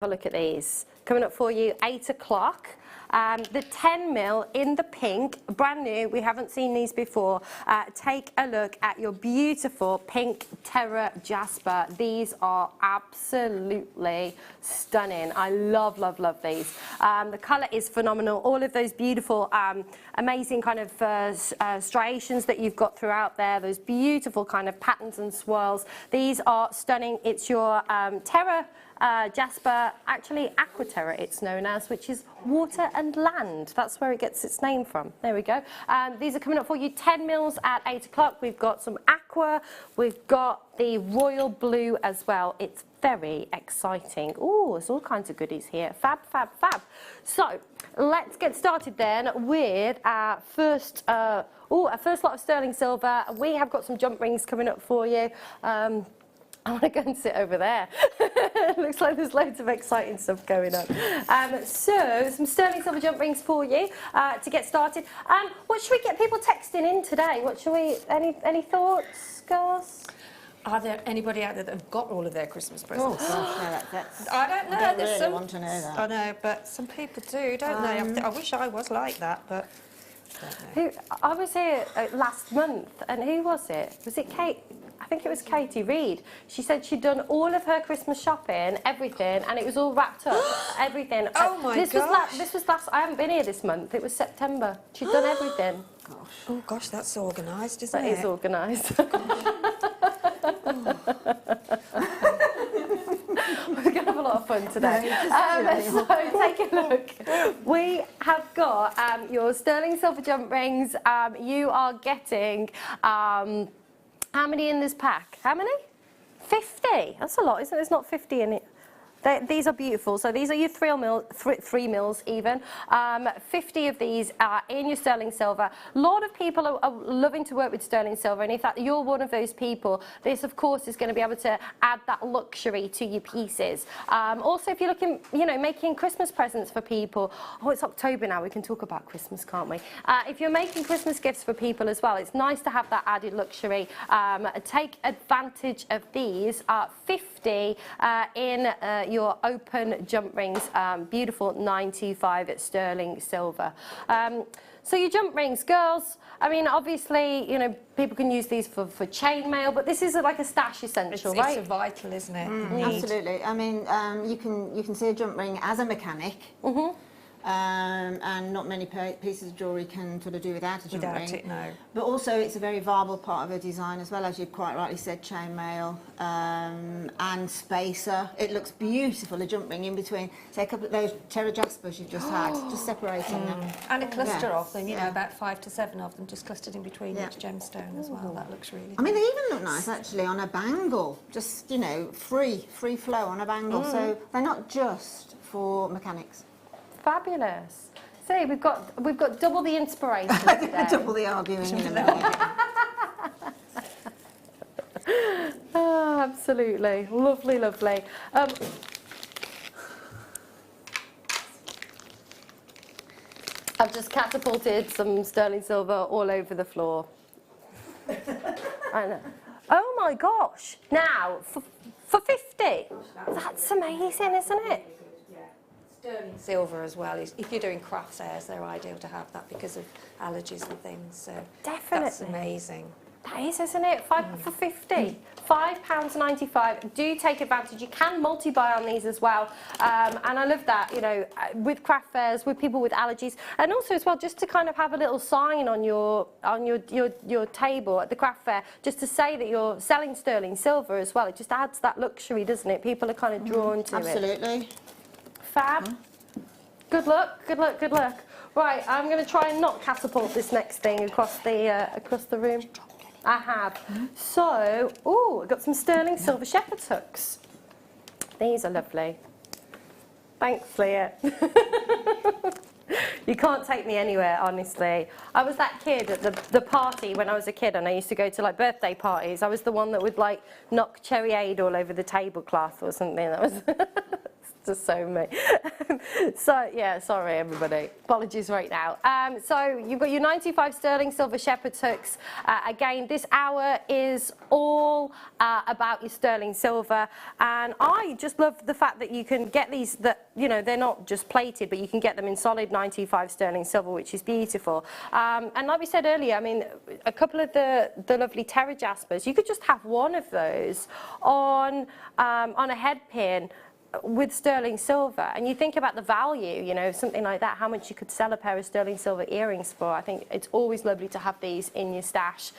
Have a look at these. Coming up for you, 8 o'clock. The 10mm in the pink, brand new, we haven't seen these before. Take a look at your beautiful pink Terra Jasper. These are absolutely stunning. I love, love, love these. The colour is phenomenal. All of those beautiful, amazing kind of striations that you've got throughout there, those beautiful kind of patterns and swirls. These are stunning. It's your Terra Jasper, actually Aqua Terra it's known as, which is water and land. That's where it gets its name from. There we go. These are coming up for you, 10mm at 8 o'clock. We've got some aqua, we've got the royal blue as well. It's very exciting. Oh, there's all kinds of goodies here. Fab, fab, fab. So let's get started then with our first lot of sterling silver. We have got some jump rings coming up for you. I want to go and sit over there. Looks like there's loads of exciting stuff going on. So, some sterling silver jump rings for you to get started. What should we get people texting in today? What should we? Any thoughts, girls? Are there anybody out there that have got all of their Christmas presents? Oh, gosh, I don't know. I don't There's really some, want to know that. I know, but some people do, don't they? I wish I was like that, but I don't know. I was here last month, and who was it? Was it Kate? I think it was Katie Reed. She said she'd done all of her Christmas shopping, everything, and it was all wrapped up, everything. Oh my gosh. This was last. I haven't been here this month. It was September. She'd done everything. Gosh. Oh gosh, that's organised, isn't That it? is organised. We're going to have a lot of fun today. So take a look. We have got your sterling silver jump rings. You are getting, how many in this pack? How many? 50. That's a lot, isn't it? There's not 50 in it. These are beautiful. So these are your 3 mils even. 50 of these are in your sterling silver. A lot of people are loving to work with sterling silver, and if you're one of those people, this of course is going to be able to add that luxury to your pieces. Also, if you're looking, making Christmas presents for people. Oh, it's October now. We can talk about Christmas, can't we? If you're making Christmas gifts for people as well, it's nice to have that added luxury. Take advantage of these. 50 in your open jump rings, beautiful 925 at sterling silver. So your jump rings, girls, I mean, obviously, people can use these for chainmail, but this is like a stash essential, right? It's vital, isn't it? Absolutely. I mean, you can see a jump ring as a mechanic. And not many pieces of jewellery can sort of do without a jump ring. Without it, no. But also it's a very viable part of a design as well, as you quite rightly said, chainmail and spacer. It looks beautiful, a jump ring in between, say a couple of those Terra Jaspers you've just had, just separating them. And a cluster of them, about 5 to 7 of them just clustered in between each gemstone as well. That looks really I mean, they even look nice actually on a bangle, just, free flow on a bangle. So they're not just for mechanics. Fabulous. See, we've got double the inspiration today. Double the arguing in a minute. Oh, absolutely. Lovely, lovely. I've just catapulted some sterling silver all over the floor. I know. Oh my gosh. Now, for 50. That's amazing, isn't it? sterling silver as well. If you're doing crafts airs, they're ideal to have that because of allergies and things. So definitely. That's amazing. That is, isn't it? For 50. £5.95. Do take advantage. You can multi-buy on these as well. And I love that, with craft fairs, with people with allergies. And also as well, just to kind of have a little sign on your table at the craft fair, just to say that you're selling sterling silver as well. It just adds that luxury, doesn't it? People are kind of drawn to it. Absolutely. Fab. Good luck, good luck, good luck. Right, I'm going to try and not catapult this next thing across the room. I have. So, I've got some sterling silver shepherd's hooks. These are lovely. Thanks, Leah. You can't take me anywhere, honestly. I was that kid at the party when I was a kid, and I used to go to birthday parties. I was the one that would knock cherryade all over the tablecloth or something. That was just so me. So yeah, sorry everybody. Apologies right now. So you've got your 95 sterling silver shepherd's hooks. Again, this hour is all about your sterling silver, and I just love the fact that you can get these, that you know, they're not just plated, but you can get them in solid 95 sterling silver, which is beautiful. And like we said earlier, I mean, a couple of the lovely Terra Jaspers, you could just have one of those on a head pin with sterling silver, and you think about the value, you know, something like that, how much you could sell a pair of sterling silver earrings for. I think it's always lovely to have these in your stash.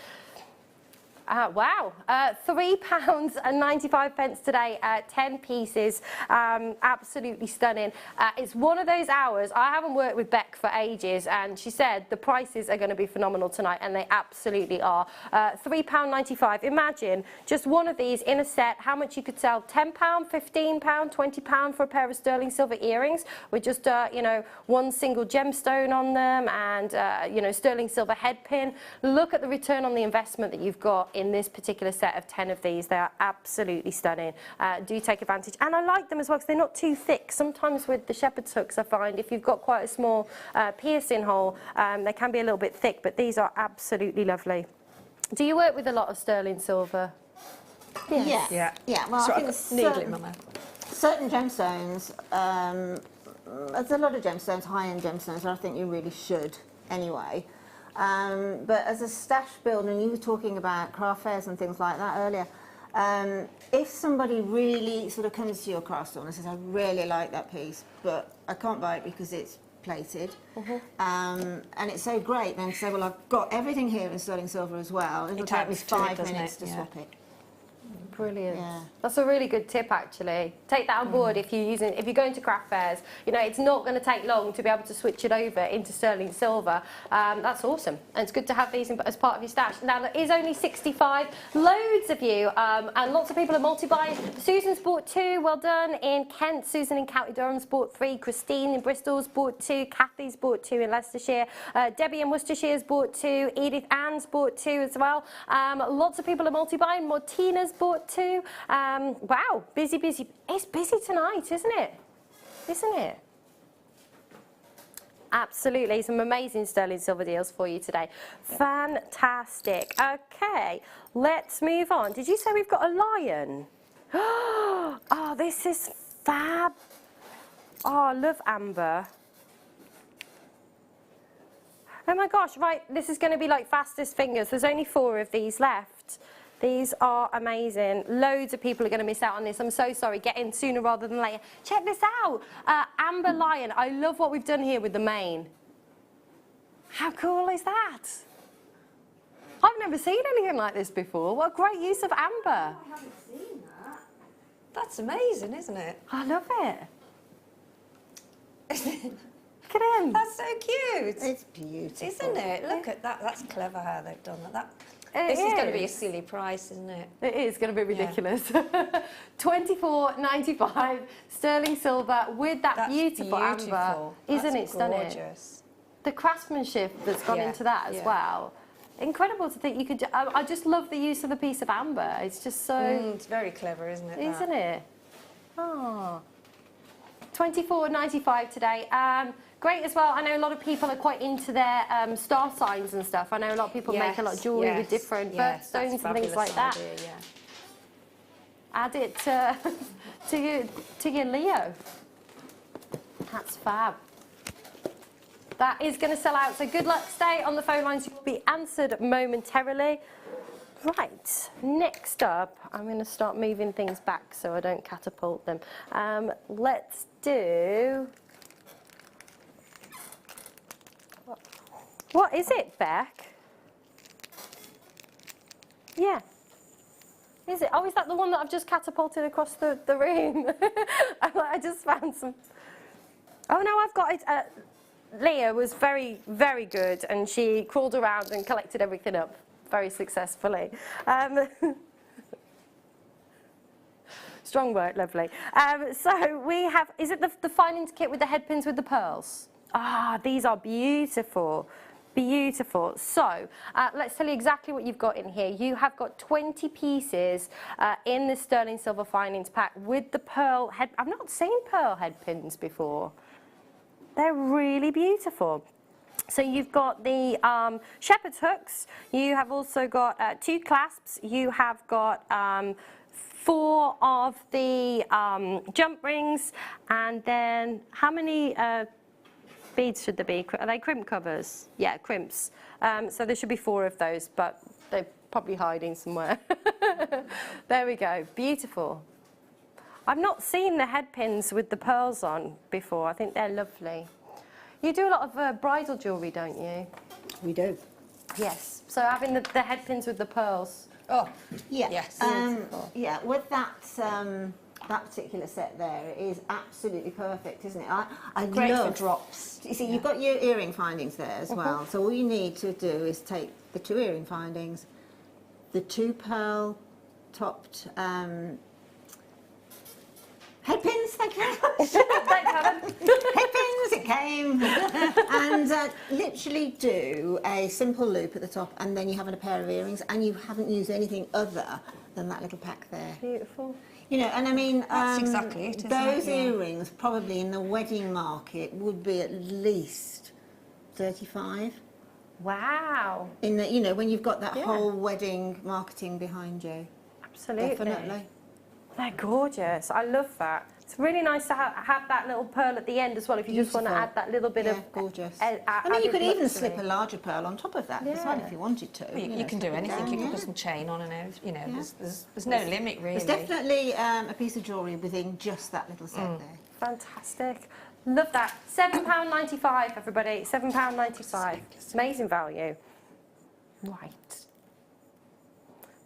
Wow, £3.95 today, 10 pieces, absolutely stunning. It's one of those hours, I haven't worked with Beck for ages, and she said the prices are going to be phenomenal tonight, and they absolutely are. £3.95, imagine just one of these in a set, how much you could sell, £10, £15, £20 for a pair of sterling silver earrings, with just, you know, one single gemstone on them, and, you know, sterling silver head pin. Look at the return on the investment that you've got in this particular set of 10 of these. They are absolutely stunning. Do take advantage, and I like them as well because they're not too thick. Sometimes with the shepherd's hooks, I find if you've got quite a small piercing hole, they can be a little bit thick, but these are absolutely lovely. Do you work with a lot of sterling silver? Yes. Yeah. Well, So I think I've got needle in my mouth. certain gemstones, there's a lot of gemstones, high-end gemstones, I think you really should anyway. But as a stash builder, and you were talking about craft fairs and things like that earlier, if somebody really sort of comes to your craft store and says, I really like that piece, but I can't buy it because it's plated, and it's so great, then to say, well, I've got everything here in sterling silver as well, it'll take me 5 minutes to swap it. Brilliant. Yeah. That's a really good tip, actually. Take that on board if you're going to craft fairs. You know, it's not going to take long to be able to switch it over into sterling silver. That's awesome, and it's good to have these as part of your stash. Now there is only 65, loads of you, and lots of people are multi-buying. Susan's bought 2, well done. In Kent, Susan in County Durham's bought 3. Christine in Bristol's bought 2. Kathy's bought 2 in Leicestershire. Debbie in Worcestershire's bought 2. Edith Ann's bought 2 as well. Lots of people are multi-buying. Martina's bought 2. Wow, busy. It's busy tonight, isn't it? Isn't it? Absolutely, some amazing sterling silver deals for you today. Fantastic. Okay, let's move on. Did you say we've got a lion? Oh, this is fab. Oh, I love amber. Oh my gosh, right, this is going to be like fastest fingers. There's only 4 of these left. These are amazing. Loads of people are going to miss out on this. I'm so sorry. Get in sooner rather than later. Check this out. Amber Lion. I love what we've done here with the mane. How cool is that? I've never seen anything like this before. What a great use of amber. I haven't seen that. That's amazing, isn't it? I love it. Look at him. That's so cute. It's beautiful. Isn't it? Look at that. That's clever how they've done that. This is going to be a silly price, isn't it? It is going to be ridiculous. £24.95 sterling silver with that beautiful amber. Isn't it stunning? Gorgeous. The craftsmanship that's gone into that as well. Incredible to think you could. I just love the use of a piece of amber. It's just so. It's very clever, isn't it? Isn't it? Oh. £24.95 today. Great as well. I know a lot of people are quite into their star signs and stuff. I know a lot of people make a lot of jewellery with different birthstones and things like that. Add it to your Leo. That's fab. That is going to sell out. So good luck. Stay on the phone lines. You'll be answered momentarily. Right, next up, I'm going to start moving things back so I don't catapult them. Let's do... What is it, Beck? Yeah. Is it? Oh, is that the one that I've just catapulted across the room? I just found some... Oh, no, I've got it. Leah was very, very good, and she crawled around and collected everything up very successfully. Strong work, lovely. So we have, is it the finance kit with the head pins with the pearls? Ah, these are beautiful. Beautiful. So let's tell you exactly what you've got in here. You have got 20 pieces in the sterling silver finings pack with the pearl head. I've not seen pearl head pins before. They're really beautiful. So you've got the shepherd's hooks. You have also got 2 clasps. You have got 4 of the jump rings, and then how many beads should there be? Are they crimp covers? Yeah, crimps. So there should be 4 of those, but they're probably hiding somewhere. There we go. Beautiful. I've not seen the head pins with the pearls on before. I think they're lovely. You do a lot of bridal jewellery, don't you? We do. Yes. So having the head pins with the pearls. Oh, Yeah. yes. Yeah, with that that particular set there, it is absolutely perfect, isn't it? I Great love for drops. You see, you've got your earring findings there as well. So all you need to do is take the 2 earring findings, the 2 pearl topped head pins. Thank you very much. Thanks, Helen. Head pins, it came. And literally do a simple loop at the top, and then you have a pair of earrings, and you haven't used anything other than that little pack there. Beautiful. You know, and I mean, That's exactly it, isn't those it? Yeah. earrings probably in the wedding market would be at least 35. Wow. In the, you know, when you've got that Yeah. whole wedding marketing behind you. Absolutely. Definitely. They're gorgeous. I love that. It's really nice to have that little pearl at the end as well, if you just want to Beautiful. add that little bit Yeah, of... gorgeous. I I mean, you could even slip a larger pearl on top of that as well Yeah. if you wanted to. Well, you know, can do slip it anything. down, You can yeah. put some chain on and everything. You know, Yeah. there's no limit really. There's definitely a piece of jewellery within just that little set there. Fantastic. Love that. £7.95, everybody. £7.95. Amazing value.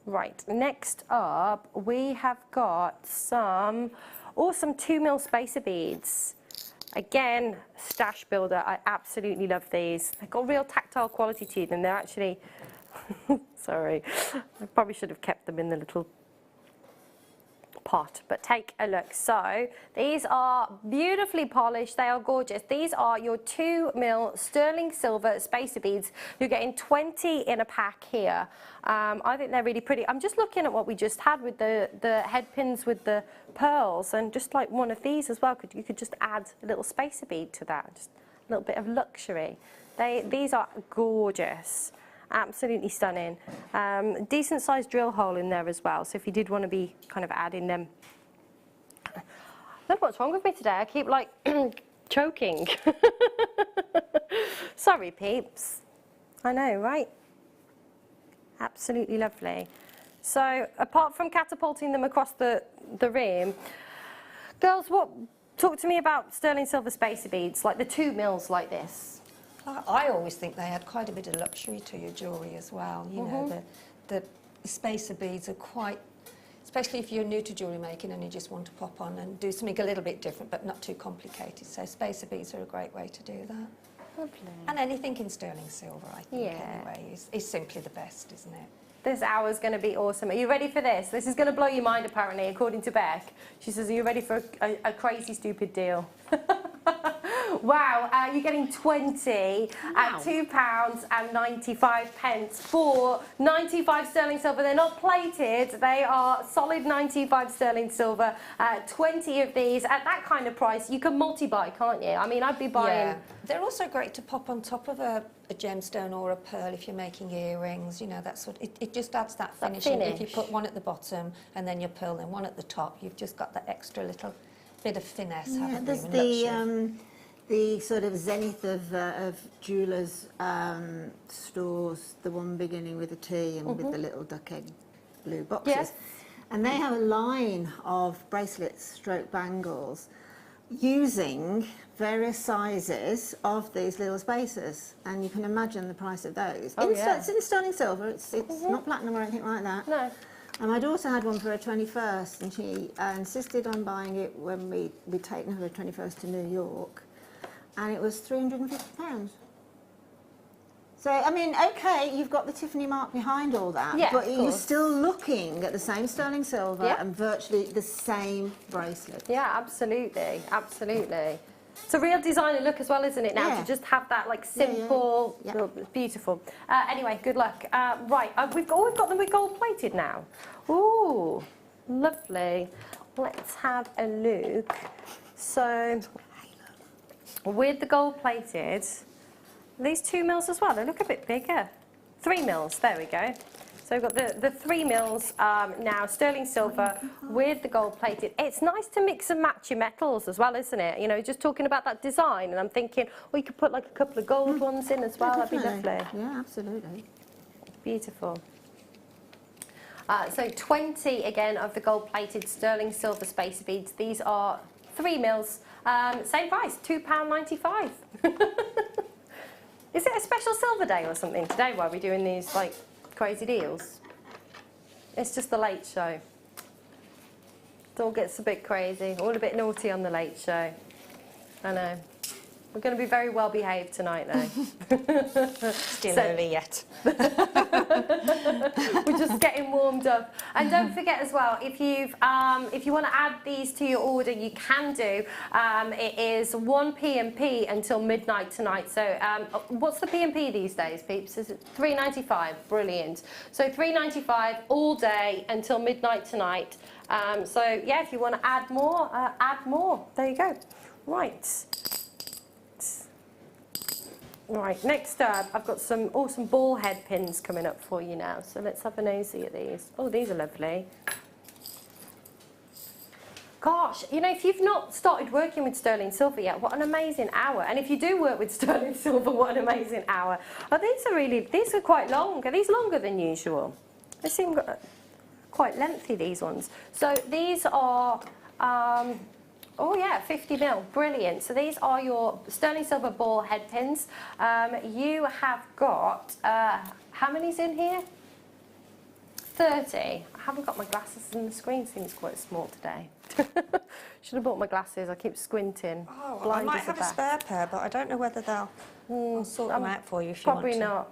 Right, next up we have got some awesome 2mm spacer beads. Again, stash builder. I absolutely love these. They've got real tactile quality to them. They're actually, sorry, I probably should have kept them in the little pot, but take a look. So these are beautifully polished. They are gorgeous. These are your 2mm sterling silver spacer beads. You're getting 20 in a pack here. I think they're really pretty. I'm just looking at what we just had with the head pins with the pearls, and just like one of these as well. You could just add a little spacer bead to that. Just a little bit of luxury. These are gorgeous. Absolutely stunning. Decent sized drill hole in there as well, so if you did want to be kind of adding them. I don't know what's wrong with me today. I keep like choking. Sorry, peeps. I know, right? Absolutely lovely. So apart from catapulting them across the rim, girls, talk to me about sterling silver spacer beads, like the 2mm like this. I always think they add quite a bit of luxury to your jewellery as well. You know, the spacer beads are quite, especially if you're new to jewellery making and you just want to pop on and do something a little bit different but not too complicated. So spacer beads are a great way to do that. Lovely. And anything in sterling silver, I think, Yeah. anyway, is simply the best, isn't it? This hour's going to be awesome. Are you ready for this? This is going to blow your mind, apparently, according to Beck. She says, are you ready for a crazy, stupid deal? Wow, you're getting 20 at £2.95 for 95 sterling silver. They're not plated, they are solid 95 sterling silver. 20 of these at that kind of price. You can multi-buy, can't you? I mean, I'd be buying... Yeah. They're also great to pop on top of a gemstone or a pearl if you're making earrings, you know, that sort of, it just adds that finish. If you put one at the bottom and then your pearl and one at the top, you've just got that extra little bit of finesse, haven't you? There's the sort of zenith of jewellers' stores, the one beginning with a T and with the little duck egg blue boxes. Yes. And they have a line of bracelets, stroke bangles, using various sizes of these little spacers. And you can imagine the price of those. Oh, yeah. It's in sterling silver, it's not platinum or anything like that. No. And my daughter had one for her 21st, and she insisted on buying it when we'd taken her 21st to New York. And it was £350. So, I mean, okay, you've got the Tiffany mark behind all that, Yeah, but of you're course. still looking at the same sterling silver Yeah. and virtually the same bracelet. Yeah, absolutely, absolutely. It's a real designer look as well, isn't it, now, Yeah. to just have that, like, simple, Yeah. oh, beautiful. Anyway, good luck. Right, we've got them with gold-plated now. Ooh, lovely. Let's have a look. So, with the gold-plated, these 2 mils as well, they look a bit bigger. 3 mils, there we go. So we've got the 3 mils now, sterling silver with the gold plated. It's nice to mix and match your metals as well, isn't it? You know, just talking about that design, and I'm thinking, well, you could put like a couple of gold ones in as well. That'd be lovely. Yeah, absolutely. Beautiful. So 20 again of the gold plated sterling silver spacer beads. These are 3 mils, same price, £2.95. Is it a special silver day or something today while we're doing these like crazy deals? It's just the late show. It all gets a bit crazy, all a bit naughty on the late show. I know. We're going to be very well behaved tonight though. Still early yet. We're just getting warmed up. And don't forget as well, if you want to add these to your order, you can do. It is 1 p.m. until midnight tonight. So what's the P&P these days, peeps? Is it £3.95? Brilliant. So £3.95 all day until midnight tonight. So yeah, if you want to add more, add more. There you go. Right. Right, next up, I've got some awesome ball head pins coming up for you now. So let's have a nosy at these. Oh, these are lovely. Gosh, you know, if you've not started working with sterling silver yet, what an amazing hour. And if you do work with sterling silver, what an amazing hour. Oh, these are quite long. Are these longer than usual? They seem quite lengthy, these ones. So these are... oh yeah, 50 mil, brilliant. So these are your sterling silver ball head pins. You have got, how many's in here? 30. I haven't got my glasses and the screen seems quite small today. Should have bought my glasses, I keep squinting. Oh, I Blind might as have a bat. spare pair, but I don't know whether I'll sort them out for you if you want Probably to. not.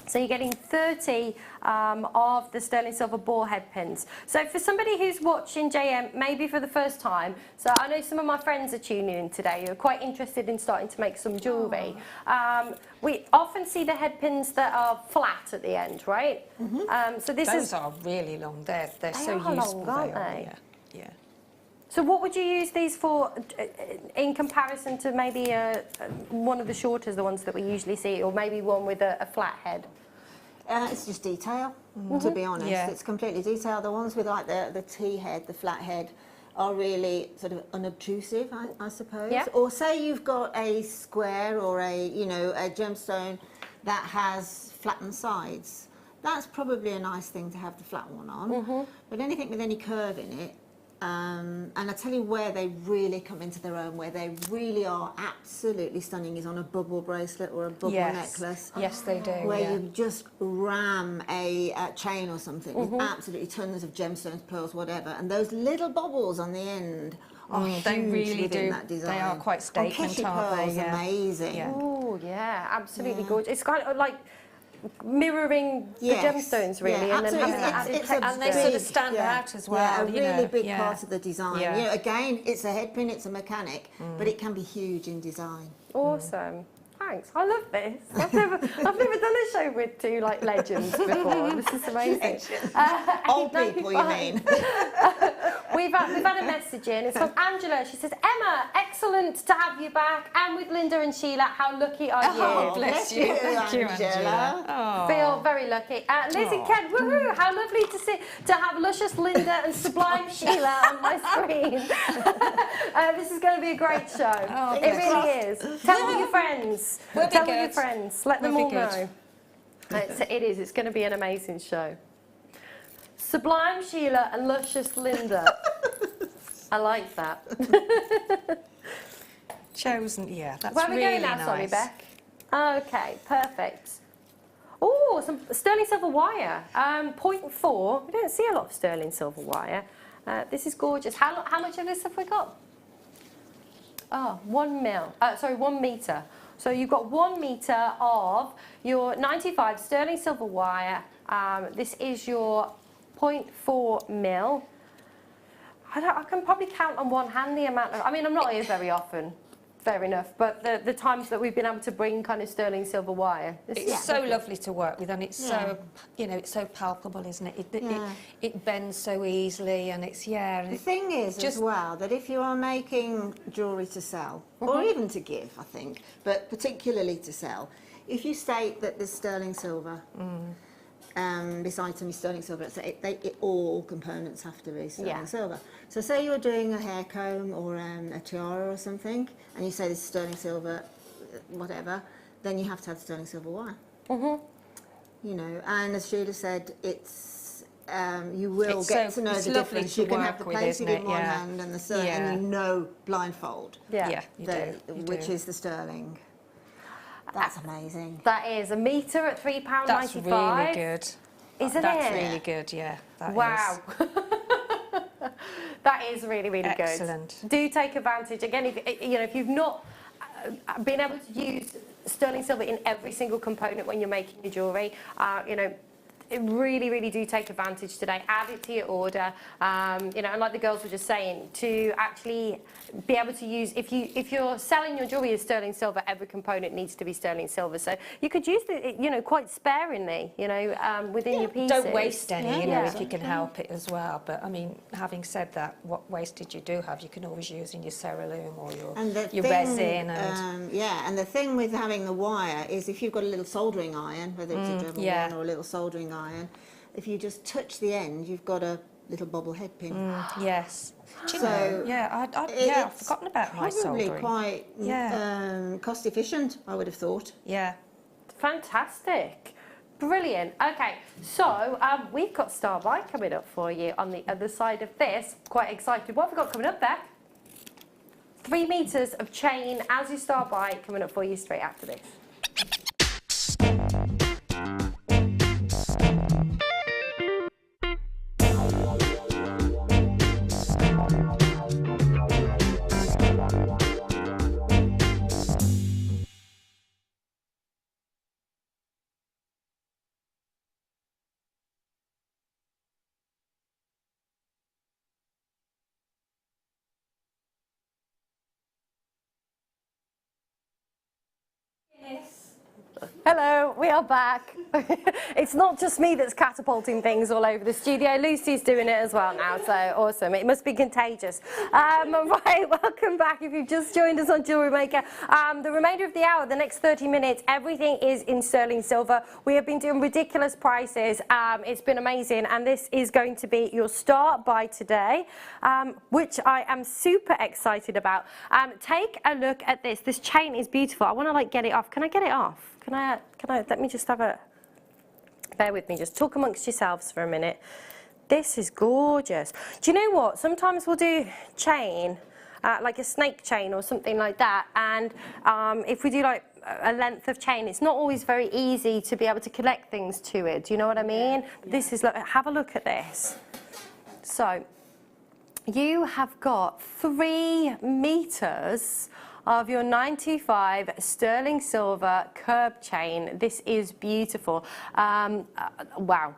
So you're getting 30 of the sterling silver ball head pins. So for somebody who's watching JM maybe for the first time, so I know some of my friends are tuning in today who are quite interested in starting to make some jewellery. We often see the head pins that are flat at the end, right? So Those are really long. They're so are useful. long, aren't they? Yeah. So what would you use these for in comparison to maybe one of the shorters, the ones that we usually see, or maybe one with a flat head? It's just detail, to be honest. Yeah. It's completely detail. The ones with like the T head, the flat head, are really sort of unobtrusive, I suppose. Yeah. Or say you've got a square or a gemstone that has flattened sides. That's probably a nice thing to have the flat one on. But anything with any curve in it, and I tell you where they really come into their own, where they really are absolutely stunning, is on a bubble bracelet or a bubble necklace. Yes, they do. Where you just ram a chain or something with absolutely tons of gemstones, pearls, whatever, and those little bubbles on the end are huge they really within do. that design. They are quite statement, Kishy aren't they? pearls, Yeah. amazing. Yeah. Oh yeah, absolutely gorgeous. It's kind of like mirroring the gemstones really, Yeah, and then absolutely. having that added It's a texture. And they sort of stand out as well. Yeah, a really big yeah. part of the design. Yeah. You know, again, it's a head pin, it's a mechanic, but it can be huge in design. Awesome. Thanks. I love this. I've never done a show with two like legends before. This is amazing. Old people, you mean? We've had a message in. It's from Angela. She says, Emma, excellent to have you back. And with Linda and Sheila, how lucky are you? Oh, bless you, Thank you, Angela. Oh. Feel very lucky. Lizzie Ken, woohoo! How lovely to have luscious Linda and sublime Sheila on my screen. This is going to be a great show. Oh, it really is. Tell all your friends. Tell all your friends. Let them all know. It is. It's going to be an amazing show. Sublime Sheila and luscious Linda. I like that. Chosen, yeah, that's Where are we really going now, nice. sorry, Beck? Okay, perfect. Oh, some sterling silver wire. 0.4. We don't see a lot of sterling silver wire. This is gorgeous. How much of this have we got? Oh, 1 mil. Sorry, 1 metre. So you've got 1 metre of your 95 sterling silver wire. This is your 0.4 mil. I can probably count on one hand the amount of, I mean, I'm not here very often, fair enough, but the times that we've been able to bring kind of sterling silver wire. It's so lovely to work with, and it's so, you know, it's so palpable, isn't it? It bends so easily, and it's, The thing is as well, that if you are making jewellery to sell, or even to give, I think, but particularly to sell, if you state that there's sterling silver, this item is sterling silver, so all components have to be sterling silver. So say you're doing a hair comb or a tiara or something, and you say this is sterling silver, whatever, then you have to have sterling silver wire. You know, and as Sheila said, it's you will get to know the difference. You can have the plated in one hand and the sterling, and you know blindfold. Which is the sterling. That's amazing. That is a metre at £3.95. That's really good. Isn't it? That's really good, yeah. Wow. That is really, really good. Excellent. Do take advantage. Again, if you've not been able to use sterling silver in every single component when you're making your jewellery, really, really do take advantage today. Add it to your order, and like the girls were just saying, to actually be able to use, if you're selling your jewellery as sterling silver, every component needs to be sterling silver. So you could use it, quite sparingly, within your pieces. Don't waste any, if you can help it as well. But I mean, having said that, what wastage you do have, you can always use in your ceruleum or your resin. And the thing with having the wire is, if you've got a little soldering iron, whether it's a Dremel one or a little soldering iron, if you just touch the end, you've got a little bobble head pin. Yes. So I've forgotten about my soldering. Probably quite cost efficient, I would have thought. Yeah. Fantastic. Brilliant. Okay, so we've got Star By coming up for you on the other side of this. Quite excited. What have we got coming up there? 3 metres of chain as you start by coming up for you straight after this. Hello, we are back. It's not just me that's catapulting things all over the studio. Lucy's doing it as well now, so awesome. It must be contagious. Right, welcome back. If you've just joined us on JewelleryMaker, the remainder of the hour, the next 30 minutes, everything is in sterling silver. We have been doing ridiculous prices. It's been amazing, and this is going to be your start by today, which I am super excited about. Take a look at this. This chain is beautiful. I want to get it off. Can I get it off? Can I, let me just have a, bear with me, just talk amongst yourselves for a minute. This is gorgeous. Do you know what? Sometimes we'll do chain, like a snake chain or something like that, and if we do like a length of chain, it's not always very easy to be able to connect things to it. Do you know what I mean? Yeah. This is, have a look at this. So, you have got 3 meters of your 925 sterling silver curb chain. This is beautiful. Wow.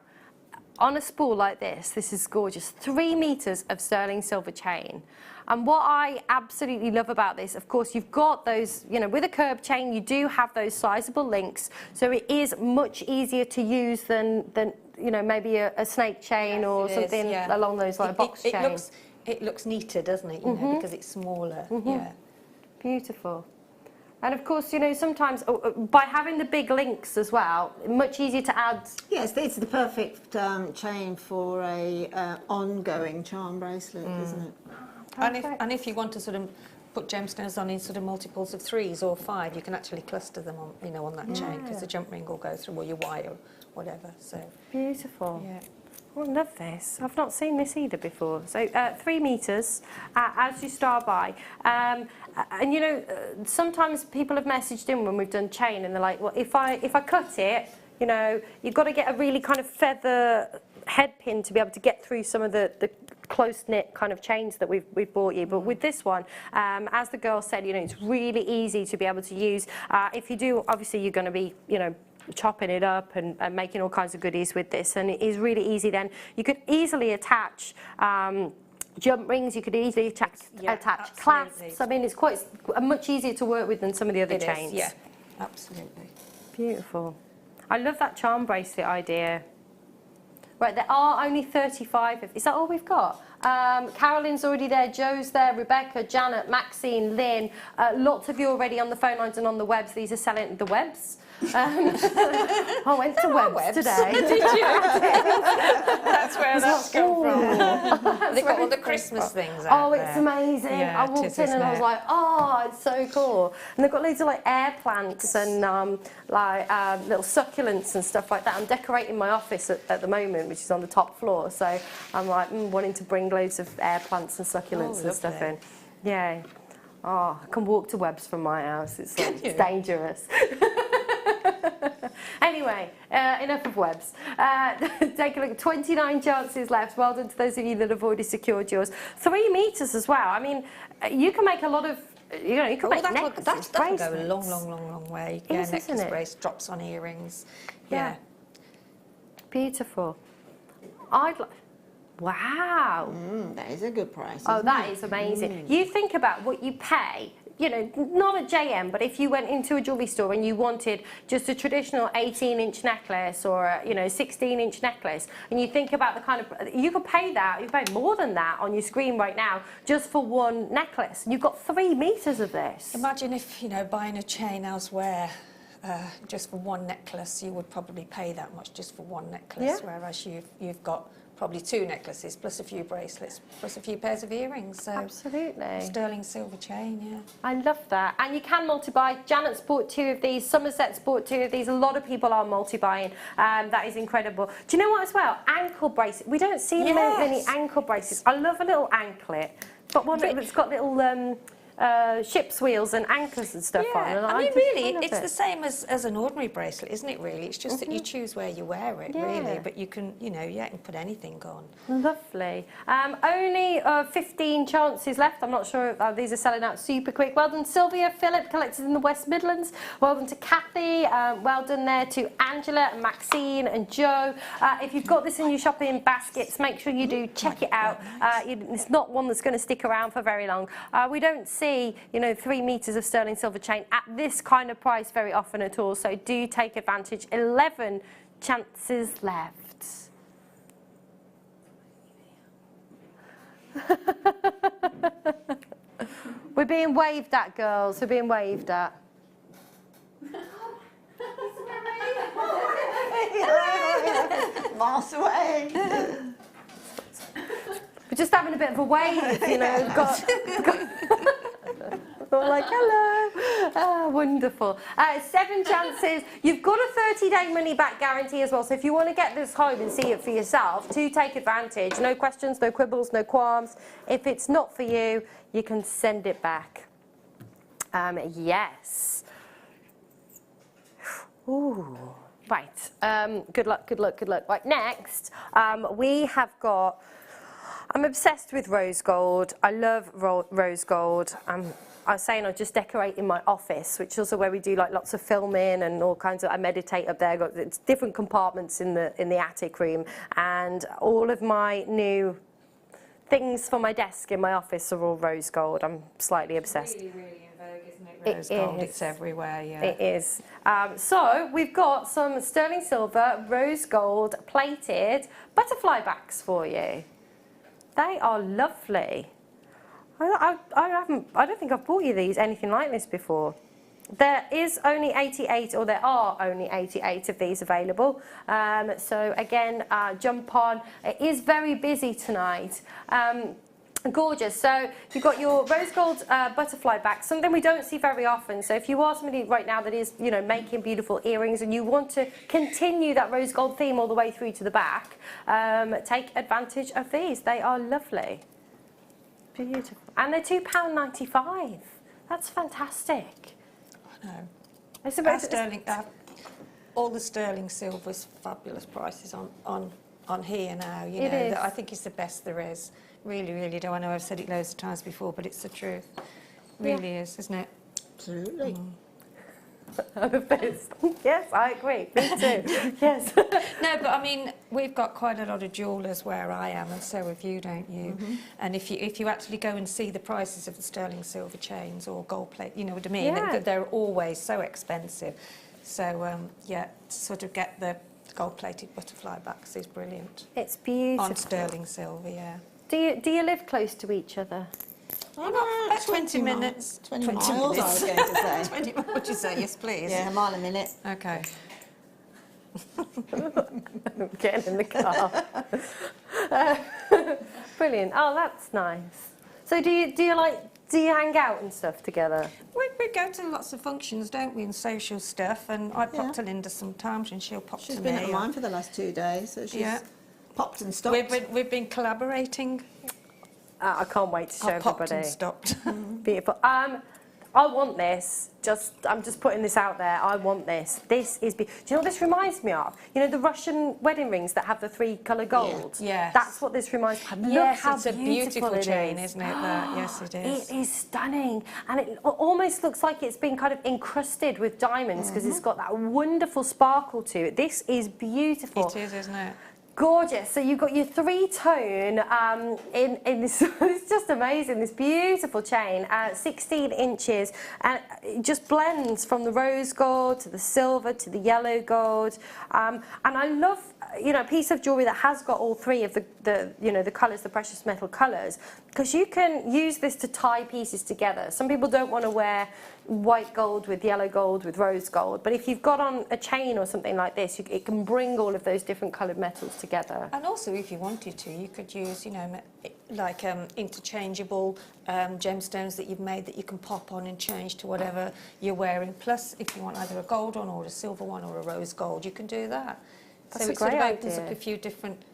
On a spool like this is gorgeous. 3 meters of sterling silver chain. And what I absolutely love about this, of course, you've got those, with a curb chain, you do have those sizable links, so it is much easier to use than maybe a snake chain or something along those lines, box chain. It looks neater, doesn't it? Because it's smaller. Yeah. Beautiful. And of course, sometimes by having the big links as well, much easier to add. Yes, it's the perfect chain for a ongoing charm bracelet, isn't it? And if you want to sort of put gemstones on in sort of multiples of 3s or 5, you can actually cluster them on, on that chain, because the jump ring will go through, or your wire, whatever. So beautiful. Yeah. Oh, I love this. I've not seen this either before. So 3 meters as you start by. And sometimes people have messaged in when we've done chain, and they're like, well, if I cut it, you've got to get a really kind of feather head pin to be able to get through some of the close-knit kind of chains that we've bought you. But with this one, as the girl said, it's really easy to be able to use. If you do, obviously you're going to be, chopping it up and making all kinds of goodies with this, and it is really easy. Then you could easily attach jump rings. You could easily attach clasps. I mean, it's quite much easier to work with than some of the other chains. Yeah, absolutely. Beautiful. I love that charm bracelet idea. Right, there are only 35 of. Is that all we've got? Carolyn's already there, Joe's there, Rebecca, Janet, Maxine, Lynn. Lots of you already on the phone lines and on the webs. These are selling the webs. I went to webs today. Did you? That's where that's come from. They've got all the Christmas things out there. It's amazing. Yeah, I walked in and I was like, oh, it's so cool. And they've got loads of like air plants and little succulents and stuff like that. I'm decorating my office at the moment, which is on the top floor. So I'm like wanting to bring loads of air plants and succulents and stuff in. Yeah. Oh, I can walk to webs from my house. It's like, it's dangerous. Anyway, enough of webs. Take a look. 29 chances left. Well done to those of you that have already secured yours. 3 meters as well. I mean, you can make a lot of. You know, you can make necklaces. That can go a long way. Yeah, necklace brace, drops on earrings. Yeah. Beautiful. Wow. That is a good price. Oh, that is amazing. You think about what you pay. You know, not a JM, but if you went into a jewellery store and you wanted just a traditional 18-inch necklace or a, 16-inch necklace, and you think about the kind of, you could pay that, you pay more than that on your screen right now just for one necklace. And you've got 3 meters of this. Imagine if, buying a chain elsewhere, just for one necklace, you would probably pay that much just for one necklace, whereas you've got probably 2 necklaces, plus a few bracelets, plus a few pairs of earrings. So absolutely. Sterling silver chain, yeah. I love that. And you can multi-buy. Janet's bought 2 of these. Somerset's bought 2 of these. A lot of people are multi-buying. That is incredible. Do you know what as well? Ankle bracelet. We don't see many ankle bracelets. I love a little anklet, but one that's got little ship's wheels and anchors and stuff on. And I mean, really, it's the same as an ordinary bracelet, isn't it, really? It's just that you choose where you wear it, really. But you can, you can put anything on. Lovely. Only 15 chances left. I'm not sure if these are selling out super quick. Well done, Sylvia, Philip, collected in the West Midlands. Well done to Kathy. Well done there to Angela and Maxine and Joe. If you've got this in your shopping baskets, make sure you do check it out. It's not one that's going to stick around for very long. We don't see 3 meters of sterling silver chain at this kind of price very often at all, so do take advantage. 11 chances left. We're being waved at, girls. We're being waved at. Miles away. We're just having a bit of a wave, We're like, hello. Oh, wonderful. 7 chances. You've got a 30-day money-back guarantee as well. So if you want to get this home and see it for yourself, do take advantage. No questions, no quibbles, no qualms. If it's not for you, you can send it back. Yes. Ooh. Right. Good luck, good luck, good luck. Right, next, we have got... I'm obsessed with rose gold. I love rose gold. I was saying I'm just decorating my office, which is also where we do like lots of filming and all kinds of. I meditate up there. It's different compartments in the attic room, and all of my new things for my desk in my office are all rose gold. I'm slightly obsessed. Really, really in vogue, isn't it? Rose gold. It's everywhere. Yeah. It is. So we've got some sterling silver, rose gold plated butterfly backs for you. They are lovely. I don't think I've bought you anything like this before. There are only 88 of these available. So again, jump on. It is very busy tonight. Gorgeous. So you've got your rose gold butterfly back, something we don't see very often. So if you are somebody right now that is, making beautiful earrings and you want to continue that rose gold theme all the way through to the back, take advantage of these. They are lovely. Beautiful. And they're £2.95. That's fantastic. I know. It's about sterling. All the sterling silver's fabulous prices on here now. I think it's the best there is. Really, really do. I know I've said it loads of times before, but it's the truth. Really is, isn't it? Absolutely. Yes, I agree. Me too. Yes. No, but I mean, we've got quite a lot of jewellers where I am, and so have you, don't you? And if you actually go and see the prices of the sterling silver chains or gold plate, you know what I mean? Yeah. They're always so expensive. So yeah, to sort of get the gold-plated butterfly backs is brilliant. It's beautiful. On sterling silver, yeah. Do you live close to each other? About 20 minutes. 20 miles, I was going to say. 20 miles, would you say? Yes, please. Yeah, a mile a minute. Okay. Getting in the car. Brilliant. Oh, that's nice. So do you hang out and stuff together? We go to lots of functions, don't we, and social stuff, and I pop to Linda sometimes and she'll pop She's to been me. at mine for the last 2 days, so she's popped and stopped. We've been collaborating. I can't wait to show I've popped everybody. and stopped. Beautiful. I want this. I'm just putting this out there. I want this. This is. Do you know what this reminds me of? You know the Russian wedding rings that have the 3-colour gold. Yeah. Yes. That's what this reminds me of. Look Yes, how it's a beautiful it chain, is. isn't it? That? Yes, it is. It is stunning, and it almost looks like it's been kind of encrusted with diamonds because it's got that wonderful sparkle to it. This is beautiful. It is, isn't it? Gorgeous. So you've got your 3-tone in this. It's just amazing. This beautiful chain, 16 inches, and it just blends from the rose gold to the silver to the yellow gold. And I love, a piece of jewellery that has got all 3 of the colours, the precious metal colours, because you can use this to tie pieces together. Some people don't want to wear white gold with yellow gold with rose gold, but if you've got on a chain or something like this, it can bring all of those different coloured metals together. And also, if you wanted to, you could use, like interchangeable gemstones that you've made that you can pop on and change to whatever you're wearing. Plus, if you want either a gold one or a silver one or a rose gold, you can do that. That's so a it sort great of opens idea. up a few different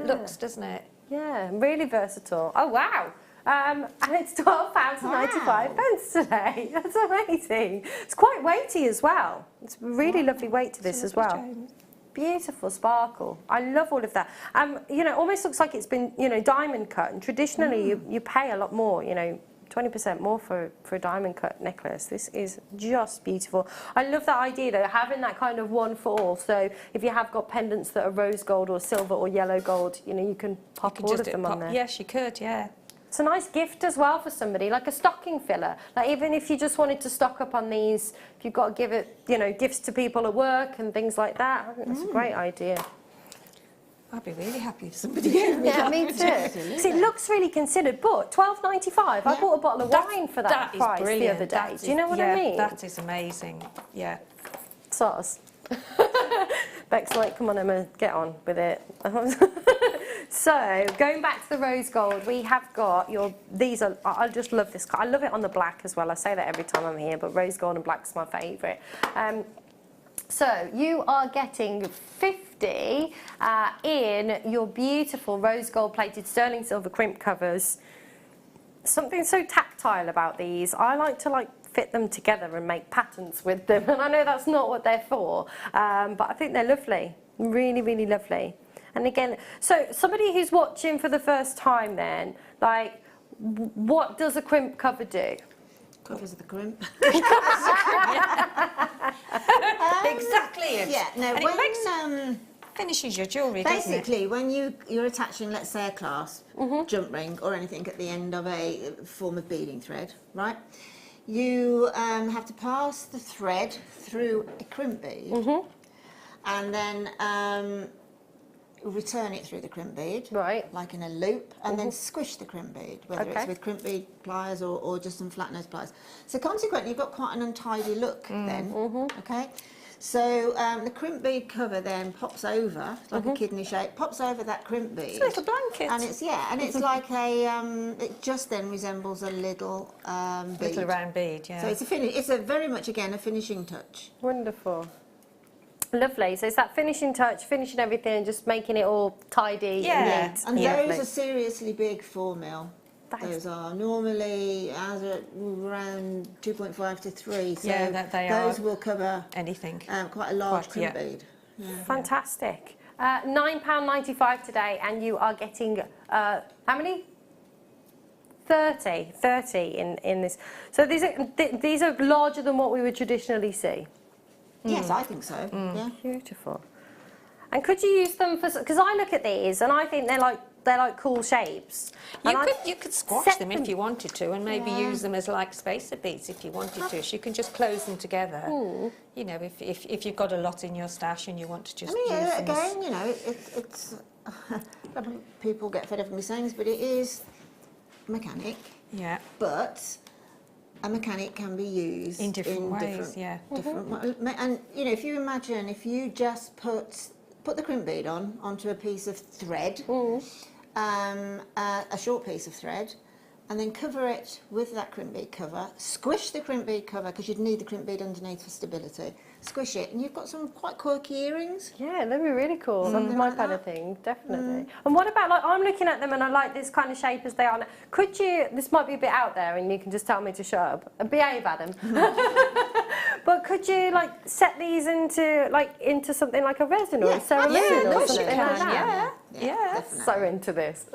looks, doesn't it? Yeah, really versatile. Oh, wow. And it's £12.95 today. That's amazing. It's quite weighty as well. It's a really lovely weight to this as well. Beautiful sparkle. I love all of that. Almost looks like it's been, diamond cut. And traditionally, you pay a lot more, 20% more for a diamond cut necklace. This is just beautiful. I love that idea though, having that kind of one for all. So if you have got pendants that are rose gold or silver or yellow gold, you can pop all of them on there. Yes, you could, yeah. It's a nice gift as well for somebody, like a stocking filler. Like even if you just wanted to stock up on these, if you've got to give it, gifts to people at work and things like that, I think that's a great idea. I'd be really happy if somebody gave me Yeah, that. me too. So it looks really considered, but £12.95. I bought a bottle of wine for that price the other day. Do you know what I mean? That is amazing. Yeah. Sauce. Beck's like, come on, Emma, get on with it. So, going back to the rose gold, we have got I just love this. I love it on the black as well. I say that every time I'm here, but rose gold and black's my favourite. So, you are getting 50 in your beautiful rose gold plated sterling silver crimp covers. Something so tactile about these. I like to fit them together and make patterns with them, and I know that's not what they're for, but I think they're lovely, really, really lovely. And again, so somebody who's watching for the first time then, what does a crimp cover do? Covers the crimp. Exactly. Yeah, no, and when finishes your jewellery, basically, when you're attaching, let's say, a clasp, jump ring, or anything at the end of a form of beading thread, right? You have to pass the thread through a crimp bead, and then return it through the crimp bead, right, like in a loop, and then squish the crimp bead, whether it's with crimp bead pliers or just some flat nose pliers. So consequently, you've got quite an untidy look then, okay? So the crimp bead cover then pops over, like a kidney shape, pops over that crimp bead. It's like a blanket. And it's like a, it just then resembles a little bead. Little round bead, yeah. So it's a very much, again, a finishing touch. Wonderful. Lovely. So it's that finishing touch, finishing everything, just making it all tidy and neat. And those are seriously big 4 mil. Those are normally around 2.5 to 3. So those will cover anything. Quite a large crimp bead. Yeah. Fantastic. £9.95 today, and you are getting how many? 30 in this. So these are larger than what we would traditionally see. Yes, I think so. Yeah. Beautiful. And could you use them for, because I look at these and I think they're like cool shapes. You could squash them if you wanted to, and maybe use them as like spacer beads if you wanted to. So you can just close them together. You know, if you've got a lot in your stash and you want to just use them. Again, you know, it's people get fed up with me saying this, but it is mechanic. Yeah. But a mechanic can be used in different ways. And you know, if you imagine, if you just put the crimp bead onto a piece of thread, a short piece of thread, and then cover it with that crimp bead cover, squish the crimp bead cover, because you'd need the crimp bead underneath for stability, squish it, and you've got some quite quirky earrings. Yeah, that'd be really cool. That's my like kind that. of thing, definitely. And what about, like, I'm looking at them and I like this kind of shape as they are. Could you, this might be a bit out there and you can just tell me to shut up and behave, Adam. But could you, like, set these into something like a resin or a cerulean or something like that? Yeah. So into this.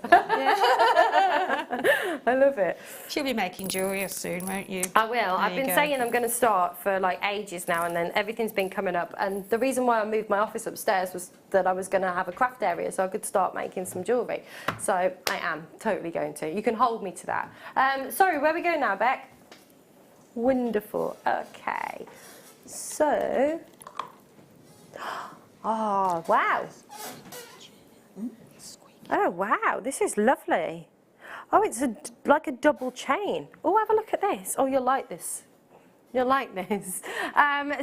I love it. She'll be making jewellery soon, won't you? I will. I've been go. saying I'm going to start for like ages now, and then everything's been coming up. And the reason why I moved my office upstairs was that I was going to have a craft area so I could start making some jewellery. So I am totally going to. You can hold me to that. Sorry, where are we going now, Beck? Wonderful. Okay. So. Oh, wow. Oh, wow. This is lovely. Oh, it's like a double chain. Oh, have a look at this. Oh, you'll like this. You'll like this.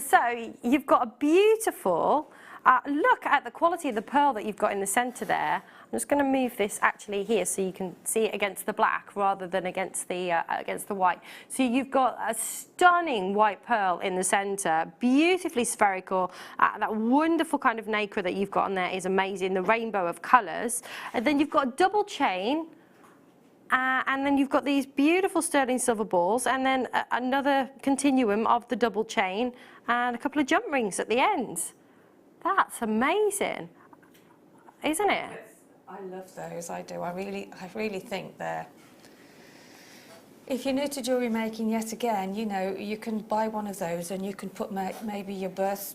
So you've got a beautiful, look at the quality of the pearl that you've got in the centre there. I'm just going to move this actually here so you can see it against the black rather than against the white. So you've got a stunning white pearl in the centre, beautifully spherical. That wonderful kind of nacre that you've got on there is amazing, the rainbow of colours. And then you've got a double chain. And then you've got these beautiful sterling silver balls, and then another continuum of the double chain, and a couple of jump rings at the end. That's amazing, isn't it? I love those. I do. I really think they're. If you're new to jewellery making, yet again, you know, you can buy one of those, and you can put maybe your birth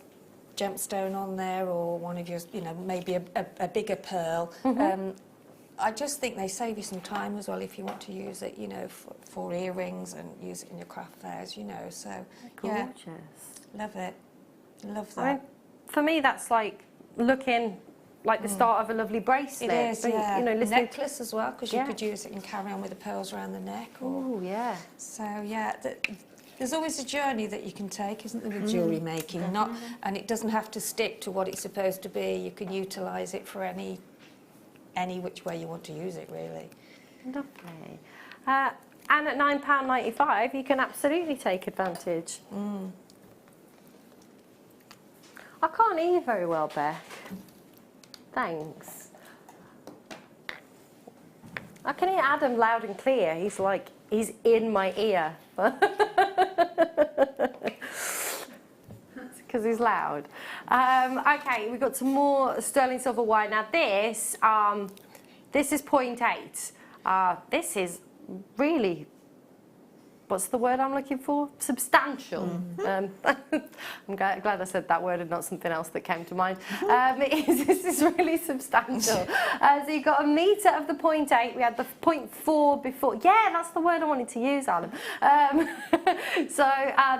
gemstone on there, or one of your, you know, maybe a bigger pearl. I just think they save you some time as well if you want to use it, you know, for earrings and use it in your craft fairs, you know. So, gorgeous. Yeah, love it. Love that. I mean, for me, that's like looking like the start of a lovely bracelet. It is, but, yeah. You know, necklace as well, because you could use it and carry on with the pearls around the neck. Oh, yeah. So, yeah, there's always a journey that you can take, isn't there, with jewellery making? And it doesn't have to stick to what it's supposed to be. You can utilise it for any which way you want to use it, really. Lovely. And at £9.95, you can absolutely take advantage. I can't hear you very well, Beck. Thanks. I can hear Adam loud and clear. He's like, he's in my ear. Because he's loud. Okay, we've got some more sterling silver wire. Now this is 0.8. This is really, what's the word I'm looking for? Substantial. I'm glad I said that word and not something else that came to mind. This is really substantial. So you've got a metre of the 0.8. We had the 0.4 before. Yeah, that's the word I wanted to use, Alan. So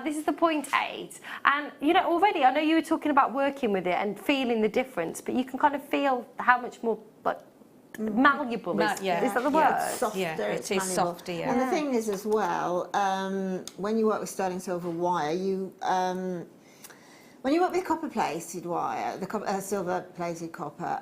this is the 0.8. And, you know, already, I know you were talking about working with it and feeling the difference, but you can kind of feel how much more, like, malleable is that the word? It's softer, it is softer, yeah. And the thing is as well, when you work with sterling silver wire, when you work with copper-plated wire, the silver-plated copper,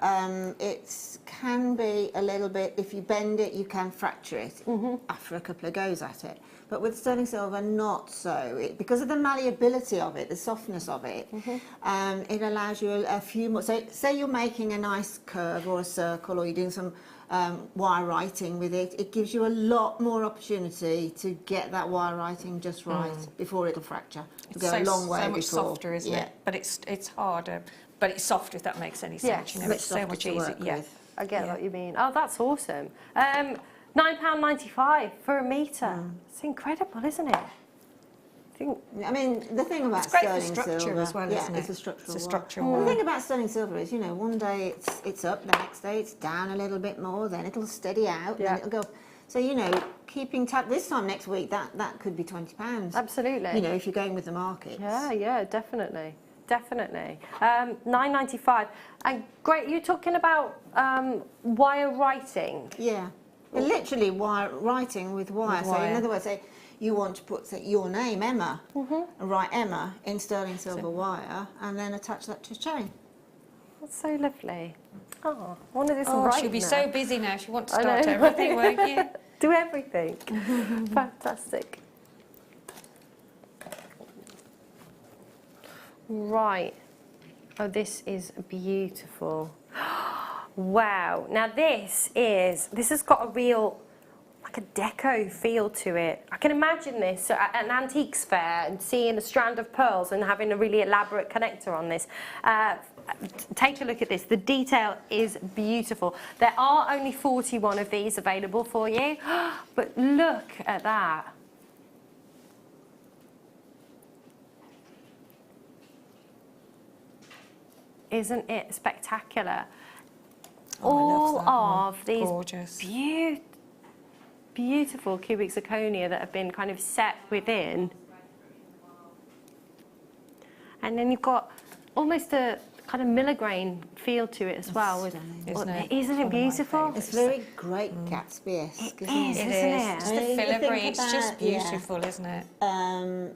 it can be a little bit, if you bend it, you can fracture it after a couple of goes at it. But with sterling silver, not so. Because of the malleability of it, the softness of it, it allows you a few more. So, say you're making a nice curve or a circle, or you're doing some wire writing with it, it gives you a lot more opportunity to get that wire writing just right before it'll fracture. It'll go a long way so much before. softer, isn't it? But it's harder. But it's softer, if that makes any sense. You know, it's so much easier. Yeah, I get what you mean. Oh, that's awesome. £9.95 for a metre. It's incredible, isn't it? think I mean, the thing about It's great for sterling structure silver, as well, yeah, isn't it? it's a structural It's a one. structural The one. thing about sterling silver is, you know, one day it's up, the next day it's down a little bit more, then it'll steady out, Yeah. then it'll go up. So, you know, keeping tab this time next week, that could be £20. absolutely. You know, if you're going with the markets. Yeah, definitely. Definitely. £9.95. And great, you're talking about wire writing. Yeah. Literally writing with wire. With So in wire. other words, say you want to put say, your name, Emma, and write Emma in sterling silver wire, and then attach that to a chain. That's so lovely. Oh, I want to do some Oh, writing she'll be now. so busy now. She wants to I start know. everything, won't you? Do everything. Fantastic. Right. Oh, this is beautiful. Wow. Now this has got a real, like a deco feel to it. I can imagine this at an antiques fair and seeing a strand of pearls and having a really elaborate connector on this. Take a look at this. The detail is beautiful. There are only 41 of these available for you, but look at that. Isn't it spectacular? Oh, I love that All one. of these Gorgeous. beautiful cubic zirconia that have been kind of set within. And then you've got almost a kind of milligrain feel to it as well. stunning. Isn't it? Isn't it One of my beautiful? favourites. It's very Great Gatsby-esque, isn't is. it? It Isn't is. it? Just I the mean, if you filigree. think It's just about- yeah. beautiful, isn't it?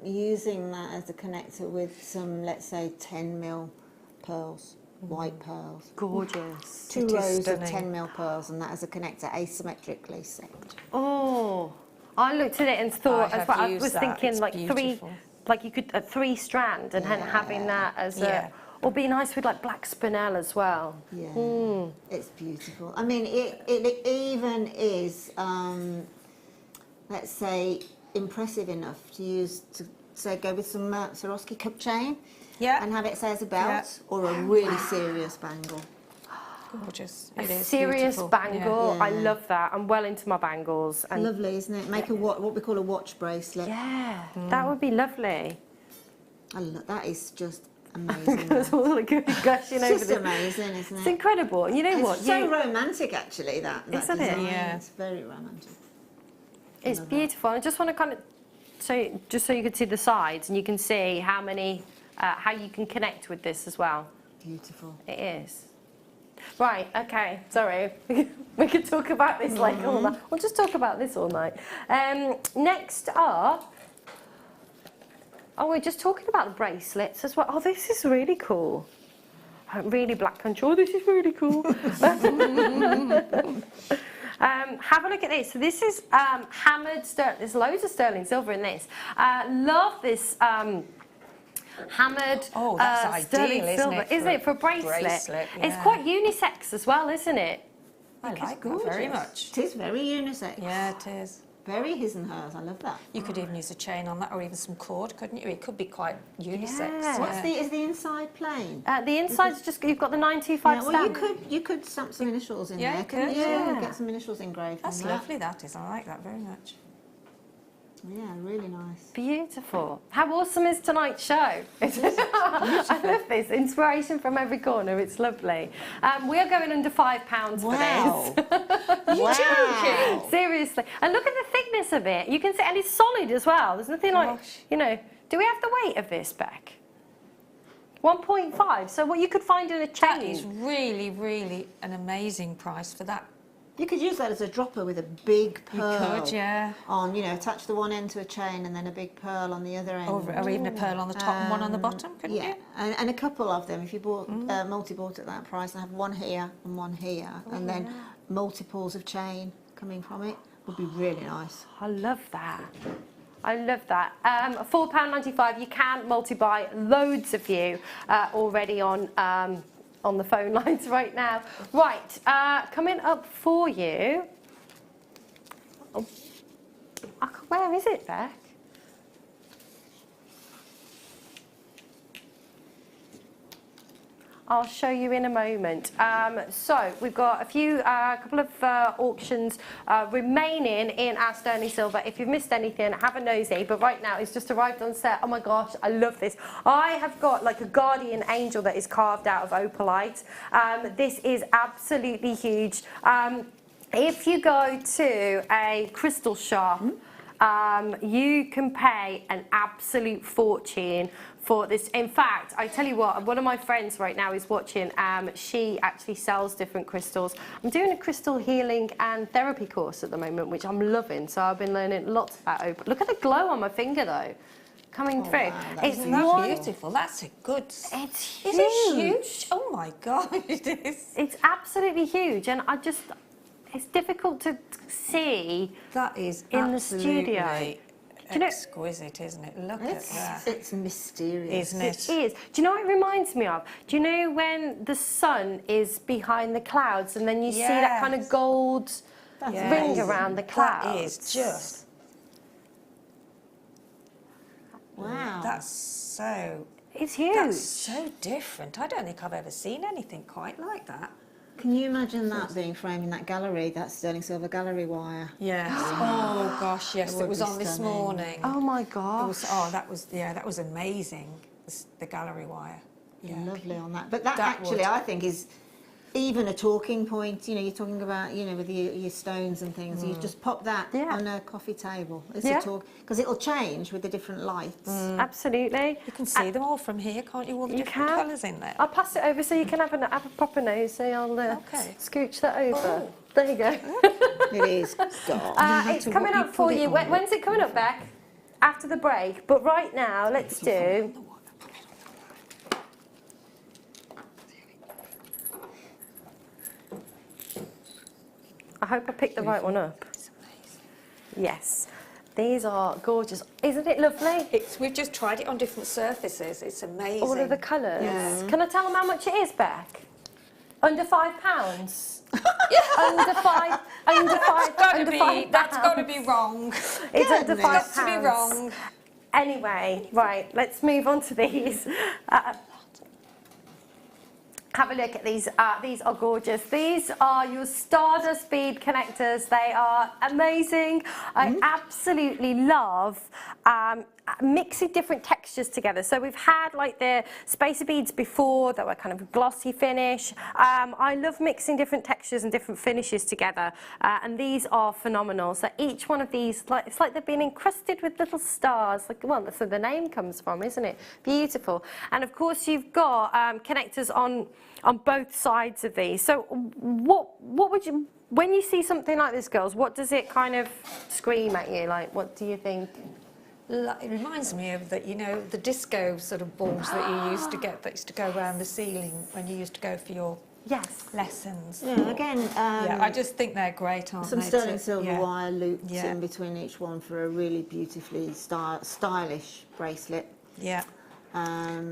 Using that as a connector with some, let's say, 10mm pearls, white pearls. Gorgeous. Two It is rows stunning. of 10mm pearls, and that as a connector, asymmetrically set. Oh, I looked at it and thought, I as well, have I used was that. thinking It's like beautiful. like you could a 3-strand and having that as Yeah. or be nice with like black spinel as well. Yeah, it's beautiful. I mean, it even is, let's say, impressive enough to use to say go with some Swarovski cup chain, Yeah. and have it say as a belt, Yeah. or a really serious bangle. Gorgeous. A It is serious beautiful. bangle. Yeah. I love that. I'm well into my bangles. And Lovely, isn't it? Make a what we call a watch bracelet. yeah, that would be lovely. That is just amazing. It's all like gushing It's over just this. amazing, isn't It's it? incredible. You know It's what? so You- romantic, actually. That Isn't it? design. Yeah. It's very romantic. It's love that. beautiful. I just want to kind of just so you can see the sides and you can see how many how you can connect with this as well. Beautiful. It is. Right, okay, sorry. We could talk about this like all night. We'll just talk about this all night. Next up, we're just talking about the bracelets as well. Oh, this is really cool. Really Black Country. Oh, this is really cool. Have a look at this. So this is hammered sterling. There's loads of sterling silver in this. Love this hammered Oh, that's sterling ideal, isn't silver, it, isn't for it, for a bracelet? It's yeah. quite unisex as well, isn't it? I like that very much. It is very unisex. Yeah, it is. Very his and hers. I love that. You could even use a chain on that, or even some cord, couldn't you? It could be quite unisex. Yeah. Is the inside plain? The inside's just, you've got the 925 Yeah, well, stamp. you could stamp some initials in Yeah, there, you couldn't could, you? yeah. Get some initials engraved That's on that. lovely, that is. I like that very much. Yeah, really nice. Beautiful. How awesome is tonight's show? I love this. Inspiration from every corner. It's lovely. We are going under £5 for this. Wow. Seriously. And look at the thickness of it. You can see, and it's solid as well. There's nothing like, Gosh. you know, do we have the weight of this, Beck? 1.5. So what you could find in a That chain. is really, really an amazing price for that. You could use that as a dropper with a big You pearl could, yeah. on, you know, attach the one end to a chain and then a big pearl on the other end. Or even a pearl on the top and one on the bottom, couldn't Yeah, you? and a couple of them. If you bought multi-bought at that price and have one here and one here, and then multiples of chain coming from it, would be really nice. I love that. I love that. £4.95. You can multi-buy. Loads of you already on the phone lines right now. Right, coming up for you. Oh, where is it, Beck? I'll show you in a moment. So we've got a couple of auctions remaining in our sterling silver. If you've missed anything, have a nosy. But right now, it's just arrived on set. Oh my gosh, I love this. I have got like a guardian angel that is carved out of opalite. This is absolutely huge. If you go to a crystal shop, you can pay an absolute fortune for this. In fact, I tell you what, one of my friends right now is watching. She actually sells different crystals. I'm doing a crystal healing and therapy course at the moment, which I'm loving. So I've been learning lots about opal. Look at the glow on my finger though, coming through. Wow, it's beautiful. That's a good. It's huge. Is it huge? Oh my God, it is. It's absolutely huge, and it's difficult to see. That is in the studio. Exquisite, isn't it? Look at that. It's mysterious. Isn't it? It is. Do you know what it reminds me of? Do you know when the sun is behind the clouds and then you see that kind of gold ring around the clouds? That is just... Wow. That's so... It's huge. That's so different. I don't think I've ever seen anything quite like that. Can you imagine that being framed in that gallery, that sterling silver gallery wire? Yes. Oh gosh, yes. It was on this stunning. morning. Oh my gosh. That was amazing. The gallery wire. Yeah. Lovely on that. But that actually, would. I think, is even a talking point. You know, you're talking about, you know, with your stones and things. You just pop that on a coffee table. It's a talk, because it'll change with the different lights. Absolutely. You can see them all from here, can't you? All the different colours in there. I'll pass it over so you can have a proper nose. So I'll scooch that over. Oh. There you go. It is. It's coming up for you. When's it coming up, Beck? After the break. But right now, let's do... I hope I picked the right one up. It's amazing. Yes. These are gorgeous. Isn't it lovely? We've just tried it on different surfaces. It's amazing. All of the colours. Yeah. Can I tell them how much it is, Beck? Under £5. Under five. That's got to be wrong. It's under £5. That's got to be wrong. Anyway, right. Let's move on to these. Have a look at these. These are gorgeous. These are your Stardust bead connectors. They are amazing. I absolutely love mixing different textures together. So we've had like the spacer beads before that were kind of a glossy finish. I love mixing different textures and different finishes together, and these are phenomenal. So each one of these, it's like they've been encrusted with little stars. Like, well, that's where the name comes from, isn't it? Beautiful. And of course, you've got connectors on both sides of these. So what would you, when you see something like this, girls, what does it kind of scream at you? Like, what do you think? It reminds me of the, you know, the disco sort of balls that you used to get that used to go around the ceiling when you used to go for your lessons. Yeah, again, I just think they're great, aren't some they? sterling silver wire looped Yeah. in between each one for a really beautifully stylish bracelet. Yeah.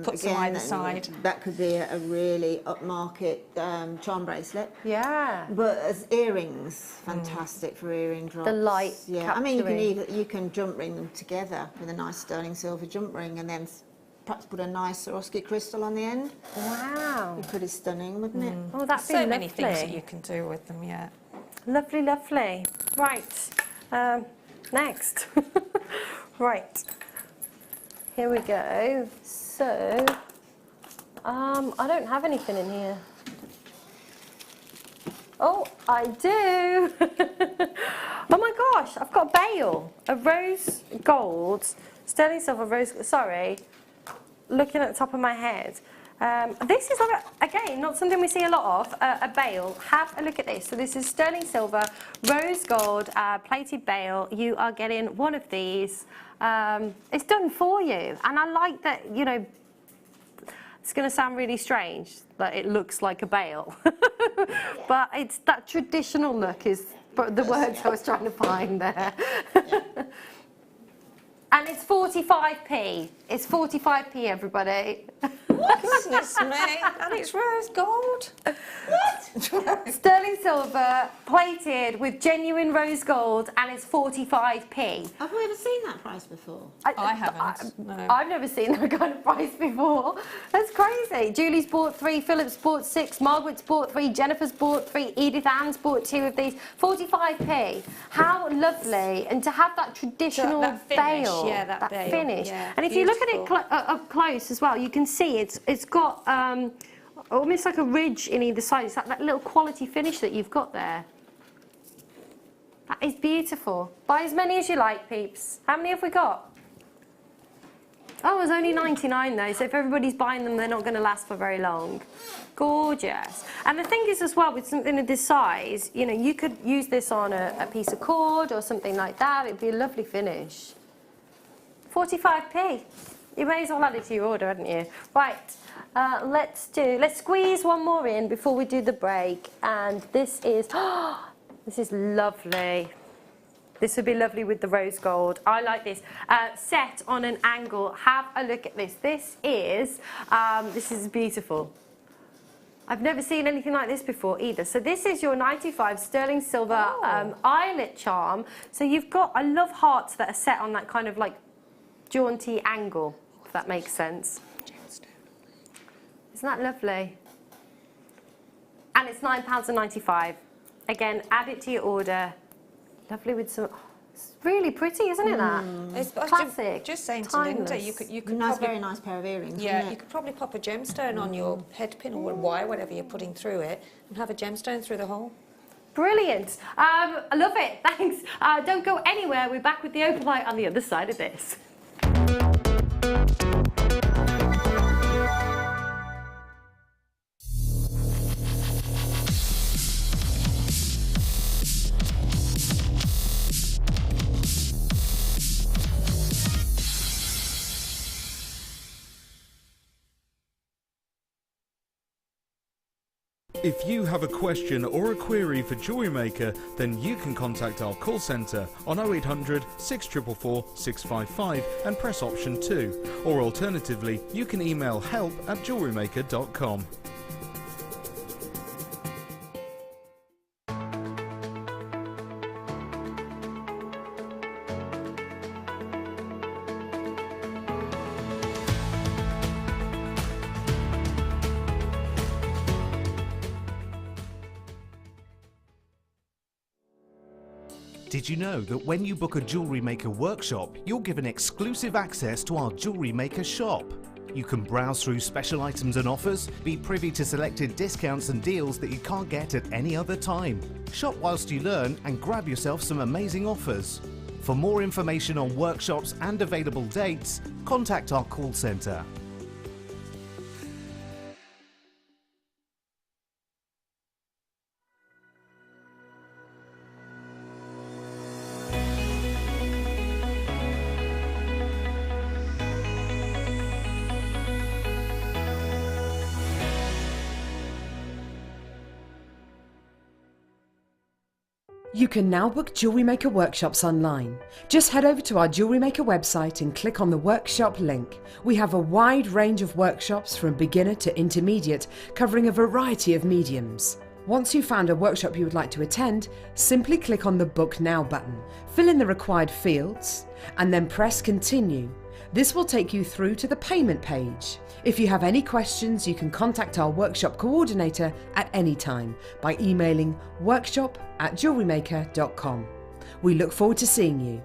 Put some either side. That could be a really upmarket charm bracelet. Yeah. But as earrings, fantastic for earring drops. The light I mean, you can jump ring them together with a nice sterling silver jump ring, and then perhaps put a nice Swarovski crystal on the end. Wow. It'd be pretty stunning, wouldn't it? Oh, that's so many things that you can do with them. Yeah. Lovely, lovely. Right. Next. Right. Here we go. So, I don't have anything in here. Oh, I do. Oh my gosh, I've got a bail, a rose gold, sterling silver rose, sorry, looking at the top of my head. This is, again, not something we see a lot of, a bail. Have a look at this. So this is sterling silver, rose gold, plated bail. You are getting one of these. It's done for you. And I like that, you know, it's going to sound really strange, that it looks like a bail. But it's that traditional look is the words I was trying to find there. And it's 45p. It's 45p, everybody. Goodness me, and it's rose gold. What? Sterling silver, plated with genuine rose gold, and it's 45p. Have we ever seen that price before? I haven't. No. I've never seen that kind of price before. That's crazy. Julie's bought 3, Philip's bought 6, Margaret's bought 3, Jennifer's bought 3, Edith Ann's bought 2 of these. 45p. How lovely. And to have that traditional that finish, veil. yeah, that veil, finish. yeah, And if you look at it beautiful. up close as well, you can see it's got almost like a ridge in either side. It's like that little quality finish that you've got there. That is beautiful. Buy as many as you like, peeps. How many have we got? Oh, there's only 99 though, so if everybody's buying them, they're not going to last for very long. Gorgeous. And the thing is as well, with something of this size, you know, you could use this on a piece of cord or something like that. It'd be a lovely finish. 45p. You may as well add it to your order, hadn't you? Right, let's squeeze one more in before we do the break. And this is, this is lovely. This would be lovely with the rose gold. I like this. Set on an angle. Have a look at this. This is beautiful. I've never seen anything like this before either. So this is your 95 sterling silver eyelet charm. So you've got, I love hearts that are set on that kind of like jaunty angle, if that makes sense. Isn't that lovely? And it's £9.95. Again, add it to your order. Lovely with some. It's really pretty, isn't it? That It's classic. Just saying to timeless. Linda, you could Nice, probably, very nice pair of earrings. yeah, isn't you it? could probably pop a gemstone on your head pin or wire, whatever you're putting through it, and have a gemstone through the hole. Brilliant. I love it. Thanks. Don't go anywhere. We're back with the open light on the other side of this. If you have a question or a query for JewelleryMaker, then you can contact our call centre on 0800 644 655 and press option 2. Or alternatively, you can email help@jewellerymaker.com. Did you know that when you book a JewelleryMaker workshop, you're given exclusive access to our JewelleryMaker shop? You can browse through special items and offers, be privy to selected discounts and deals that you can't get at any other time. Shop whilst you learn and grab yourself some amazing offers. For more information on workshops and available dates, contact our call centre. You can now book JewelleryMaker workshops online. Just head over to our JewelleryMaker website and click on the workshop link. We have a wide range of workshops from beginner to intermediate, covering a variety of mediums. Once you've found a workshop you would like to attend, simply click on the Book Now button, fill in the required fields, and then press Continue. This will take you through to the payment page. If you have any questions, you can contact our workshop coordinator at any time by emailing workshop@jewellerymaker.com. We look forward to seeing you.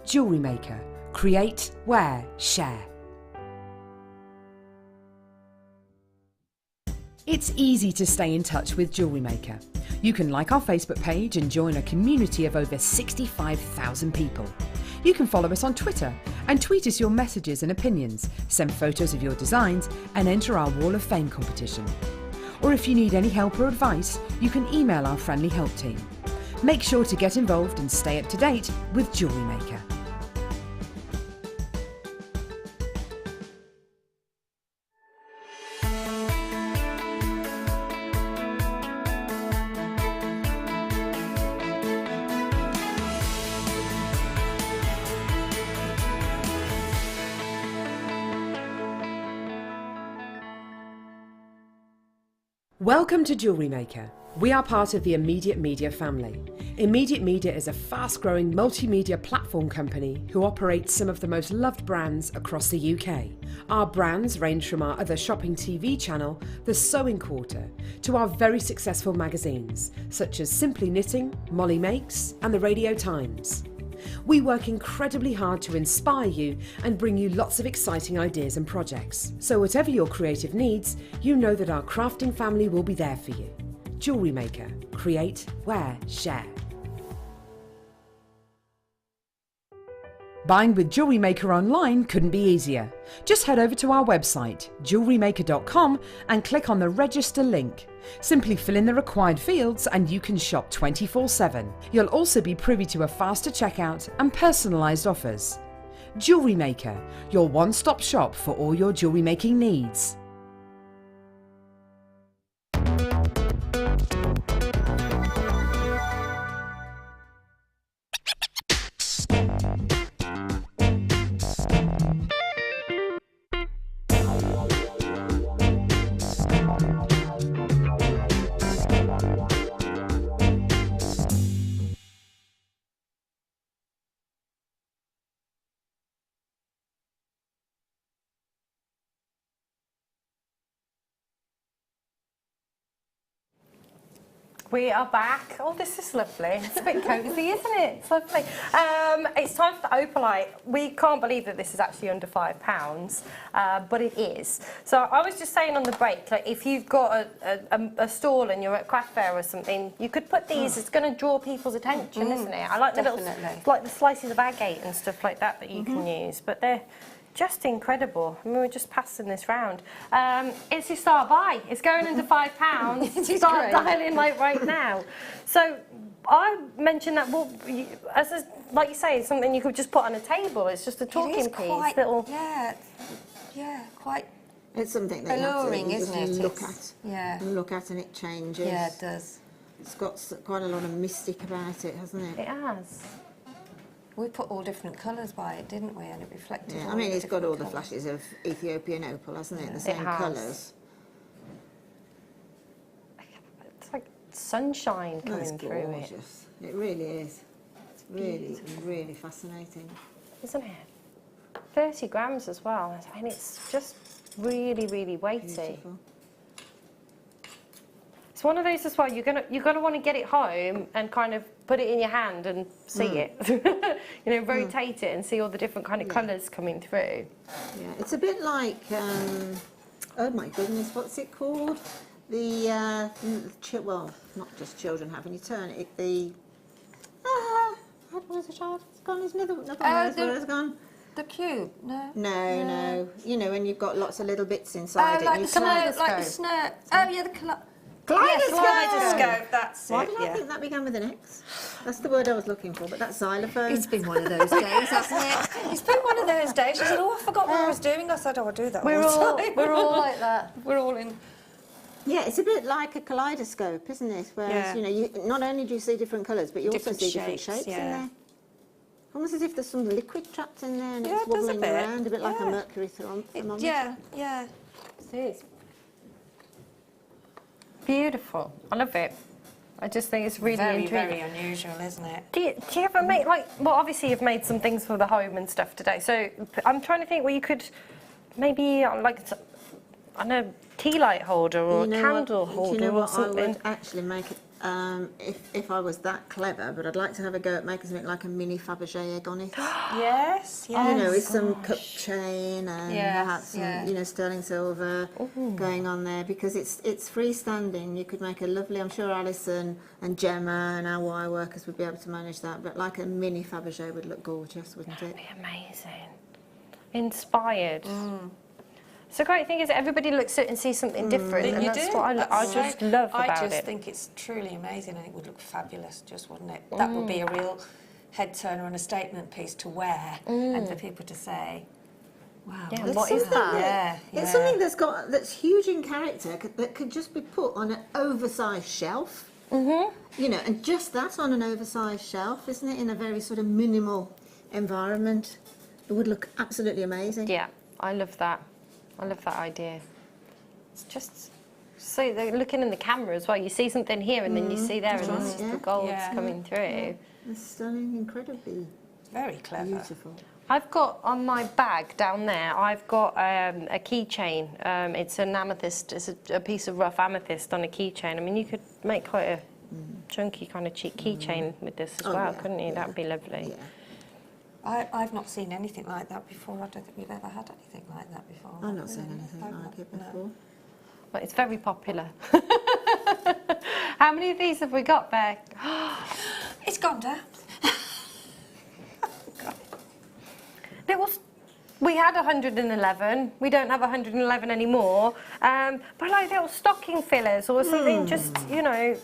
JewelleryMaker. Create, wear, share. It's easy to stay in touch with JewelleryMaker. You can like our Facebook page and join a community of over 65,000 people. You can follow us on Twitter and tweet us your messages and opinions, send photos of your designs and enter our Wall of Fame competition. Or if you need any help or advice, you can email our friendly help team. Make sure to get involved and stay up to date with JewelleryMaker. Welcome to JewelleryMaker. We are part of the Immediate Media family. Immediate Media is a fast-growing multimedia platform company who operates some of the most loved brands across the UK. Our brands range from our other shopping TV channel, The Sewing Quarter, to our very successful magazines, such as Simply Knitting, Molly Makes, and The Radio Times. We work incredibly hard to inspire you and bring you lots of exciting ideas and projects. So whatever your creative needs, you know that our crafting family will be there for you. JewelleryMaker. Create, wear, share. Buying with JewelleryMaker online couldn't be easier. Just head over to our website, JewelleryMaker.com, and click on the register link. Simply fill in the required fields and you can shop 24/7. You'll also be privy to a faster checkout and personalised offers. JewelleryMaker, your one-stop shop for all your jewellery making needs. We are back. Oh, this is lovely. It's a bit cosy, isn't it? It's lovely. It's time for the opalite. We can't believe that this is actually under £5, but it is. So I was just saying on the break, like if you've got a stall and you're at craft fair or something, you could put these. It's going to draw people's attention, isn't it? I like the little, like the slices of agate and stuff like that you can use, but they're just incredible. I mean, we're just passing this round. It's your start buy. It's going under £5. Start dialing like right now. So I mentioned that, well, like you say, it's something you could just put on a table. It's just a talking piece. Quite, little. Yeah, quite. It's something that alluring, you isn't just it? look at. Yeah. Look at and it changes. Yeah, it does. It's got quite a lot of mystic about it, hasn't it? It has. We put all different colours by it, didn't we? And it reflected. Yeah, all I mean, the it's got all different the colours. flashes of Ethiopian opal, hasn't it? The It same has. colours. It's like sunshine No, it's coming through it, gorgeous. It really is. It's really, really fascinating. isn't it? 30 grams as well. I mean, it's just really, really weighty. Beautiful. It's one of those as well. You're gonna want to get it home and kind of put it in your hand and see it. You know, rotate it and see all the different kind of colours coming through. Yeah, it's a bit like, oh my goodness, what's it called? The, well, not just children have, and you turn it, what is the child? It's gone, isn't it? It's gone. The cube, no? No. You know, when you've got lots of little bits inside it. Like and the you snare, turn like the snare. Oh, yeah, the Kaleidoscope! That's Why did I think that began with an X? That's the word I was looking for, but that's xylophone. It's been one of those days, hasn't it? It's been one of those days. She said, oh, I forgot what I was doing. I said, oh, I'll do that We're all the time. all like that. We're all in. Yeah, it's a bit like a kaleidoscope, isn't it? Whereas, you know, you not only do you see different colours, but you also see different shapes in there. Almost as if there's some liquid trapped in there and it's wobbling around, a bit like a mercury thermometer. Yeah. It is. Beautiful. I love it. I just think it's really Very, intriguing. very unusual, isn't it? Do you ever make, like, well, obviously you've made some things for the home and stuff today, so I'm trying to think where you could maybe, like, I know, tea light holder or candle holder do you know or what something. I would actually make it, if I was that clever, but I'd like to have a go at making something like a mini Fabergé egg on it. Yes. You know, with some cup chain and perhaps some, you know, sterling silver going on there, because it's freestanding. You could make a lovely, I'm sure Alison and Gemma and our wire workers would be able to manage that, but like a mini Fabergé would look gorgeous, wouldn't it? That'd be amazing. Inspired. So the great thing is that everybody looks at it and sees something different, and that's what I just love about it. I just think it's truly amazing, and it would look fabulous, just wouldn't it? That would be a real head turner and a statement piece to wear, and for people to say, wow, Yeah, what is that? It's something that's huge in character, that could just be put on an oversized shelf. You know, and just that on an oversized shelf, isn't it? In a very sort of minimal environment, it would look absolutely amazing. Yeah, I love that. I love that idea. It's just so they're looking in the camera as well. You see something here, and then you see there, and right, it's just yeah. the gold's Yeah. coming through. It's stunning, incredibly Very clever. beautiful. I've got on my bag down there, I've got a keychain. It's an amethyst, it's a piece of rough amethyst on a keychain. I mean, you could make quite a chunky kind of cheap keychain with this as Oh, well, yeah, couldn't you? yeah. That would be lovely. Yeah. I've not seen anything like that before. I don't think we've ever had anything like that before. I've not seen Really. anything I've like not- it no. before. But it's very popular. How many of these have we got, Beck? It's gone down. We had 111. We don't have 111 anymore. But like little stocking fillers or something, just, you know,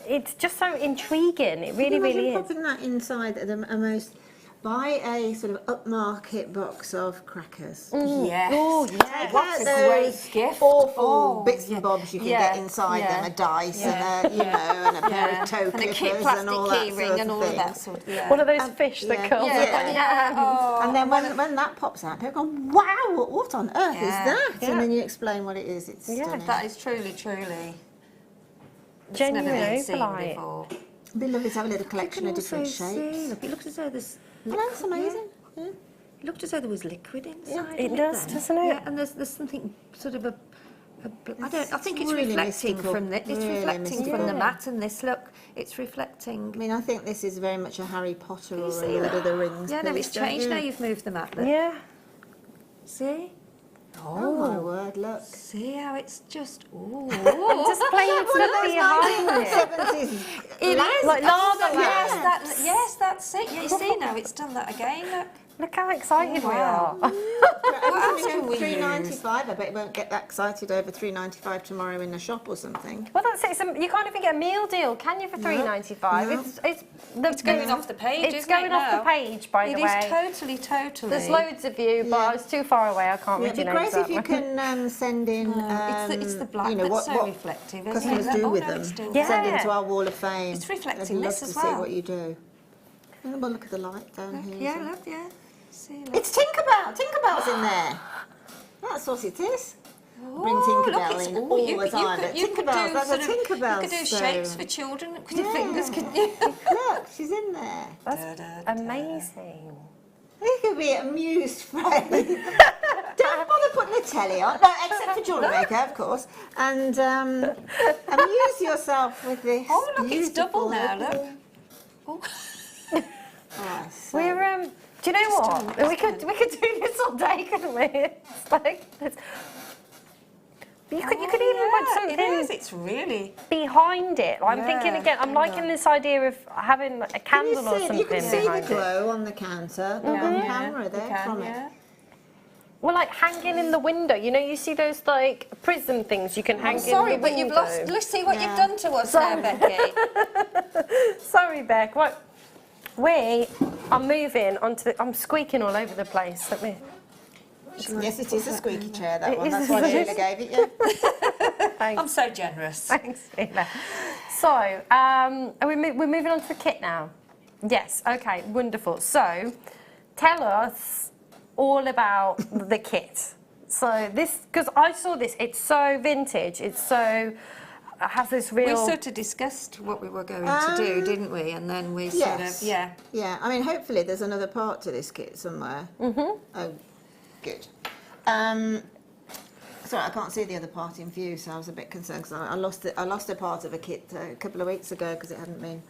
it's just so intriguing. It really, really is. Popping that inside a most, buy a sort of upmarket box of crackers. Yes. Oh, yeah. Take That's out a great those gift. awful Oh, bits yeah. and bobs you can Yeah, get inside yeah. them, a Dyson, Yeah. you know, and a pair of toe And a clippers key plastic and all key that ring sort and of all of thing. that sort of, yeah. One of those fish that yeah. curls Yeah. up on your hand. Oh, And then when that pops out, people go, wow, what on earth is Yeah. that? Yeah. And then you explain what it is. It's Yeah, stunning. that is truly, truly. It's Genuine never been seen opalite. before. It'd be lovely to have a little collection of different See, shapes. look, it looked as though there's. Oh, that's amazing. Yeah. It looked as though there was liquid inside. It of does, then. doesn't it? Yeah, and there's something sort of I think it's really reflecting mystical, from the. It's really reflecting from the mystical. mat and this look. It's reflecting. I mean, I think this is very much a Harry Potter or a see Lord that? of the Rings Yeah, no, piece, it's don't changed you? now. You've moved the mat. Look. Yeah. See. Oh my word, look. See how it's just. Ooh. Just plain stuff behind it. 1970s. It is Like lava Yes, that's it. Yeah, you see now, it's done that again. Look. Look how excited Wow. we are. What else can we $3.95. I bet you won't get that excited over $3.95 tomorrow in a shop or something. Well, that's it. You can't even get a meal deal, can you, for $3.95? No. It's going off the page, It's isn't going it, off now? the page, by the It way. is totally. There's loads of you, but I was too far away. I can't Yeah, read it'd your be names great if you out. can send in, It's the black you know, that's what so reflective, isn't customers it? do Oh, with no, them. it's still Yeah. Send them to our Wall of Fame. It's reflecting I'd love this to as see well. what you do. Oh, well, look at the light down here. Yeah, look, yeah. See, look. It's Tinkerbell. Tinkerbell's in there. That's what it is. Bring Tinkerbell in all the time. But Tinkerbell's, that's a Tinkerbell. You could do so- shapes for children with your Yeah. fingers, couldn't you? Look, she's in there. That's amazing. You could be amused, Freddie. Don't bother putting the telly on. No, except for JewelleryMaker, of course. And amuse yourself with this. Oh, look, it's double now, beautiful- look. Oh. Oh, so- We're do you know what? We could do this all day, couldn't we? It's like you could even put something It is, it's really. behind it. I'm thinking Yeah, again. I'm liking this idea of having like a Can you candle or see it? something You can see the behind it. glow on the counter. There's a camera there from it. Well, like hanging in the window. You know, you see those like prism things you can hang Sorry, in the but window. you've lost. Let's see what Yeah. you've done to us now, Becky. Sorry, Beck. What? We are moving onto the... I'm squeaking all over the place. Let me... Yes, it is a squeaky chair, that It one. is, That's why isn't it? Sheila gave it you. I'm so generous. Thanks, Sheila. So, we're moving on to the kit now. Yes, okay, wonderful. So, tell us all about the kit. So this, because I saw this, it's so vintage, it's so... has this real... We sort of discussed what we were going to do, didn't we? And then we sort Yes. of, yeah. Yeah, I mean, hopefully there's another part to this kit somewhere. Mm-hmm. Oh, good. Sorry, I can't see the other part in view, so I was a bit concerned because I lost a part of a kit a couple of weeks ago because it hadn't been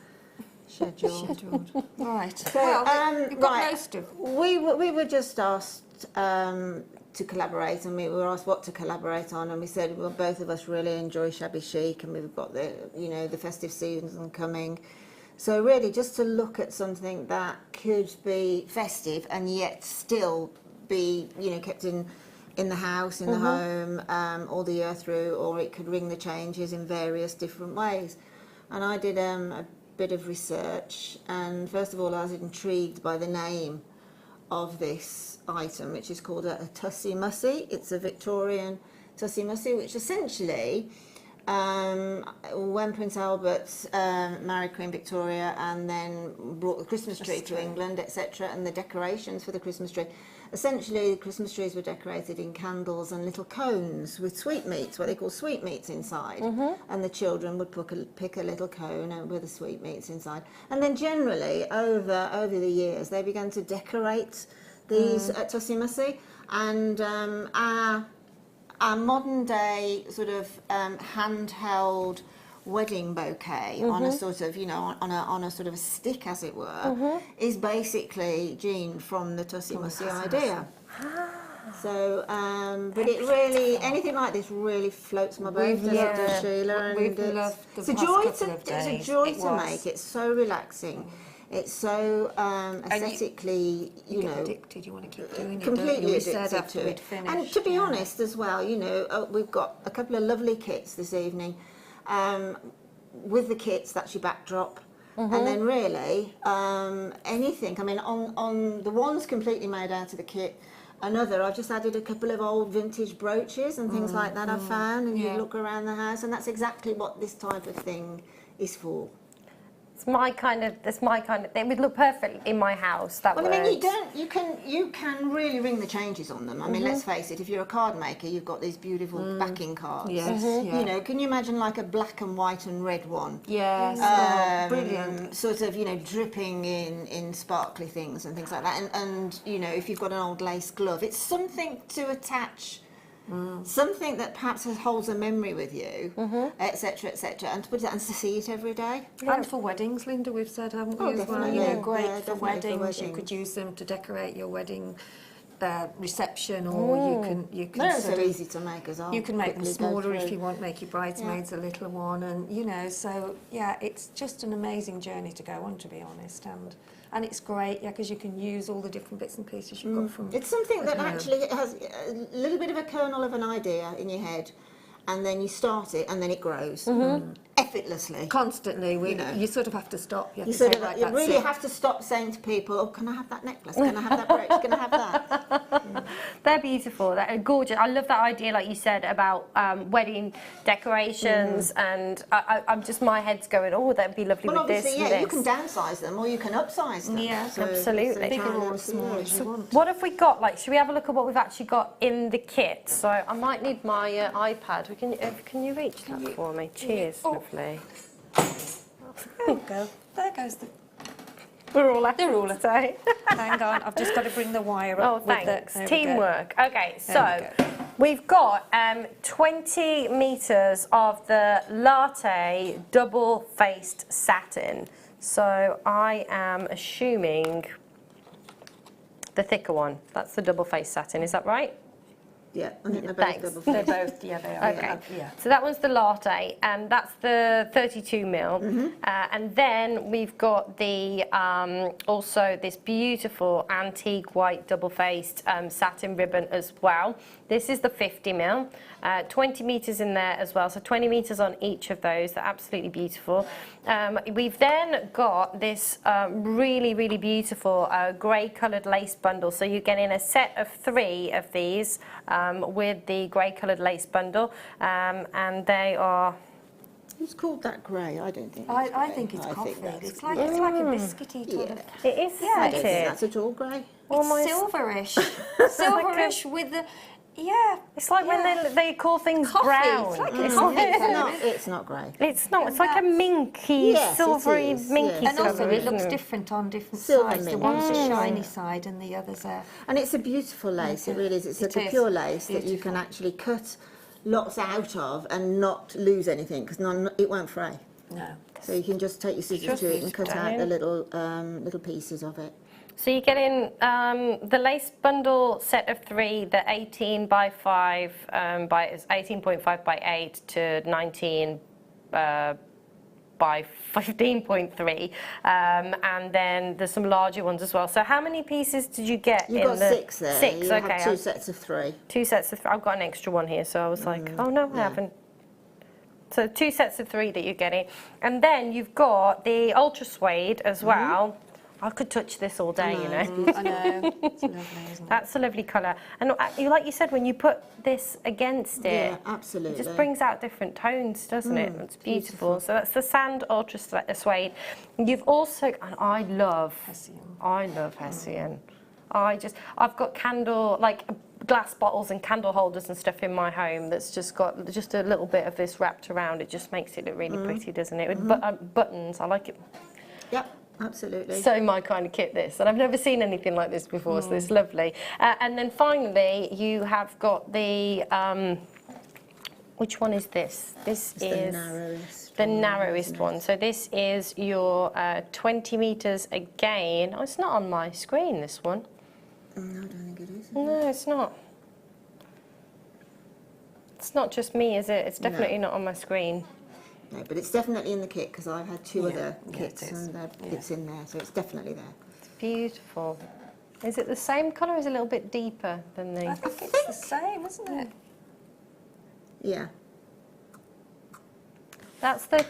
scheduled. Right. So, Well, we've got right. most of. We were just asked to collaborate, and we were asked what to collaborate on, and we said, well, both of us really enjoy shabby chic, and we've got the festive season coming. So really, just to look at something that could be festive and yet still be, kept in the house, in the home, all the year through, or it could ring the changes in various different ways. And I did a bit of research, and first of all, I was intrigued by the name of this item, which is called a Tussie Mussie. It's a Victorian Tussie Mussie, which essentially, when Prince Albert married Queen Victoria and then brought the Christmas tree to England, etc., and the decorations for the Christmas tree, essentially Christmas trees were decorated in candles and little cones with sweetmeats, what they call sweetmeats inside, and the children would pick a little cone with the sweetmeats inside. And then generally over the years they began to decorate these tussie-mussy, and our modern day sort of handheld wedding bouquet on a sort of, you know, on a sort of a stick, as it were, is basically gened from the tussie-mussy idea. So, but it really, anything like this really floats my boat, does Sheila? We've and loved the it's a past joy couple of days. it's a joy It to was. make. It's so relaxing. It's so aesthetically, you get know, addicted, you want to keep doing it, completely don't you? We addicted said after to we'd it. finished. And to be honest as well, you know, we've got a couple of lovely kits this evening. With the kits, that's your backdrop. And then really, anything, I mean, on the one's completely made out of the kit. Another, I've just added a couple of old vintage brooches and things like that I've found, and you look around the house, and that's exactly what this type of thing is for. It's my kind of, it would look perfect in my house, that Well, would. I mean, you can really ring the changes on them. I mean, let's face it, if you're a card maker, you've got these beautiful backing cards. Yes, You know, can you imagine like a black and white and red one? Yes, brilliant. Sort of, you know, dripping in sparkly things and things like that. And, you know, if you've got an old lace glove, it's something to attach, something that perhaps holds a memory with you, etc., etc., and to put it and to see it every day. And for weddings, Linda, we've said, haven't we, as well? You definitely. know, great Yeah, for definitely for weddings. You weddings. could use them to decorate your wedding reception, or you can They're sort so of, easy to make as well. you can make them Quickly go smaller if through. you want, make your bridesmaids a little one, and you know, so yeah, it's just an amazing journey to go on, to be honest, and it's great, because you can use all the different bits and pieces you've got from. It's something that home. actually has a little bit of a kernel of an idea in your head, and then you start it, and then it grows effortlessly. Constantly, You know. you sort of have to stop. You have You to sort say, of, right, you that's really it. have to stop saying to people, "Oh, can I have that necklace? Can I have that brooch? Can I have that?" They're beautiful. They're gorgeous. I love that idea, like you said, about wedding decorations, and I'm just, my head's going, oh, that'd be lovely Well, with this obviously, and yeah, you this. can downsize them or you can upsize them. Yeah, absolutely. Bigger entirely or up to small you. as you want. What have we got? Like, should we have a look at what we've actually got in the kit? So I might need my iPad. Can you reach that for me? Cheers, lovely. There we go. There goes the. We're all They're all today. Hang on, I've just got to bring the wire Oh, up. With thanks. there we go. Teamwork. Okay, There so we've got 20 metres of the latte double-faced satin. So I am assuming the thicker one. That's the double-faced satin. Is that right? Yeah, I think they're both Thanks. double They're faced. both, yeah, they are. Okay, Yeah. so that one's the latte, and that's the 32 mil. And then we've got the also this beautiful antique white double-faced satin ribbon as well. This is the 50 mil, 20 metres in there as well, so 20 metres on each of those. They're absolutely beautiful. We've then got this really, really beautiful grey coloured lace bundle. So you're getting a set of 3 of these with the grey coloured lace bundle, and they are. Who's called that grey? I don't think. I think it's coffee. that's It's like a biscuity type of. It is Yeah, I don't think satin. that's at all grey. Almost. Silverish. Silverish with the. Yeah. It's like when they call things Coffee. brown. It's like It's not grey. It's not. It's like a minky, Yes, it silvery, is, minky yes. And also, colour, it looks isn't different on different Silver sides. The mint. one's the shiny side, and the others are. And it's a beautiful lace, it really is. It's It such a is. pure lace that you Beautiful. can actually cut lots out of and not lose anything, because it won't fray. No. So you can just take your scissors to it and cut out the little pieces of it. So you're getting the lace bundle set of 3, the 18 by 5 by 18.5 by 8 to 19 by 15.3. And then there's some larger ones as well. So how many pieces did you get? You've in got the 6 there. 6, You okay. have 2 sets of 3. 2 sets of 3. I've got an extra one here, so I was like, oh no, I haven't. So 2 sets of 3 that you're getting. And then you've got the ultra suede as well. I could touch this all day, you know. I know. It's lovely, isn't it? That's a lovely colour. And like you said, when you put this against it, Yeah, absolutely. it just brings out different tones, doesn't it? It's beautiful. So that's the Sand Ultra Suede. You've also, and I love Hessian. I've got glass bottles and candle holders and stuff in my home that's just got just a little bit of this wrapped around. It just makes it look really pretty, doesn't it? With buttons, I like it. Yep, absolutely. So my kind of kit, this, and I've never seen anything like this before, so it's lovely. And then finally, you have got the which one is this? This is the narrowest one. So this is your 20 meters again. Oh, it's not on my screen, this one. No, I don't think it is. No, it's not. It's not just me, is it? It's definitely not on my screen. No, but it's definitely in the kit because I've had two other kits and it's in there, so it's definitely there. It's beautiful. Is it the same colour or is it a little bit deeper than the... I think it's the same, isn't it? Yeah. That's the...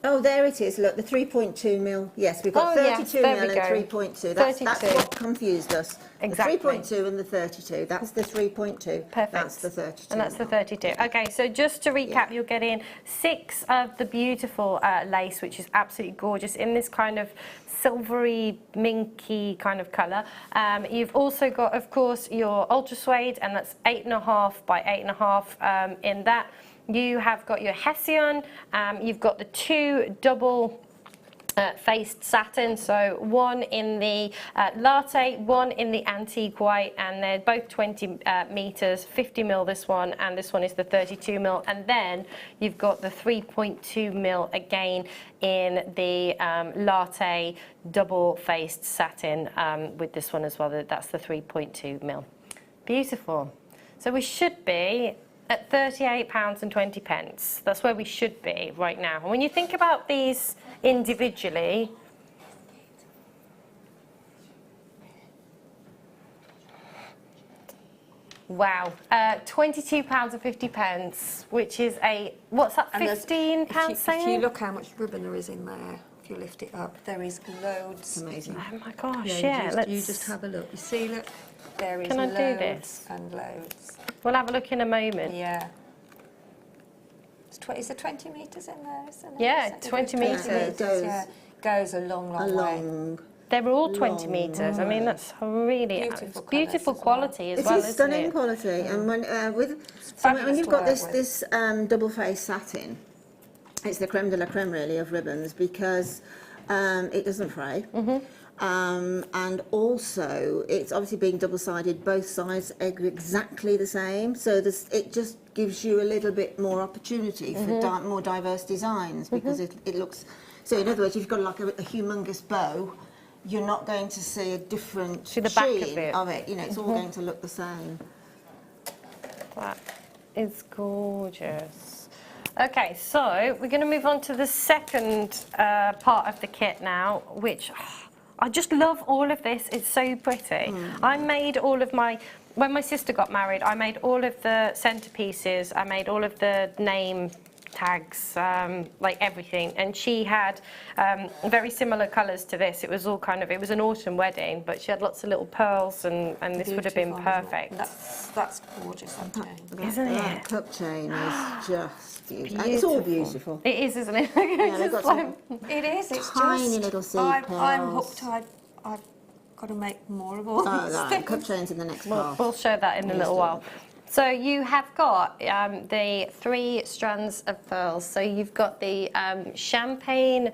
Oh, there it is. Look, the 3.2 mil. Yes, we've got 32 mil and 3.2. That's what confused us. Exactly. The 3.2 and the 32. That's the 3.2. Perfect. That's the 32. And that's the 32. Okay, so just to recap, you're getting 6 of the beautiful lace, which is absolutely gorgeous, in this kind of silvery, minky kind of colour. You've also got, of course, your ultra suede, and that's 8.5 by 8.5 in that. You have got your Hessian, you've got the 2 double faced satin, so one in the latte, one in the antique white, and they're both 20 meters, 50 mil this one, and this one is the 32 mil, and then you've got the 3.2 mil again in the latte double faced satin with this one as well. That's the 3.2 mil. Beautiful. So we should be at £38.20. That's where we should be right now. And when you think about these individually, wow, £22.50, which is a, what's that, £15 sale? If you look how much ribbon there is in there, if you lift it up, there is loads. Amazing. Oh my gosh, You just have a look. You see, look, there is Can I loads do this? and loads. We'll have a look in a moment. Yeah. Is there 20 metres in there? Isn't Yeah, it? 20 metres. It goes, goes a long, long way. They're all 20 metres. I mean, that's really beautiful quality as well, isn't it? It is stunning quality. And when when you've got this double face satin, it's the creme de la creme really of ribbons because it doesn't fray. And also it's obviously being double-sided, both sides are exactly the same, so it just gives you a little bit more opportunity for more diverse designs because it looks, so in other words, if you've got like a humongous bow, you're not going to see a different sheen of it, you know, it's all going to look the same. That is gorgeous. Okay, so we're going to move on to the second part of the kit now, which I just love all of this. It's so pretty. I made all of when my sister got married, I made all of the centerpieces. I made all of the name tags, like everything. And she had very similar colours to this. It was all it was an autumn wedding, but she had lots of little pearls, and this would have been perfect. That's gorgeous, that chain. Isn't it? That cup chain is just beautiful. And it's all beautiful. It is, isn't it? It is. It's tiny little seed pearls. I'm hooked. I've got to make more of all these things. Cup chains in the next part. We'll show that in a little while. So you have got the 3 strands of pearls. So you've got the champagne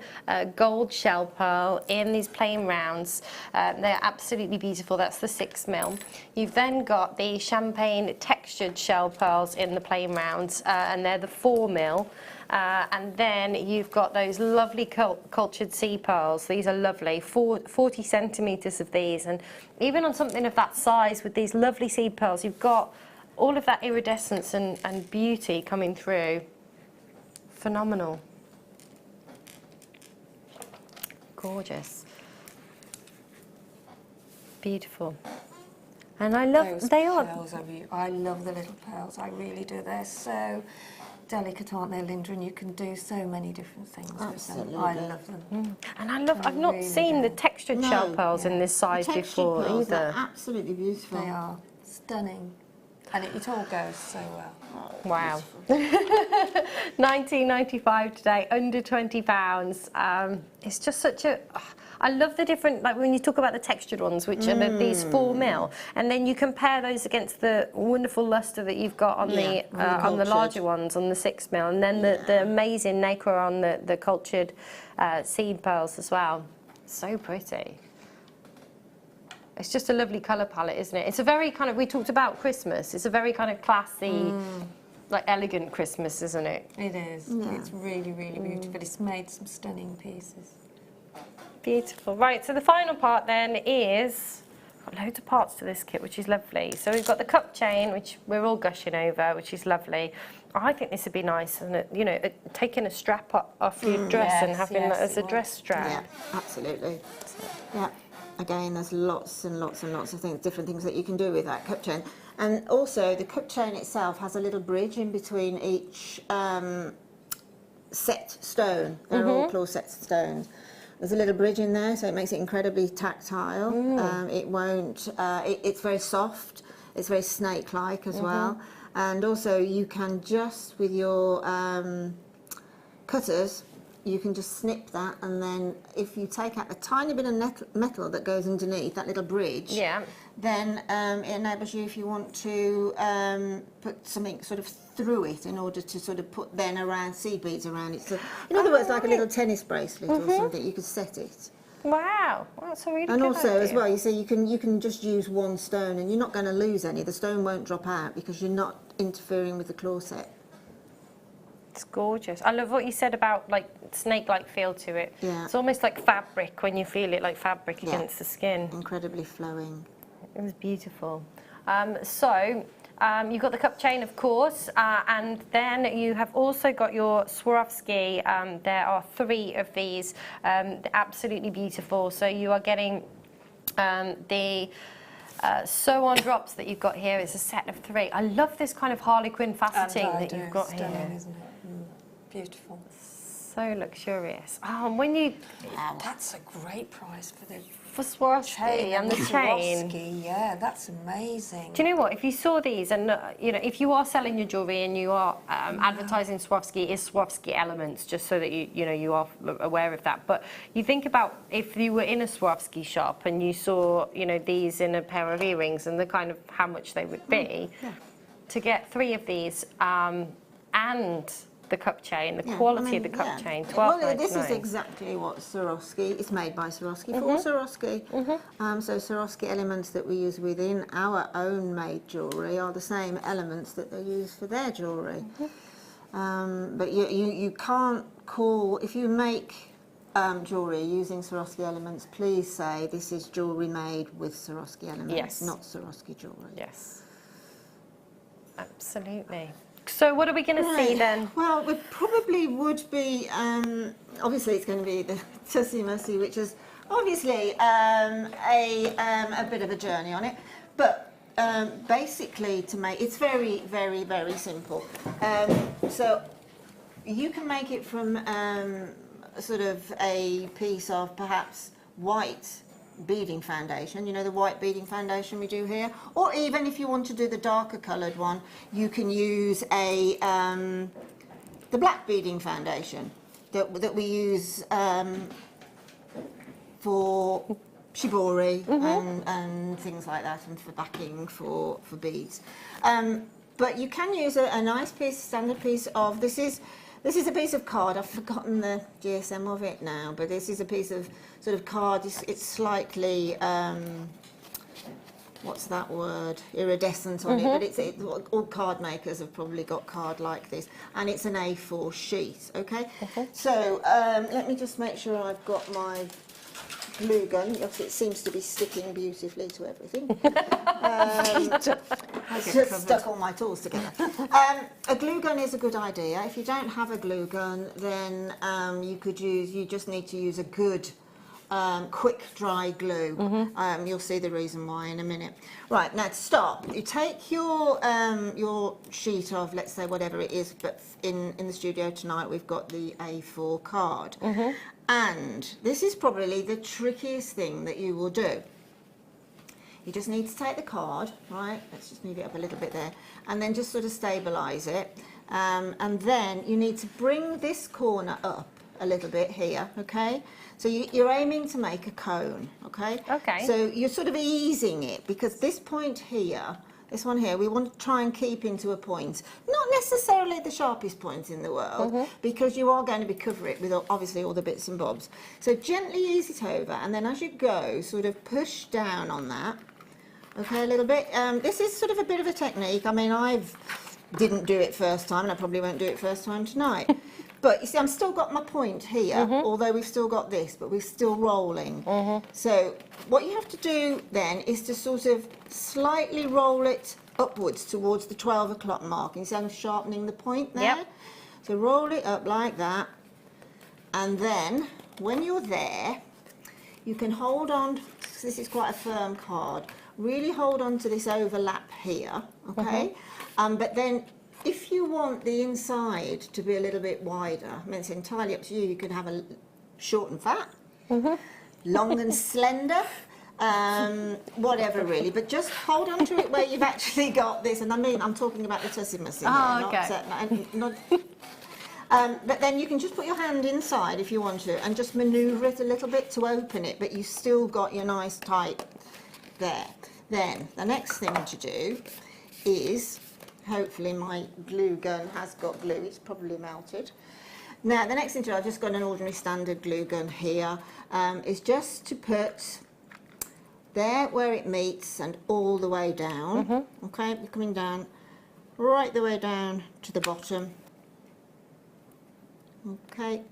gold shell pearl in these plain rounds. They're absolutely beautiful. That's the 6 mil. You've then got the champagne textured shell pearls in the plain rounds, and they're the 4 mil. And then you've got those lovely cultured sea pearls. These are lovely, 40 centimetres of these. And even on something of that size with these lovely seed pearls, you've got all of that iridescence and beauty coming through. Phenomenal. Gorgeous. Beautiful. And I love, Those pearls I love the little pearls, I really do. They're so delicate, aren't they, Linda? And you can do so many different things with them. I love them. And I've not seen the textured shell pearls in this size before either. Absolutely beautiful. They are stunning. And it all goes so well. Wow. £19.95 today, under £20. It's just such a... I love the different, like when you talk about the textured ones, which are these 4mm, and then you compare those against the wonderful luster that you've got on on the larger ones, on the 6mm, and then the amazing nacre on the cultured seed pearls as well. So pretty. It's just a lovely colour palette, isn't it? It's a very kind of, we talked about Christmas, it's a very kind of classy, like elegant Christmas, isn't it? It is. Yeah. It's really, really beautiful. It's made some stunning pieces. Beautiful. Right, so the final part then is, got loads of parts to this kit, which is lovely. So we've got the cup chain, which we're all gushing over, which is lovely. I think this would be nice, and you know, taking a strap off your dress and having that as a dress strap. Yeah, absolutely. Yeah. Again, there's lots and lots and lots of things, different things that you can do with that cup chain. And also, the cup chain itself has a little bridge in between each set stone. They're all claw set stones. There's a little bridge in there, so it makes it incredibly tactile. It won't. It's very soft. It's very snake-like as well. And also, you can just with your cutters, you can just snip that, and then if you take out a tiny bit of metal that goes underneath that little bridge, then it enables you, if you want to put something sort of through it in order to sort of put then around seed beads around it. So in other words, like a little tennis bracelet or something, you could set it. Wow, that's a really good And also idea. as well, you see, you can just use one stone, and you're not going to lose any. The stone won't drop out because you're not interfering with the claw set. It's gorgeous. I love what you said about like snake-like feel to it. Yeah. It's almost like fabric when you feel it, like fabric against the skin. Incredibly flowing. It was beautiful. You've got the cup chain, of course, and then you have also got your Swarovski. There are 3 of these, absolutely beautiful. So you are getting the sew-on drops that you've got here. It's a set of 3. I love this kind of Harlequin faceting that you've got here. Isn't it? Beautiful. So luxurious. Oh, and when you... That's a great price for the Swarovski and the chain. Swarovski, yeah, that's amazing. Do you know what? If you saw these, and you know, if you are selling your jewellery and you are advertising Swarovski, is Swarovski elements, just so that you are aware of that. But you think about if you were in a Swarovski shop and you saw these in a pair of earrings and the kind of how much they would be, to get 3 of these and the cup chain, the quality of the cup chain, $12.99. Well, this is exactly what Swarovski, it's made by Swarovski for Swarovski. So Swarovski elements that we use within our own made jewellery are the same elements that they use for their jewellery. But you can't call, if you make jewellery using Swarovski elements, please say this is jewellery made with Swarovski elements, not Swarovski jewellery. Yes, absolutely. So what are we going to see then? Well, we probably would be, obviously it's going to be the Tussie Mussy, which is obviously a bit of a journey on it, but basically to make, it's very, very, very simple. So you can make it from sort of a piece of perhaps white beading foundation, the white beading foundation we do here, or even if you want to do the darker coloured one, you can use the black beading foundation that we use for shibori and things like that, and for backing for beads. But you can use a nice piece, standard piece of, this is a piece of card. I've forgotten the GSM of it now, but this is a piece of sort of card. It's slightly, what's that word? Iridescent on it, but it's all card makers have probably got card like this, and it's an A4 sheet. Okay. So let me just make sure I've got my glue gun, because it seems to be sticking beautifully to everything. Just stuck all my tools together. A glue gun is a good idea. If you don't have a glue gun, then you just need to use a good quick dry glue. You'll see the reason why in a minute. Right, now to start, you take your sheet of, let's say whatever it is, but in the studio tonight we've got the A4 card. And this is probably the trickiest thing that you will do. You just need to take the card, right? Let's just move it up a little bit there, and then just sort of stabilise it. And then you need to bring this corner up a little bit here, okay? So you're aiming to make a cone, okay? Okay. So you're sort of easing it, because this point here, this one here, we want to try and keep into a point. Not necessarily the sharpest point in the world, because you are going to be covering it with obviously all the bits and bobs. So gently ease it over, and then as you go, sort of push down on that, okay, a little bit. This is sort of a bit of a technique. I mean, didn't do it first time, and I probably won't do it first time tonight. But you see, I've still got my point here, although we've still got this, but we're still rolling. So what you have to do then is to sort of slightly roll it upwards towards the 12 o'clock mark. And so I'm sharpening the point there. Yep. So roll it up like that. And then when you're there, you can hold on, this is quite a firm card, really hold on to this overlap here, okay? But then if you want the inside to be a little bit wider, I mean, it's entirely up to you. You could have a short and fat, long and slender, whatever really. But just hold on to it where you've actually got this. And I mean, I'm talking about the tussie mussy here, but then you can just put your hand inside if you want to and just manoeuvre it a little bit to open it, but you've still got your nice tight there. Then the next thing to do is, hopefully my glue gun has got glue, it's probably melted. Now the next thing to do, I've just got an ordinary standard glue gun here, is just to put there where it meets and all the way down. Okay, we're coming down right the way down to the bottom. Okay,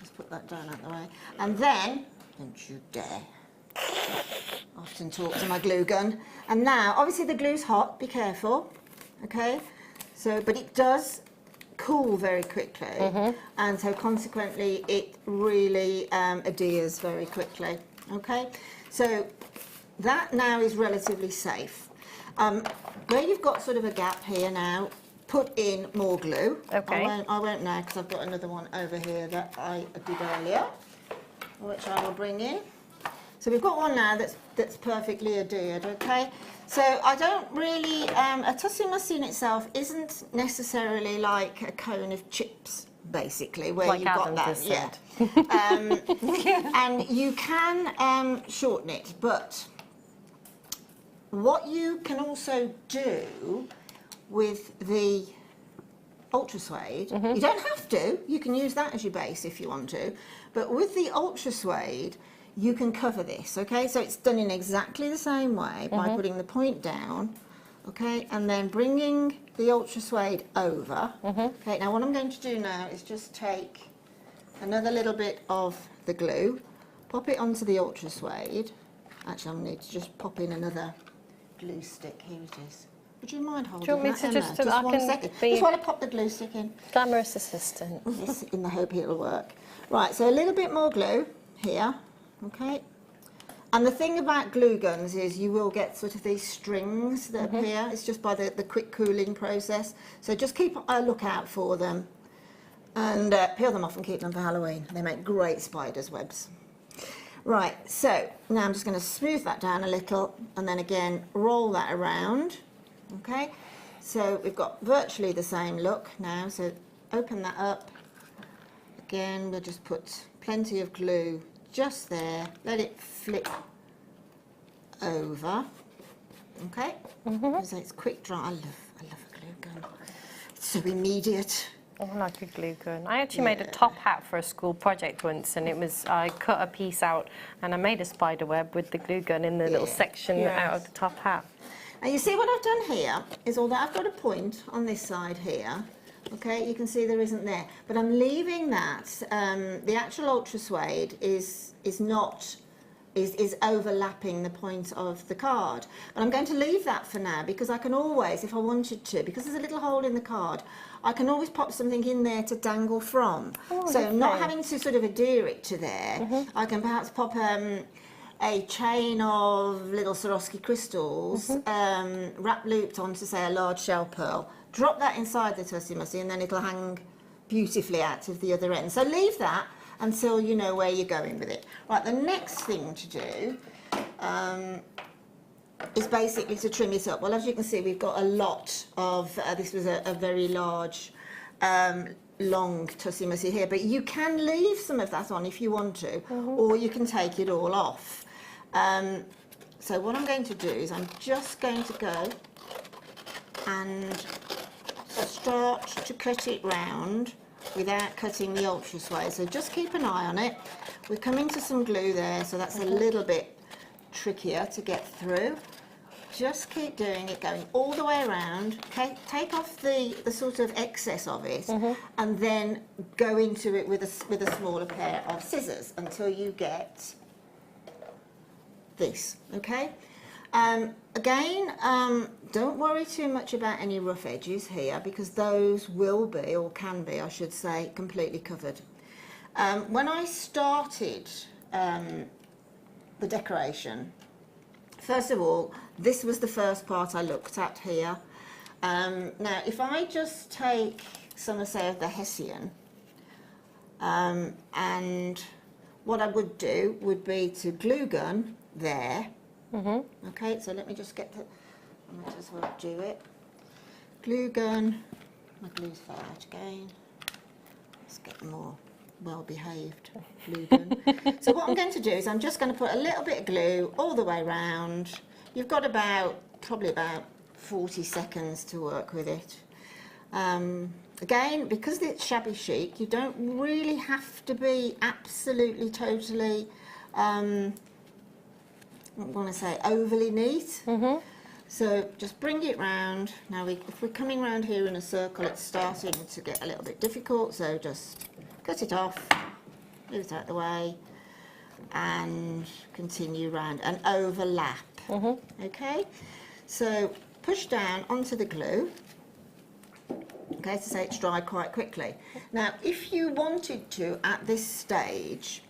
just put that down out of the way. And then, don't you dare, often talk to my glue gun. And now, obviously the glue's hot, be careful, okay? So, but it does cool very quickly, and so consequently it really adheres very quickly, okay? So that now is relatively safe. Where you've got sort of a gap here now, put in more glue. Okay. I won't now, because I've got another one over here that I did earlier, which I will bring in. So we've got one now that's perfectly adhered, okay? So I don't really, a tussie mussy in itself isn't necessarily like a cone of chips, basically, where like you've got Adam that. just said. And you can shorten it, but what you can also do with the ultra suede, you don't have to, you can use that as your base if you want to, but with the ultra suede, you can cover this, okay? So it's done in exactly the same way by putting the point down, okay, and then bringing the ultra suede over. Okay, now what I'm going to do now is just take another little bit of the glue, pop it onto the ultra suede. Actually, I'm going to need to just pop in another glue stick. Here it is. Would you mind holding that? Do you want me to Emma? just I 1 can second. be Just want to pop the glue stick in. glamorous assistant. Yes, in the hope it'll work. Right, so a little bit more glue here, okay? And the thing about glue guns is you will get sort of these strings that appear. It's just by the quick cooling process. So just keep a lookout for them and peel them off and keep them for Halloween. They make great spiders' webs. Right, so now I'm just going to smooth that down a little and then again roll that around. Okay, so we've got virtually the same look now, so open that up. Again, we'll just put plenty of glue just there, let it flip over. Okay, so it's quick dry. I love a glue gun. It's so immediate. I like a glue gun. I actually made a top hat for a school project once, and it was, I cut a piece out and I made a spider web with the glue gun in the little section out of the top hat. Now you see what I've done here is, although I've got a point on this side here, okay, you can see there isn't there, but I'm leaving that, the actual ultra suede is overlapping the point of the card. And I'm going to leave that for now because I can always, if I wanted to, because there's a little hole in the card, I can always pop something in there to dangle from. So not having to sort of adhere it to there, I can perhaps pop a chain of little Swarovski crystals wrap looped onto, say, a large shell pearl, drop that inside the tussie mussy, and then it'll hang beautifully out of the other end. So leave that until you know where you're going with it. Right, the next thing to do is basically to trim it up. Well, as you can see, we've got a lot of, this was a very large long tussy mussy here, but you can leave some of that on if you want to, or you can take it all off. So what I'm going to do is I'm just going to go and start to cut it round without cutting the ultra suede. So just keep an eye on it. We're coming to some glue there, so that's a little bit trickier to get through. Just keep doing it, going all the way around. Okay, take off the sort of excess of it, and then go into it with a smaller pair of scissors until you get this. Okay. Again, don't worry too much about any rough edges here, because those will be, or can be, I should say, completely covered. When I started the decoration, first of all, this was the first part I looked at here. Now, if I just take some, say, of the Hessian, and what I would do would be to glue gun there. Okay, so let me just get the, I might as well do it. Glue gun, my glue's fell out again. Let's get more well-behaved glue gun. So what I'm going to do is I'm just going to put a little bit of glue all the way around. You've got probably about 40 seconds to work with it. Again, because it's shabby chic, you don't really have to be absolutely totally I want to say overly neat. So just bring it round. Now if we're coming round here in a circle, it's starting to get a little bit difficult, so just cut it off, move it out the way, and continue round and overlap. Okay, so push down onto the glue. Okay, to say it's dried quite quickly. Now if you wanted to at this stage,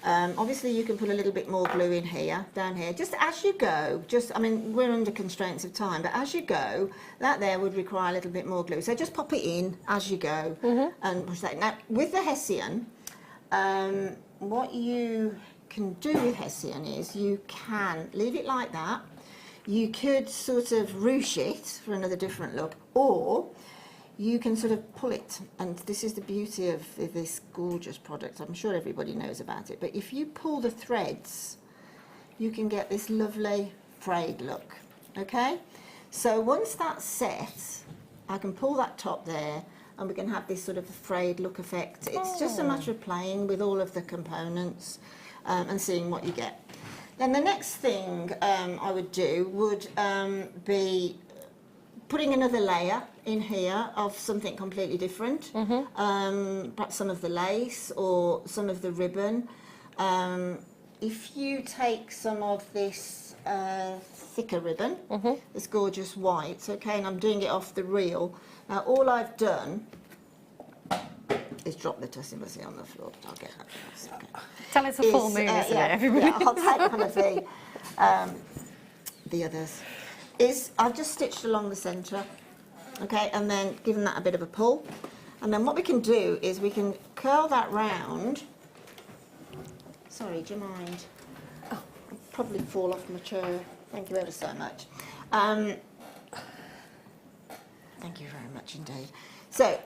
obviously you can put a little bit more glue in here, down here, just as you go. I mean, we're under constraints of time, but as you go, that there would require a little bit more glue. So just pop it in as you go and push that. Now, with the Hessian, what you can do with Hessian is you can leave it like that. You could sort of ruche it for another different look, or you can sort of pull it, and this is the beauty of this gorgeous product. I'm sure everybody knows about it, but if you pull the threads, you can get this lovely frayed look. Okay, so once that's set, I can pull that top there, and we can have this sort of frayed look effect. It's just a matter of playing with all of the components and seeing what you get. Then the next thing I would do would be putting another layer in here of something completely different, perhaps some of the lace or some of the ribbon. If you take some of this thicker ribbon, this gorgeous white, okay, and I'm doing it off the reel. Now all I've done is drop the Tussie Mussy on the floor, but I'll get that in a second. Tell it's a full moon, isn't it, everybody? Yeah, I'll take one of the others. I've just stitched along the centre, okay, and then given that a bit of a pull. And then what we can do is we can curl that round. Sorry, do you mind? Oh, I'll probably fall off my chair. Thank you ever so much. Thank you very much indeed. So,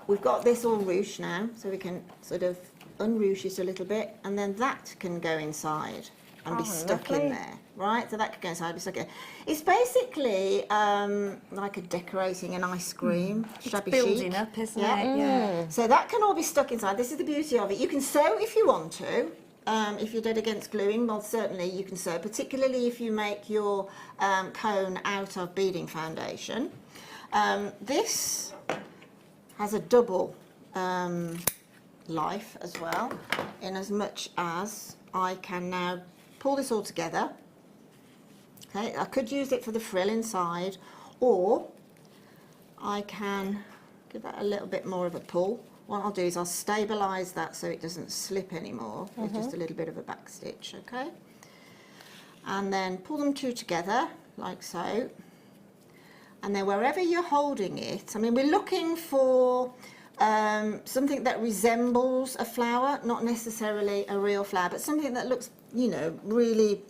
we've got this all ruched now, so we can sort of unruche it a little bit, and then that can go inside and be stuck in there, right? So that could go inside and be stuck in. It's basically like a decorating an ice cream, shabby chic. It's building up, isn't it? Yeah. So that can all be stuck inside. This is the beauty of it. You can sew if you want to. If you're dead against gluing, well, certainly you can sew, particularly if you make your cone out of beading foundation. This has a double life as well, in as much as I can now pull this all together. Okay, I could use it for the frill inside, or I can give that a little bit more of a pull. What I'll do is I'll stabilise that so it doesn't slip anymore with just a little bit of a back stitch, okay? And then pull them two together, like so. And then wherever you're holding it, I mean, we're looking for something that resembles a flower, not necessarily a real flower, but something that looks, you know, really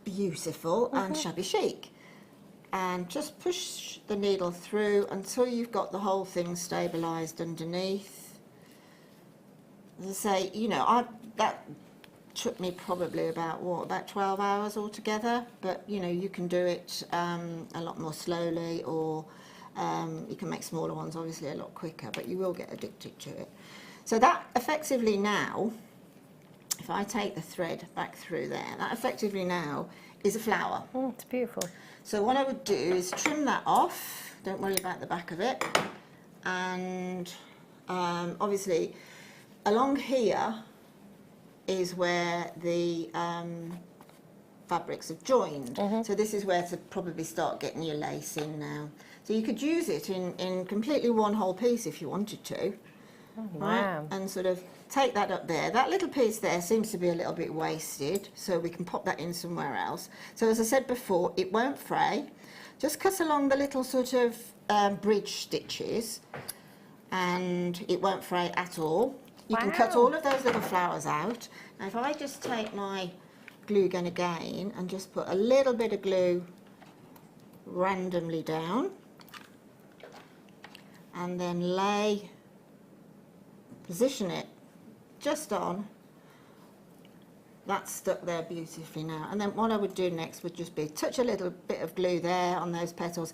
beautiful and shabby chic. and just push the needle through until you've got the whole thing stabilised underneath. As I say, you know, that took me probably about 12 hours altogether, but you know, you can do it a lot more slowly, or you can make smaller ones obviously a lot quicker, but you will get addicted to it. So that effectively now, if I take the thread back through there, that effectively now is a flower. Oh, it's beautiful. So what I would do is trim that off, don't worry about the back of it, and obviously along here is where the fabrics have joined. So this is where to probably start getting your lace in now. So you could use it in completely one whole piece if you wanted to. Oh, right? wow. And sort of take that up there. That little piece there seems to be a little bit wasted, so we can pop that in somewhere else. So as I said before, it won't fray. Just cut along the little sort of bridge stitches, and it won't fray at all. You can cut all of those little flowers out. Now if I just take my glue gun again and just put a little bit of glue randomly down, and then position it just on. That's stuck there beautifully now. And then what I would do next would just be touch a little bit of glue there on those petals,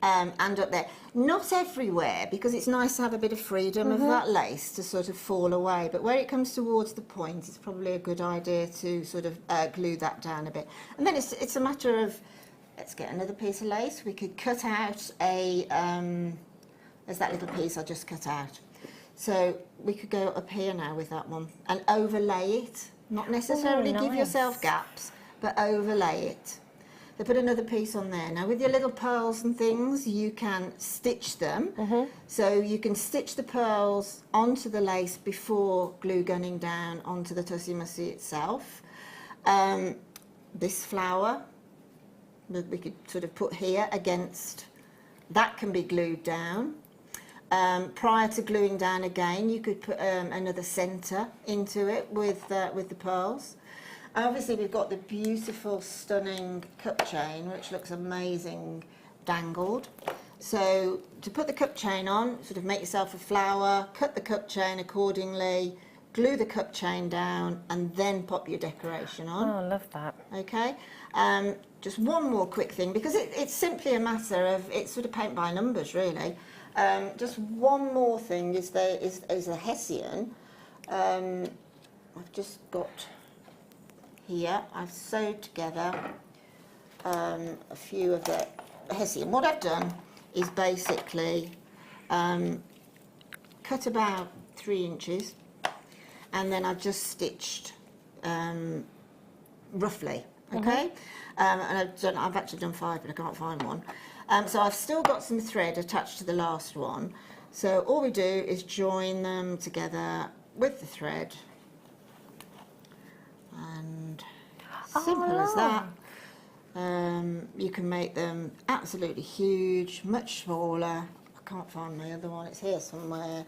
and up there. Not everywhere, because it's nice to have a bit of freedom of that lace to sort of fall away, but where it comes towards the point, it's probably a good idea to sort of glue that down a bit. And then it's a matter of, let's get another piece of lace. We could cut out there's that little piece I just cut out. So we could go up here now with that one and overlay it. Not necessarily give yourself gaps, but overlay it. So put another piece on there. Now with your little pearls and things, you can stitch them. So you can stitch the pearls onto the lace before glue gunning down onto the Tussie Mussie itself. This flower that we could sort of put here against, that can be glued down. Prior to gluing down again, you could put another centre into it with the pearls. Obviously we've got the beautiful, stunning cup chain, which looks amazing dangled. So to put the cup chain on, sort of make yourself a flower, cut the cup chain accordingly, glue the cup chain down, and then pop your decoration on. Oh, I love that. Okay. Just one more quick thing, because it's simply a matter of, it's sort of paint by numbers really. Just one more thing is a Hessian. I've just got here, I've sewed together a few of the Hessian. What I've done is basically cut about 3 inches, and then I've just stitched roughly, okay? And I've actually done 5, but I can't find one. So I've still got some thread attached to the last one. So all we do is join them together with the thread. And simple as that. You can make them absolutely huge, much smaller. I can't find my other one, it's here somewhere,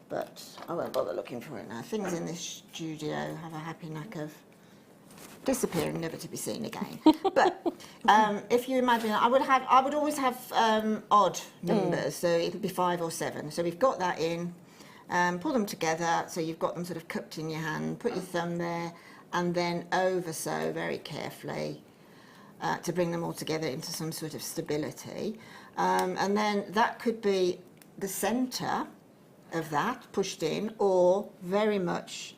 but I won't bother looking for it now. Things in this studio have a happy knack of disappearing, never to be seen again. But if you imagine, I would always have odd numbers, so it would be 5 or 7. So we've got that in, pull them together, so you've got them sort of cupped in your hand, put your thumb there, and then over sew very carefully to bring them all together into some sort of stability. And then that could be the centre of that pushed in, or very much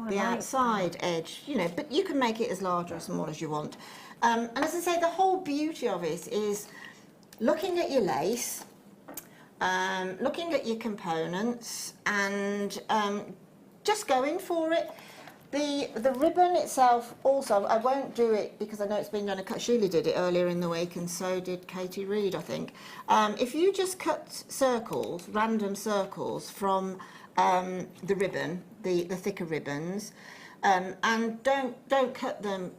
the outside edge, you know, but you can make it as large or small as you want. And as I say, the whole beauty of it is looking at your lace, looking at your components, and just going for it. The ribbon itself also, I won't do it because I know it's been done. Sheila did it earlier in the week, and so did Katie Reed, I think. If you just cut circles, random circles from the ribbon, the thicker ribbons, and don't cut them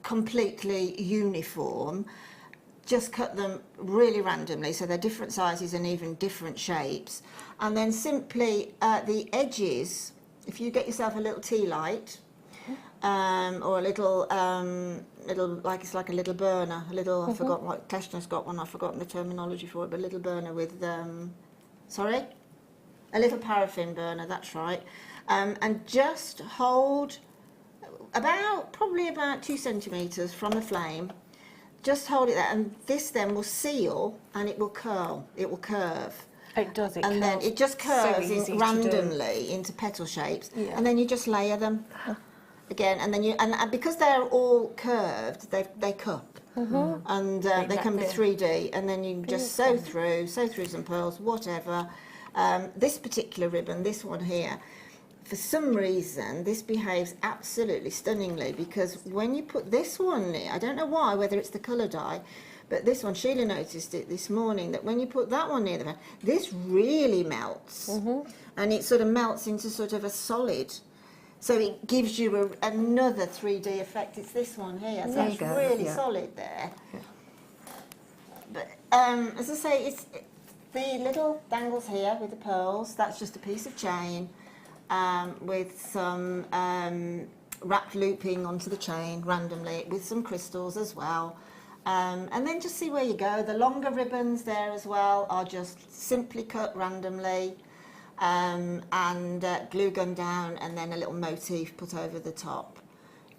completely uniform, just cut them really randomly so they're different sizes and even different shapes, and then simply the edges, if you get yourself a little tea light or a little little, like it's like a little burner, a little, I forgot what, Kleshner's got one, I've forgotten the terminology for it, but a little burner with, sorry? A little paraffin burner, that's right. And just hold probably about 2 centimetres from the flame. Just hold it there, and this then will seal, and it will curl, it will curve. It does, and then it just curves easy to randomly into petal shapes, Yeah. and then you just layer them again, and then and because they're all curved, they cup, and they can be 3D, and then you can just sew through some pearls, whatever. This particular ribbon, this one here, for some reason, this behaves absolutely stunningly, because when you put this one near, I don't know why, whether it's the colour dye, but this one, Sheila noticed it this morning, that when you put that one near the fan, this really melts, and it sort of melts into sort of a solid. So it gives you another 3D effect. It's this one here, so it's really solid there. Yeah. But as I say, it's the little dangles here with the pearls. That's just a piece of chain. With some wrapped looping onto the chain randomly, with some crystals as well. And then just see where you go. The longer ribbons there as well are just simply cut randomly and glue gun down, and then a little motif put over the top.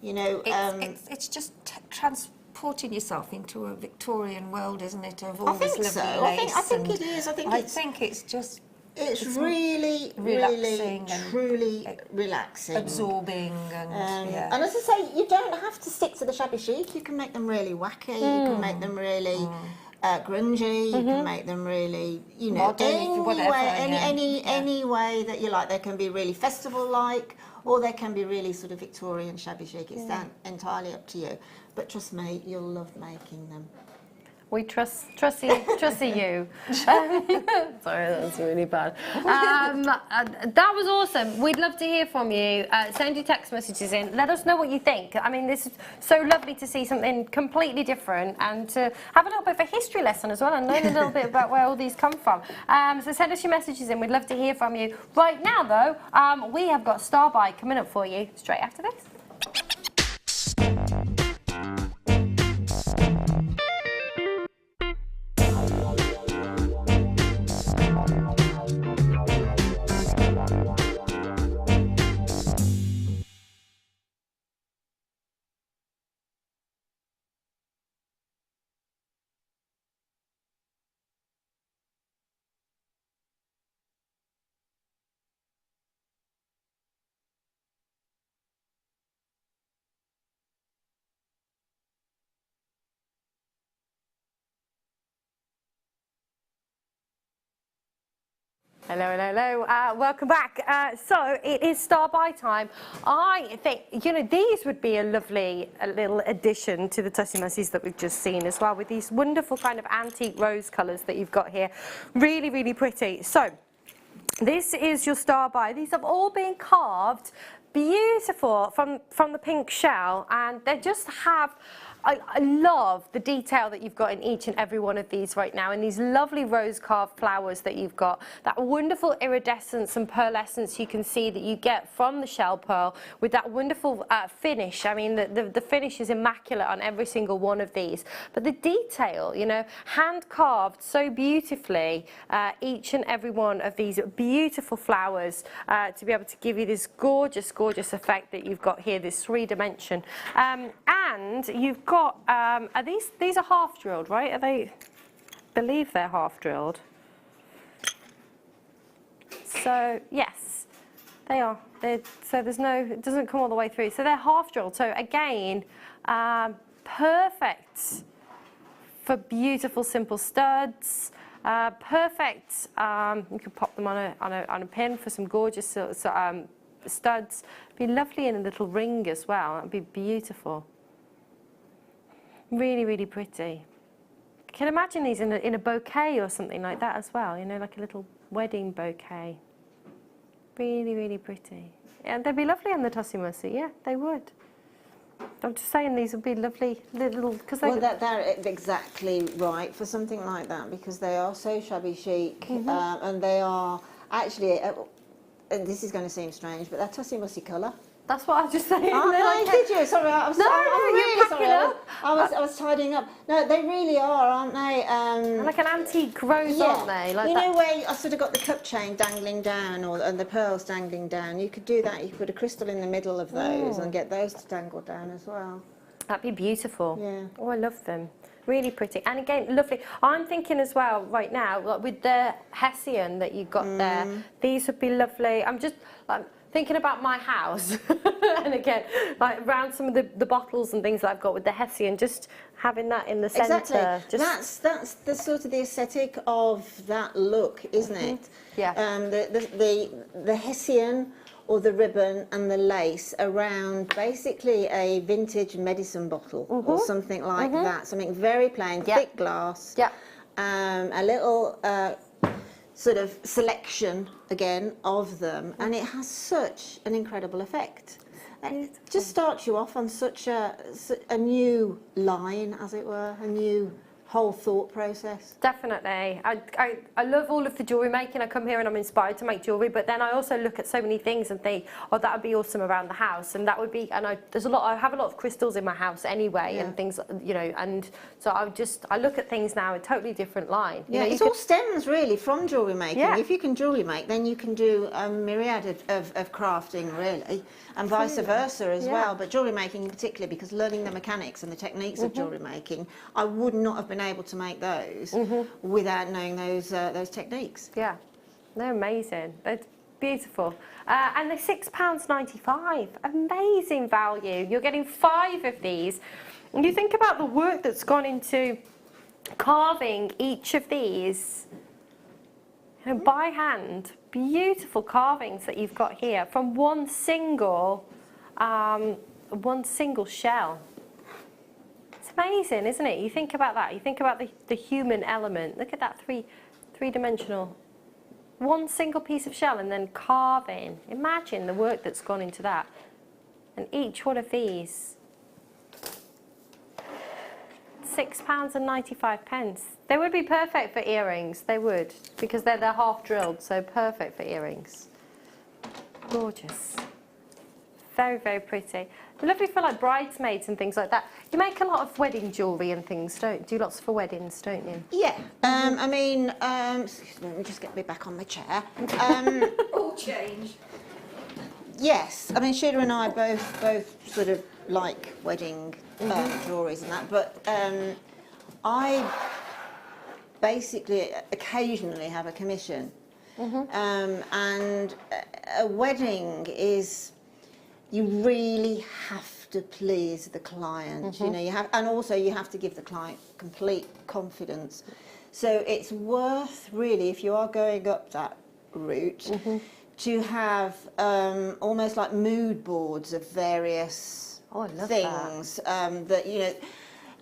You know, it's just transporting yourself into a Victorian world, isn't it? Of all this lovely so. lace. I think it is. I think it's just. It's really, really, truly relaxing. Absorbing and and as I say, you don't have to stick to the shabby chic. You can make them really wacky. You can make them really grungy. You can make them really, you know, any way that you like. They can be really festival-like, or they can be really sort of Victorian shabby chic. It's entirely up to you. But trust me, you'll love making them. We trusty you. Sorry, that's really bad. That was awesome. We'd love to hear from you. Send your text messages in. Let us know what you think. I mean, this is so lovely to see something completely different, and to have a little bit of a history lesson as well, and learn a little bit about where all these come from. So send us your messages in. We'd love to hear from you. Right now, though, we have got Star By coming up for you straight after this. Hello, hello, hello. Welcome back. So it is Star By time. I think, you know, these would be a lovely little addition to the Tussie Mussies that we've just seen as well, with these wonderful kind of antique rose colours that you've got here. Really, really pretty. So this is your Star By. These have all been carved beautiful from the pink shell, and they just have... I love the detail that you've got in each and every one of these right now, and these lovely rose carved flowers that you've got, that wonderful iridescence and pearlescence you can see that you get from the shell pearl, with that wonderful finish. I mean, the finish is immaculate on every single one of these, but the detail, you know, hand carved so beautifully, each and every one of these beautiful flowers, to be able to give you this gorgeous, gorgeous effect that you've got here, this 3-dimension. And you've got, are these are half drilled, right? Are they, I believe they're half drilled. So yes, they are. So there's no, it doesn't come all the way through. So they're half drilled. So again, perfect for beautiful simple studs. Perfect. You can pop them on a pin for some gorgeous studs. Be lovely in a little ring as well. That'd be beautiful. Really, really pretty. I can imagine these in a bouquet or something like that as well, you know, like a little wedding bouquet. Really, really pretty. Yeah, they'd be lovely on the Tussie Mussie, yeah, they would. I'm just saying these would be lovely little... Cause well, they're exactly right for something like that, because they are so shabby chic, and they are actually, and this is going to seem strange, but they're Tussie Mussie colour. That's what I was just saying. Oh, They're no, like- did you? Sorry, I'm No, really you're sorry. packing I was tidying up. No, they really are, aren't they? like an antique rose, aren't they? Like you that. know where I sort of got the cup chain dangling down, and the pearls dangling down. You could do that. You could put a crystal in the middle of those and get those to dangle down as well. That'd be beautiful. Yeah. Oh, I love them. Really pretty. And again, lovely. I'm thinking as well right now, like with the Hessian that you got there, these would be lovely. I'm just thinking about my house. And again, like around some of the bottles and things that I've got with the Hessian, just having that in the centre. Exactly. Just, That's the sort of the aesthetic of that look, isn't it? Yeah. The Hessian or the ribbon and the lace around basically a vintage medicine bottle or something like that. Something very plain, thick glass. Yeah. A little sort of selection again of them, and it has such an incredible effect. It just starts you off on such a new line, as it were, a new whole thought process. Definitely. I love all of the jewellery making. I come here and I'm inspired to make jewellery, but then I also look at so many things and think, oh, that would be awesome around the house. And that would be, and I have a lot of crystals in my house anyway, and things, you know, and so I look at things now in a totally different line. Yeah, you know, it all stems really from jewellery making. Yeah. If you can jewellery make, then you can do a myriad of crafting really, and vice versa as well. But jewellery making in particular, because learning the mechanics and the techniques of jewellery making, I would not have been able to make those without knowing those techniques. Yeah, they're amazing. They're beautiful. And they're £6.95. Amazing value. You're getting 5 of these. And you think about the work that's gone into carving each of these, you know, by hand. Beautiful carvings that you've got here from one single shell. It's amazing, isn't it? You think about that. You think about the human element. Look at that three-dimensional. One single piece of shell and then carving. Imagine the work that's gone into that. And each one of these, £6.95. They would be perfect for earrings. They would, because they're half drilled, so perfect for earrings. Gorgeous. Very, very pretty. Lovely for like bridesmaids and things like that. You make a lot of wedding jewellery and things, do lots for weddings, don't you? Yeah. I mean, excuse me, let me just get me back on my chair. All change. Yes, I mean Sheila and I both sort of like wedding jewelleries and that, but I basically occasionally have a commission, and a wedding is, you really have to please the client. You know, you have, and also you have to give the client complete confidence. So it's worth really, if you are going up that route, to have almost like mood boards of various things that, you know,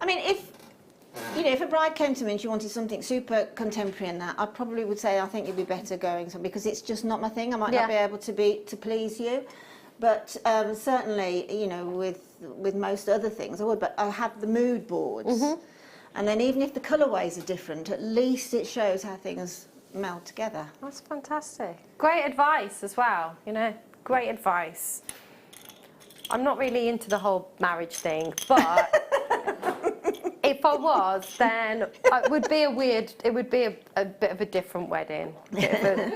I mean, if a bride came to me and she wanted something super contemporary and that, I probably would say I think you'd be better going some, because it's just not my thing. I might not be able to please you, but certainly, you know, with most other things I would. But I have the mood boards, and then even if the colourways are different, at least it shows how things meld together. That's fantastic. Great advice as well, you know, great advice. I'm not really into the whole marriage thing, but if I was, then it would be a bit of a different wedding. Yeah,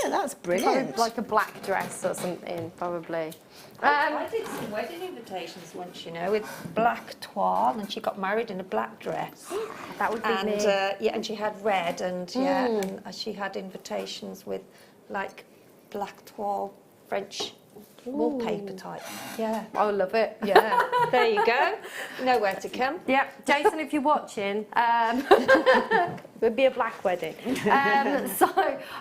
that's brilliant. Like a black dress or something, probably. I did some wedding invitations once, you know, with black toile, and she got married in a black dress. That would be And me. yeah, and she had red, and and she had invitations with like black toile French wallpaper type. Yeah. I love it. Yeah. There you go. You know where to come. Yeah, Jason, if you're watching, it would be a black wedding. So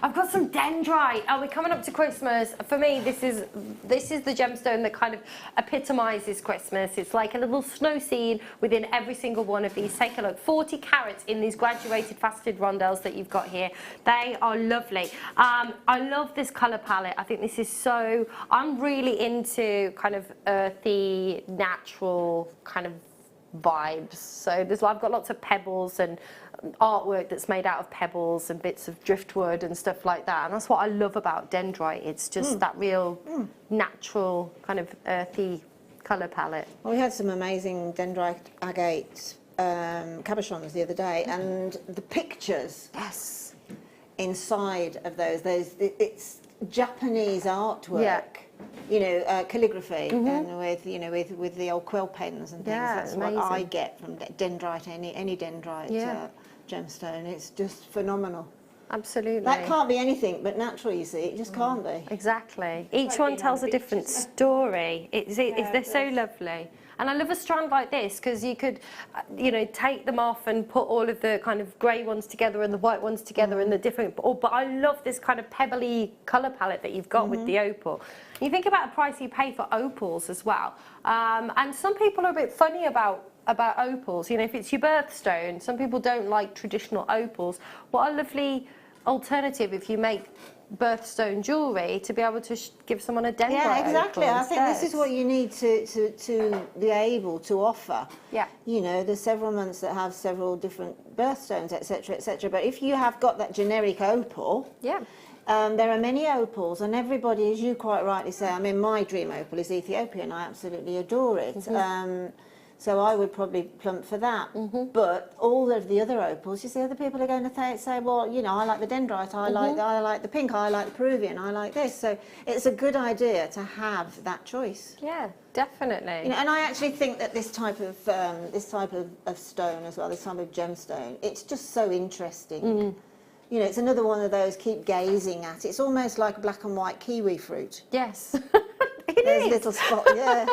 I've got some dendrite. We're coming up to Christmas. For me, this is the gemstone that kind of epitomises Christmas. It's like a little snow scene within every single one of these. Take a look. 40 carats in these graduated faceted rondelles that you've got here. They are lovely. I love this colour palette. I think this is so. I'm really into kind of earthy, natural kind of vibes. So I've got lots of pebbles and artwork that's made out of pebbles and bits of driftwood and stuff like that. And that's what I love about dendrite. It's just that real natural kind of earthy colour palette. Well, we had some amazing dendrite agate cabochons the other day, and the pictures inside of those it's Japanese artwork. Yeah. You know, calligraphy, and with the old quill pens and things. Yeah, That's amazing. what I get from dendrite, any dendrite gemstone. It's just phenomenal. Absolutely. That can't be anything but natural, you see. It just can't be. Exactly. Each one tells a different story. They're so lovely. And I love a strand like this because you could, take them off and put all of the kind of grey ones together and the white ones together and the different. But I love this kind of pebbly colour palette that you've got with the opal. You think about the price you pay for opals as well. And some people are a bit funny about opals. If it's your birthstone, some people don't like traditional opals. What a lovely alternative if you make birthstone jewellery to be able to give someone a dendrite. Yeah, exactly. opal I think this is what you need to be able to offer. Yeah. There's several months that have several different birthstones, etc., etc. But if you have got that generic opal, Yeah. there are many opals, and everybody, as you quite rightly say, I mean, my dream opal is Ethiopian. I absolutely adore it. So I would probably plump for that. But all of the other opals, you see, other people are going to say, well, I like the dendrite, I like the pink, I like the Peruvian, I like this. So it's a good idea to have that choice. Yeah, definitely. And I actually think that this type of stone as well, this type of gemstone, it's just so interesting. It's another one of those keep gazing at. It's almost like a black and white kiwi fruit. Yes. It There's is. little spots, yeah.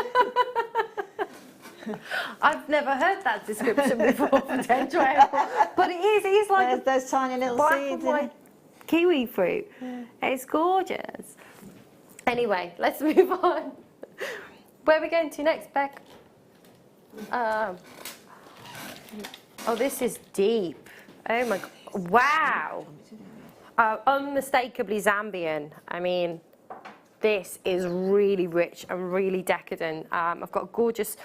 I've never heard that description before for dendrite, but it is like There's those tiny little black seeds and in white it. kiwi fruit. It's gorgeous. Anyway, let's move on. Where are we going to next, Beck? Oh, this is deep. Oh my God. Wow. Unmistakably Zambian. I mean, this is really rich and really decadent. I've got a gorgeous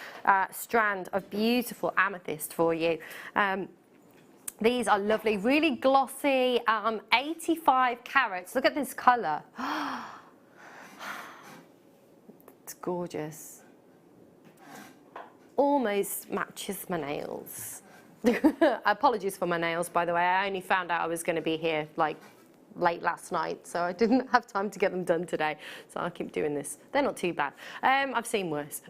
strand of beautiful amethyst for you. These are lovely, really glossy, 85 carats. Look at this colour. It's gorgeous. Almost matches my nails. Apologies for my nails, by the way. I only found out I was going to be here late last night, so I didn't have time to get them done today, so I'll keep doing this. They're not too bad. I've seen worse.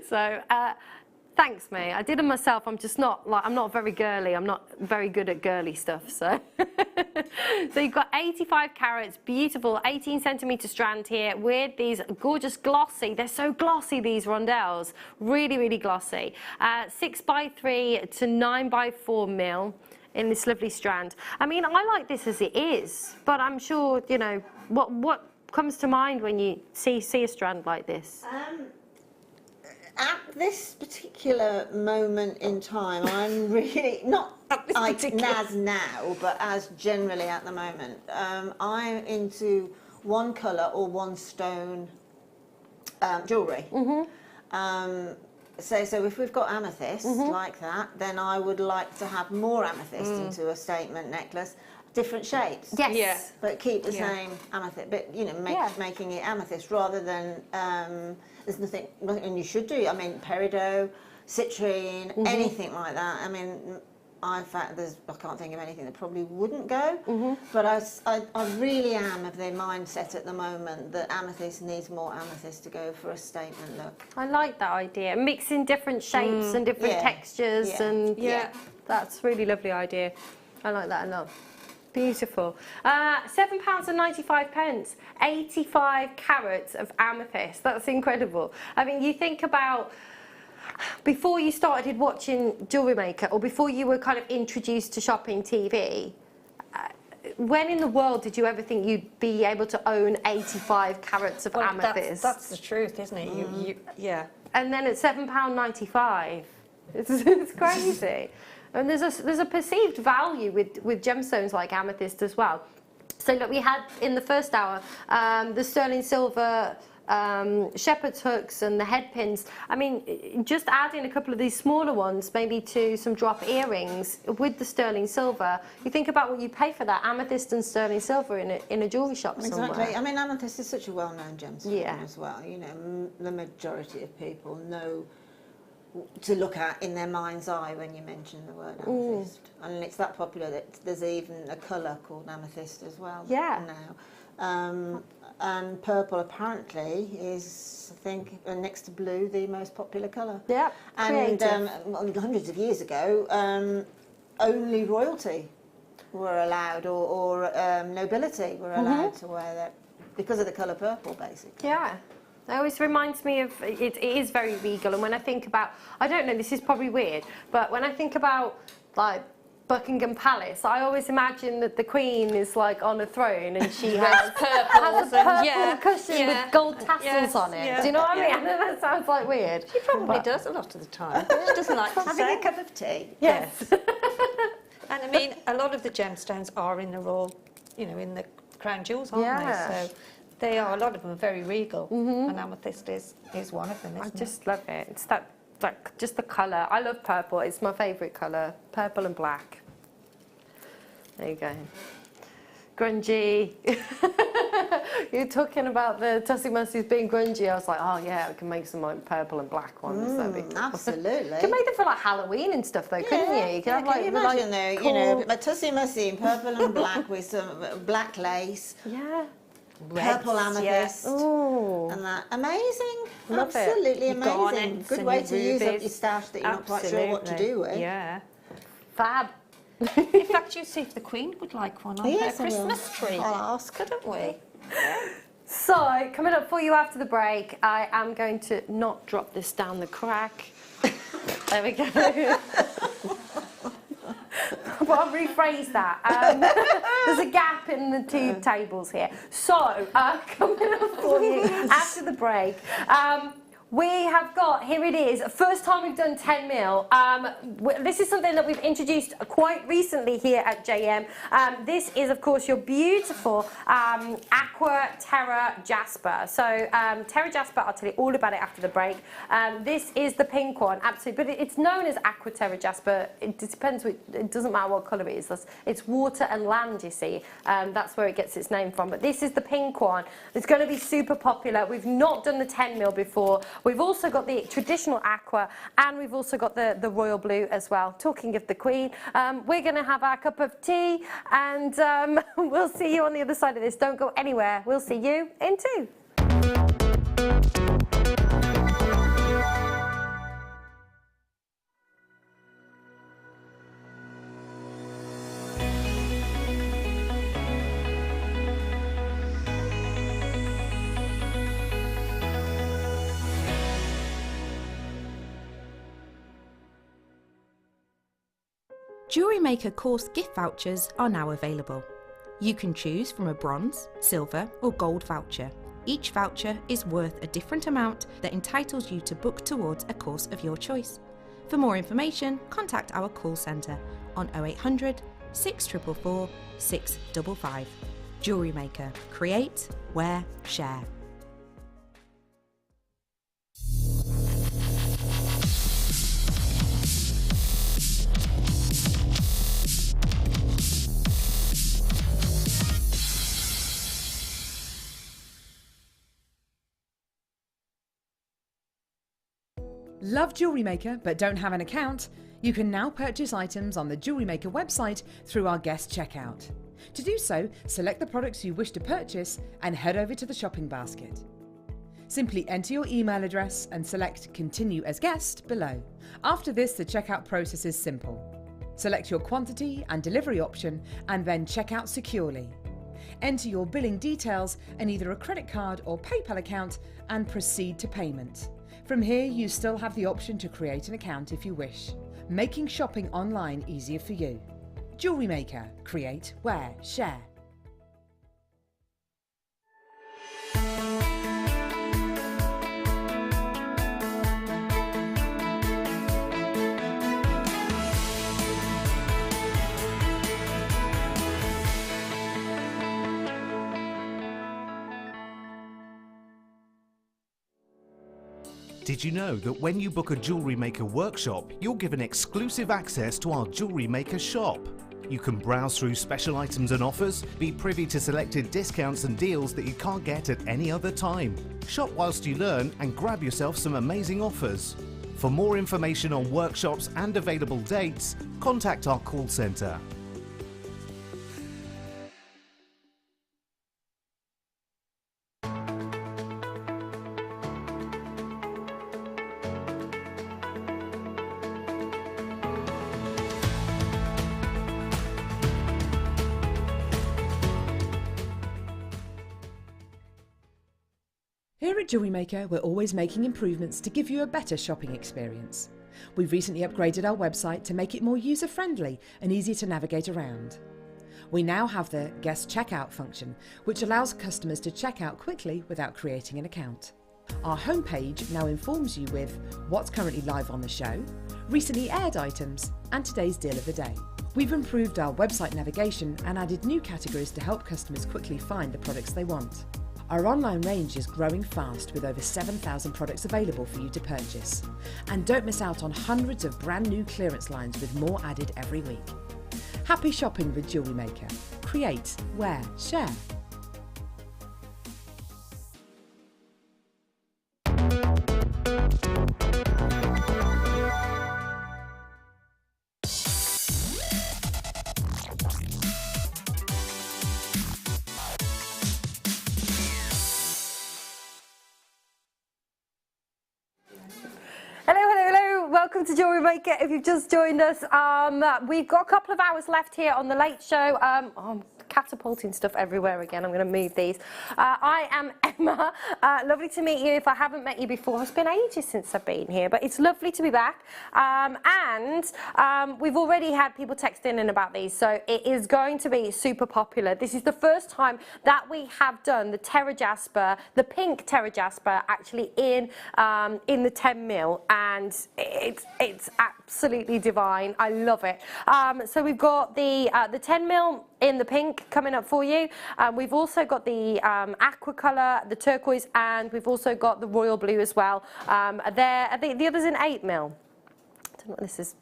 So thanks, mate. I did them myself. I'm just not I'm not very girly. I'm not very good at girly stuff. So so you've got 85 carats, beautiful 18 centimetre strand here with these gorgeous glossy. They're so glossy, these rondelles. Really, really glossy. 6x3 to 9x4 mil. In this lovely strand. I mean, I like this as it is, but I'm sure, what comes to mind when you see a strand like this? At this particular moment in time, I'm really, not like as now, but as generally at the moment, I'm into one colour or one stone jewellery. So if we've got amethyst like that, then I would like to have more amethyst into a statement necklace, different shapes. Yes. Yeah. But keep the same amethyst, but making it amethyst rather than there's nothing, and you should do. I mean, peridot, citrine, anything like that. I mean, I can't think of anything that probably wouldn't go. But I really am of the mindset at the moment that amethyst needs more amethyst to go for a statement look. I like that idea. Mixing different shapes and different textures and that's a really lovely idea. I like that a lot. Beautiful. £7.95, 85 carats of amethyst. That's incredible. I mean, you think about before you started watching JewelleryMaker, or before you were kind of introduced to shopping TV, when in the world did you ever think you'd be able to own 85 carats of amethyst? That's the truth, isn't it? Yeah. And then at £7.95, it's crazy. And there's a perceived value with gemstones like amethyst as well. So look, we had in the first hour the sterling silver shepherd's hooks and the head pins. I mean, just adding a couple of these smaller ones, maybe to some drop earrings with the sterling silver. You think about what you pay for that amethyst and sterling silver in a jewellery shop somewhere. Exactly. I mean, amethyst is such a well-known gemstone as well. You know, the majority of people know to look at in their mind's eye when you mention the word amethyst. And it's that popular that there's even a colour called amethyst as well now. And purple apparently is, I think, next to blue, the most popular colour. Yeah, and hundreds of years ago, only royalty were allowed, or nobility were allowed to wear that because of the colour purple, basically. Yeah. It always reminds me of, it is very regal, and when I think about, I don't know, this is probably weird, but when I think about, like, Buckingham Palace, I always imagine that the Queen is, like, on a throne and she has a purple cushion with gold tassels on it. Do you know what I mean? I know that sounds, like, weird. She probably does a lot of the time. She doesn't like to Having say. a cup of tea. Yes. And I mean, a lot of the gemstones are in the royal, you know, in the crown jewels, aren't they? So they are, a lot of them are very regal, and amethyst is one of them, isn't I just love it. It's that, like, just the colour. I love purple. It's my favourite colour. Purple and black. There you go. Grungy. You're talking about the Tussie Mussies being grungy. I was like, oh yeah, I can make some like purple and black ones. That'd be cool. Absolutely. You can make them for like Halloween and stuff though, couldn't you? You could have, can you imagine though, cool... you know, a Tussie Mussie in purple and black with some black lace. Yeah. Purple amethyst. Ooh. And that. Amazing. Love Absolutely it. amazing. Good way to use up your stash that you're not quite sure what to do with. Yeah. Fab. In fact, you see if the Queen would like one on her Christmas tree. I'll ask. Couldn't we? So, coming up for you after the break, I am going to not drop this down the crack. There we go. But I'll rephrase that. There's a gap in the two tables here. So, coming up for you after the break, we have got, here it is, first time we've done 10 mil. This is something that we've introduced quite recently here at JM. This is, of course, your beautiful Aqua Terra Jasper. So, Terra Jasper, I'll tell you all about it after the break. This is the pink one, absolutely, but it's known as Aqua Terra Jasper. It depends, it doesn't matter what colour it is. It's water and land, you see. That's where it gets its name from. But this is the pink one. It's going to be super popular. We've not done the 10 mil before. We've also got the traditional aqua, and we've also got the royal blue as well. Talking of the Queen, we're going to have our cup of tea, and we'll see you on the other side of this. Don't go anywhere. We'll see you in 2. JewelleryMaker course gift vouchers are now available. You can choose from a bronze, silver or gold voucher. Each voucher is worth a different amount that entitles you to book towards a course of your choice. For more information, contact our call centre on 0800 644 655. JewelleryMaker. Create, wear, share. Love JewelleryMaker but don't have an account? You can now purchase items on the JewelleryMaker website through our guest checkout. To do so, select the products you wish to purchase and head over to the shopping basket. Simply enter your email address and select Continue as Guest below. After this, the checkout process is simple. Select your quantity and delivery option and then check out securely. Enter your billing details and either a credit card or PayPal account and proceed to payment. From here, you still have the option to create an account if you wish, making shopping online easier for you. JewelleryMaker. Create, wear, share. Did you know that when you book a Jewellery Maker workshop, you're given exclusive access to our Jewellery Maker shop? You can browse through special items and offers, be privy to selected discounts and deals that you can't get at any other time. Shop whilst you learn and grab yourself some amazing offers. For more information on workshops and available dates, contact our call centre. Here at Jewellery Maker, we're always making improvements to give you a better shopping experience. We've recently upgraded our website to make it more user-friendly and easy to navigate around. We now have the guest checkout function, which allows customers to check out quickly without creating an account. Our homepage now informs you with what's currently live on the show, recently aired items, and today's deal of the day. We've improved our website navigation and added new categories to help customers quickly find the products they want. Our online range is growing fast with over 7,000 products available for you to purchase. And don't miss out on hundreds of brand new clearance lines with more added every week. Happy shopping with Jewellery Maker. Create, wear, share. Welcome to Jewellery Maker. If you've just joined us, we've got a couple of hours left here on the Late Show. I'm catapulting stuff everywhere again. I'm going to move these. I am Emma. Lovely to meet you. If I haven't met you before, it's been ages since I've been here, but it's lovely to be back. We've already had people text in about these, so it is going to be super popular. This is the first time that we have done the Terra Jasper, the pink Terra Jasper, actually in the 10mm, and it's absolutely divine. I love it. So we've got the 10mm in the pink coming up for you. We've also got the aqua colour, the turquoise, and we've also got the royal blue as well. The other's in 8mm. I don't know what this is.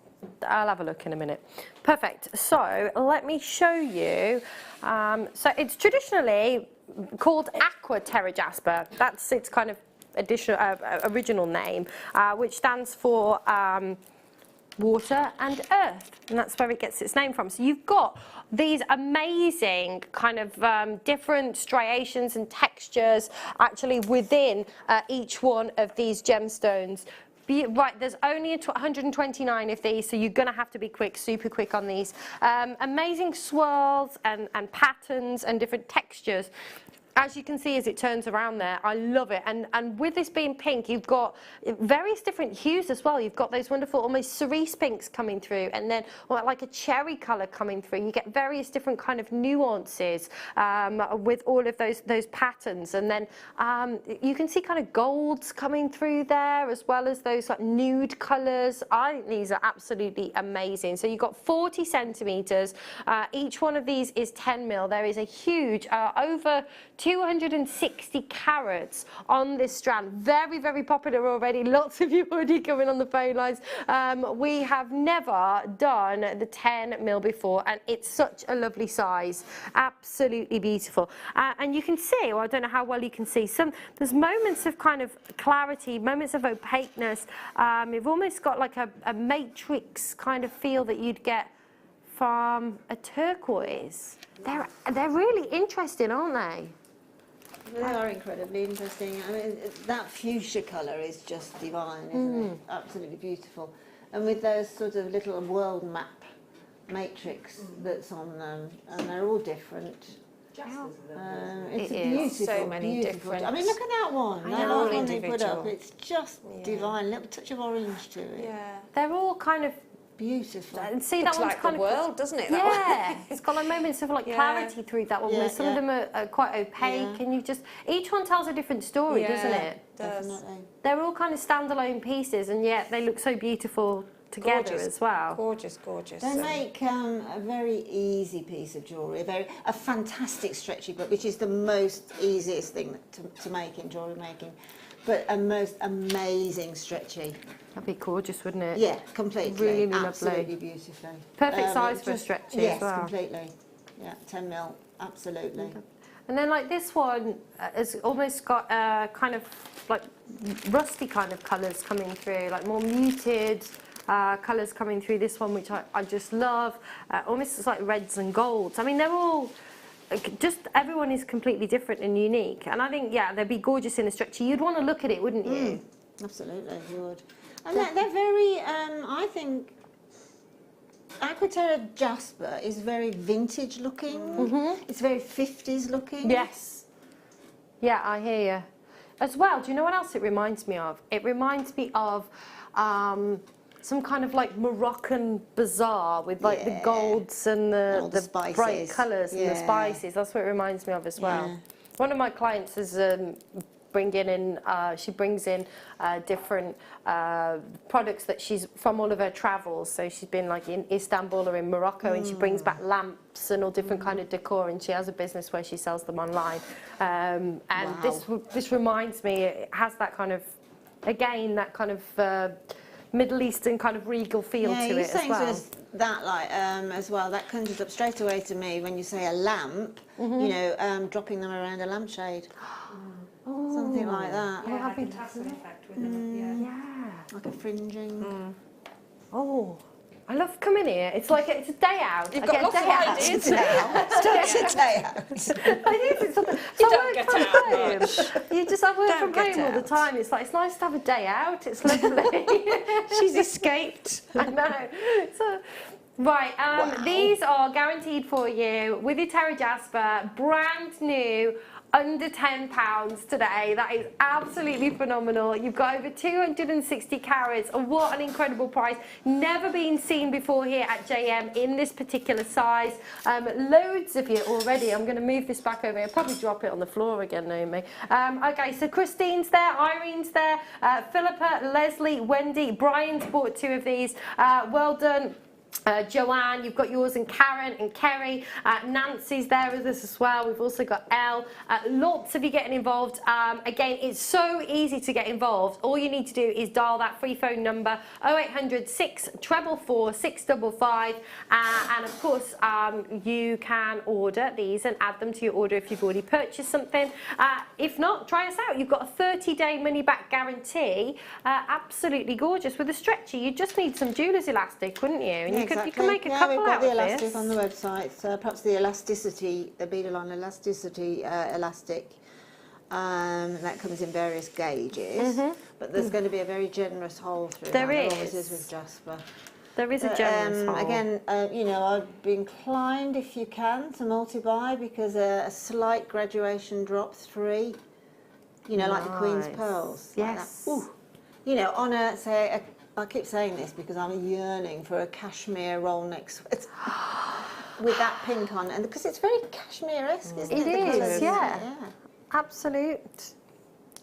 I'll have a look in a minute. Perfect. So let me show you. So it's traditionally called Aqua Terra Jasper. That's its kind of original name, which stands for water and earth, and that's where it gets its name from. So you've got these amazing kind of different striations and textures actually within each one of these gemstones. Right, there's only 129 of these, so you're going to have to be quick, super quick on these. Amazing swirls and patterns and different textures. As you can see as it turns around there, I love it. And with this being pink, you've got various different hues as well. You've got those wonderful almost cerise pinks coming through, and then like a cherry colour coming through. You get various different kind of nuances with all of those patterns. And then you can see kind of golds coming through there, as well as those like nude colours. I think these are absolutely amazing. So you've got 40 centimetres. Each one of these is 10mm. There is a huge, over 260 carats on this strand. Very, very popular already. Lots of you already coming on the phone lines. We have never done the 10mm before, and it's such a lovely size. Absolutely beautiful. And you can see, well, I don't know how well you can see, there's moments of kind of clarity, moments of opaqueness. You've almost got like a matrix kind of feel that you'd get from a turquoise. They're really interesting, aren't they? They are incredibly interesting. I mean, that fuchsia colour is just divine, isn't it? Absolutely beautiful. And with those sort of little world map matrix that's on them, and they're all different. It's beautiful. So many beautiful. different. I mean, look at that one. That all one they put up. individual. It's just divine. A little touch of orange to it. Yeah. They're all kind of Beautiful. and see Looks that one's like kind the of world, doesn't it? That Yeah, it's got like moments of like clarity through that one. Yeah, Where some of them are quite opaque, and you just each one tells a different story, doesn't it? Definitely. They're all kind of standalone pieces, and yet they look so beautiful together Gorgeous. as well. Gorgeous, gorgeous. They make a very easy piece of jewellery, a fantastic stretchy book, which is the most easiest thing to make in jewellery making. but a most amazing stretchy. That'd be gorgeous, wouldn't it? Yeah, completely. Really lovely. Absolutely beautifully. Perfect size for a stretchy yes, as well. completely. Yeah, 10 mil, absolutely. And then like this one has almost got kind of like rusty kind of colours coming through, like more muted colours coming through this one, which I just love. Almost it's like reds and golds. I mean, they're all, just everyone is completely different and unique. And I think, yeah, they'd be gorgeous in a stretchy. You'd want to look at it, wouldn't you? Absolutely, you would. And they're very, I think, Aquaterra Jasper is very vintage looking. It's very 50s looking. Yes. Yeah, I hear you. As well, do you know what else it reminds me of? It reminds me of some kind of like Moroccan bazaar with like the golds and the bright colours and the spices. That's what it reminds me of as well. Yeah. One of my clients is she brings in different products that she's from all of her travels. So she's been like in Istanbul or in Morocco, and she brings back lamps and all different kind of decor, and she has a business where she sells them online. And this reminds me, it has that kind of, again, that kind of Middle Eastern kind of regal feel to it as well. That like as well, that conjures up straight away to me when you say a lamp, you know, dropping them around a lampshade. Something like that. Yeah, like a tassel effect with it. Yeah. Like a fringing. Oh, I love coming here. It's like it's a day out. You've got lots of ideas now. It's a day out. It is. It's something. You don't get out much. You just have work Don't from get home all the out. time. It's like it's nice to have a day out. It's lovely. She's escaped. I know. So, right, these are guaranteed for you with your Terra Jasper, brand new, under £10 today. That is absolutely phenomenal. You've got over 260 carats. What an incredible price. Never been seen before here at JM in this particular size. Loads of you already. I'm going to move this back over here. Probably drop it on the floor again, Naomi. Okay, so Christine's there, Irene's there, Philippa, Leslie, Wendy, Brian's bought 2 of these. Well done. Joanne, you've got yours, and Karen and Kerry. Nancy's there with us as well. We've also got Elle. Lots of you getting involved. Again, it's so easy to get involved. All you need to do is dial that free phone number 0800 644 655, and of course you can order these and add them to your order if you've already purchased something. If not, try us out. You've got a 30-day money-back guarantee. Absolutely gorgeous. With a stretchy, you just need some jeweler's elastic, wouldn't you? And you can make a couple we've got out the of elastic this. on the website. So perhaps the elasticity, the beadle-on elasticity elastic. That comes in various gauges, but there's going to be a very generous hole through. There There is. always is with Jasper. There is a generous hole. Again, you know, I'd be inclined, if you can, to multi-buy, because a slight graduation drop 3, you know, like the Queen's Nice. Pearls. Yes. Like that. Ooh. You know, on a, say, I keep saying this because I'm yearning for a cashmere roll neck sweater with that pink on, and because it's very cashmere-esque, isn't it? It The is, colours, yeah. Absolute.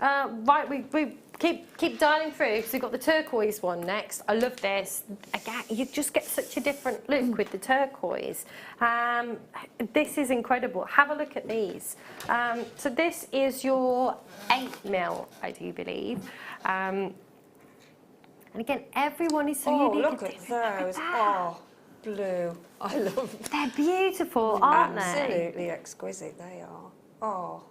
Right, we keep dialing through because we've got the turquoise one next. I love this. Again, you just get such a different look with the turquoise. This is incredible. Have a look at these. So this is your 8 mil, I do believe. And again, everyone is so unique. Look at those. Oh, blue. I love them. They're beautiful, aren't they? Absolutely exquisite they are. Oh.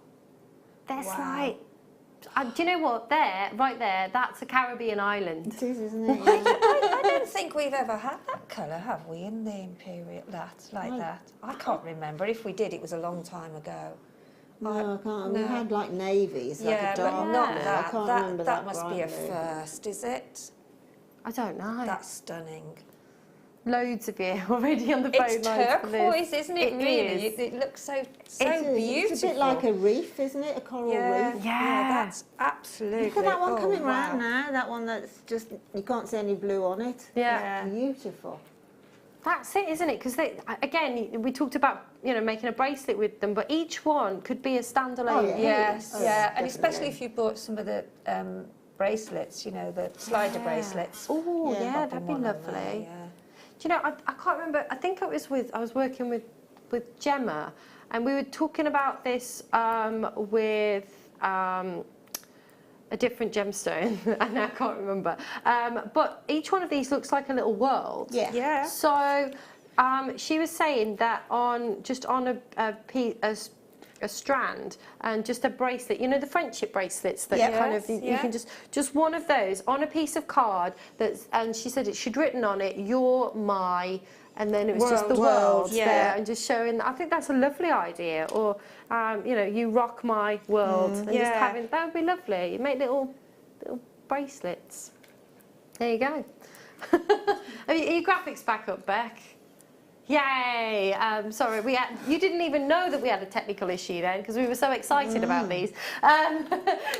That's Wow. like, do you know what? Right there, that's a Caribbean island. It is, isn't it? I don't think we've ever had that colour, have we, in the Imperial, that? I can't remember. If we did, it was a long time ago. No, I can't. We no. had like navies, like Yeah, a but dark not blue. that. I can't remember That that must be a brightly. first, is it? I don't know. That's stunning. Loads of you already on the phone It's lines for this. turquoise, isn't it, really? is. It looks so It beautiful. is. It's a bit like a reef, isn't it? A coral yeah, reef. Yeah. that's absolutely. Look at that one coming wow. round now. That one that's just, you can't see any blue on it. Yeah. Beautiful. That's it, isn't it? Because again, we talked about making a bracelet with them, but each one could be a standalone. Oh, yeah. Yes, Oh, yeah, and definitely. especially if you bought some of the bracelets, the slider bracelets. Oh, Yeah. yeah, Popping that'd be one on there, lovely. yeah. Do you know, I can't remember. I think I was working with Gemma, and we were talking about this with a different gemstone, and I can't remember. But each one of these looks like a little world. Yeah. Yeah. So she was saying that on a strand and just a bracelet, you know, the friendship bracelets that kind of you can just one of those on a piece of card and she said she'd written on it, "You're my," and then it was just the world there, and just showing. I think that's a lovely idea. Or you know, "You rock my world," and just having that would be lovely. You make little bracelets. There you go. Are your graphics back up, Beck? Yay! Sorry, you didn't even know that we had a technical issue then, because we were so excited about these.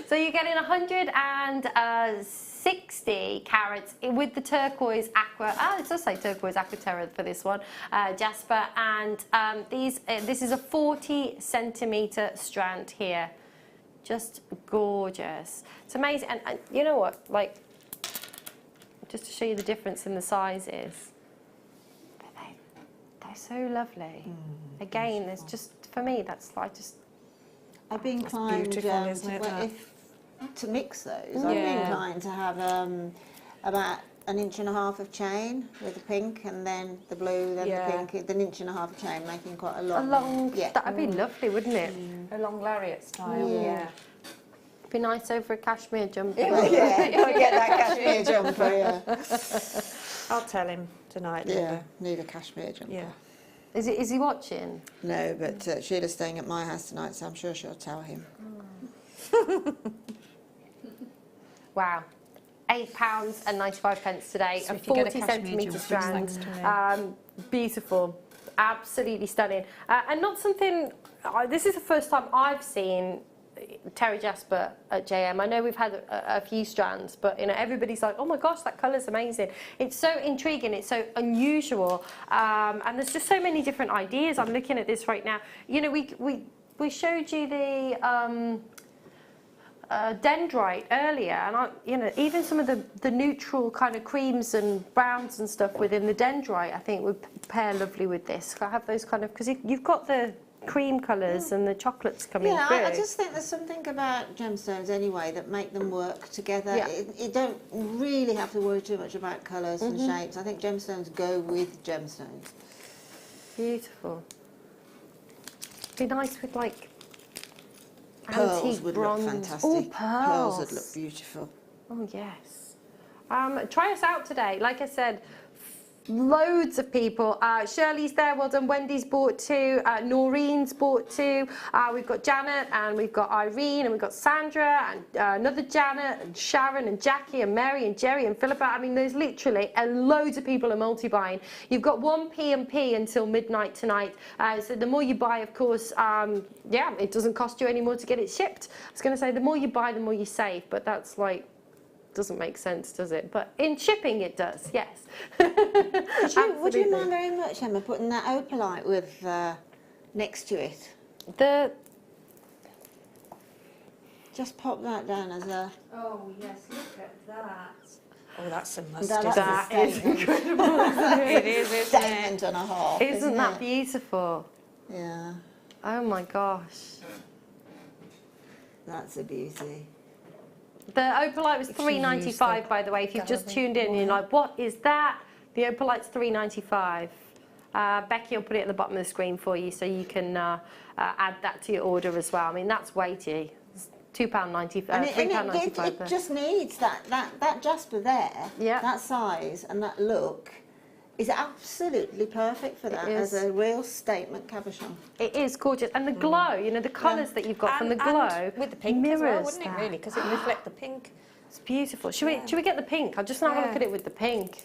So you're getting 160 carats with the turquoise aqua. It does say turquoise aqua terra for this one, Jasper. And this is a 40cm strand here. Just gorgeous. It's amazing. And you know what? Like, just to show you the difference in the sizes. They're so lovely. Again, there's just, for me, that's like just... I'd be inclined beautiful, isn't it, to mix those. I'd be inclined to have about 1.5 inches of chain with the pink, and then the blue, then the pink, then 1.5 inches of chain, making quite a long... That'd be lovely, wouldn't it? A long lariat style, Be nice over a cashmere jumper. You'll get that cashmere jumper, I'll tell him tonight. Yeah, need a cashmere jumper. Yeah. Is he watching? No, but Sheila's staying at my house tonight, so I'm sure she'll tell him. Wow. £8.95 today, So a if you get a 40cm cashmere strand. Beautiful, absolutely stunning. And not something, this is the first time I've seen Terry Jasper at JM. I know we've had a few strands, but you know, everybody's like, "Oh my gosh, that colour's amazing." It's so intriguing, it's so unusual, and there's just so many different ideas. I'm looking at this right now. You know, we showed you the dendrite earlier, and you know, even some of the neutral kind of creams and browns and stuff within the dendrite, I think would pair lovely with this. I have those kind of, because you've got the cream colours and the chocolates coming through. I just think there's something about gemstones anyway that make them work together. You don't really have to worry too much about colours and shapes. I think gemstones go with gemstones. Beautiful. Be nice with like Pearls antique would bronze. look fantastic. Oh, pearls would look beautiful. Oh yes. Try us out today. Like I said, loads of people. Shirley's there, well done. Wendy's bought 2. Noreen's bought 2. We've got Janet, and we've got Irene, and we've got Sandra, and another Janet, and Sharon, and Jackie, and Mary, and Jerry, and Philippa. I mean, there's literally loads of people are multi-buying. You've got 1pm until midnight tonight. So the more you buy, of course, it doesn't cost you any more to get it shipped. I was going to say, the more you buy, the more you save, but that's like, doesn't make sense, does it? But in shipping it does, yes. Would you mind very much, Emma, putting that opalite with next to it? Just pop that down as a... Oh yes, look at that. Oh, that's a must. That is incredible, isn't it? It is, isn't it? Statement and a half. Isn't that beautiful? Yeah. Oh my gosh. That's a beauty. The opalite was $3.95, by the way. If you've just tuned in and you're like, what is that? The opalite's $3.95. Becky will put it at the bottom of the screen for you so you can add that to your order as well. I mean, that's weighty. It's £2.95, £3.95. It just needs that Jasper there, that size and that look is absolutely perfect for that as a real statement cabochon. It is gorgeous. And the glow, you know, the colours that you've got from the glow with the pink mirrors as well, wouldn't that. it, really? Because it reflects the pink. It's beautiful. Should we get the pink? I'll just now look at it with the pink.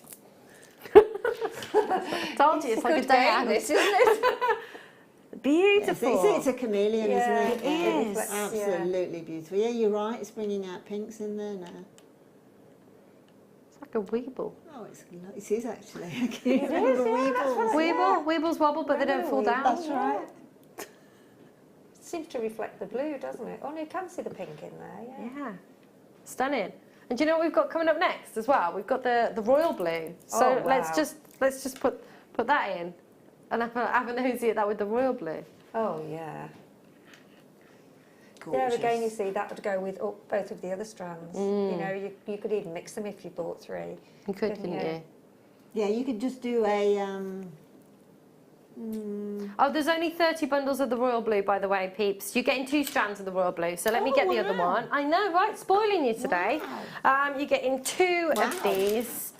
Told you, it's like a day out. This, isn't it? Beautiful. It's a chameleon, isn't it? It is. It's absolutely beautiful. Yeah, you're right. It's bringing out pinks in there now. It's like a weeble. Oh, it is actually. I can remember weebles. Weebles wobble, but they don't fall down. That's right. It seems to reflect the blue, doesn't it? Oh, no, you can see the pink in there. Yeah. Stunning. And do you know what we've got coming up next as well? We've got the royal blue. So let's just put that in and have a nosy at that with the royal blue. Oh yeah. There gorgeous. again, you see, that would go with both of the other strands. You know, you could even mix them if you bought 3. You could, couldn't you? Yeah, you could just do a... Oh, there's only 30 bundles of the royal blue, by the way, peeps. You're getting 2 strands of the royal blue, so let me get the other one. I know, right? Spoiling you today. You're getting 2 of these.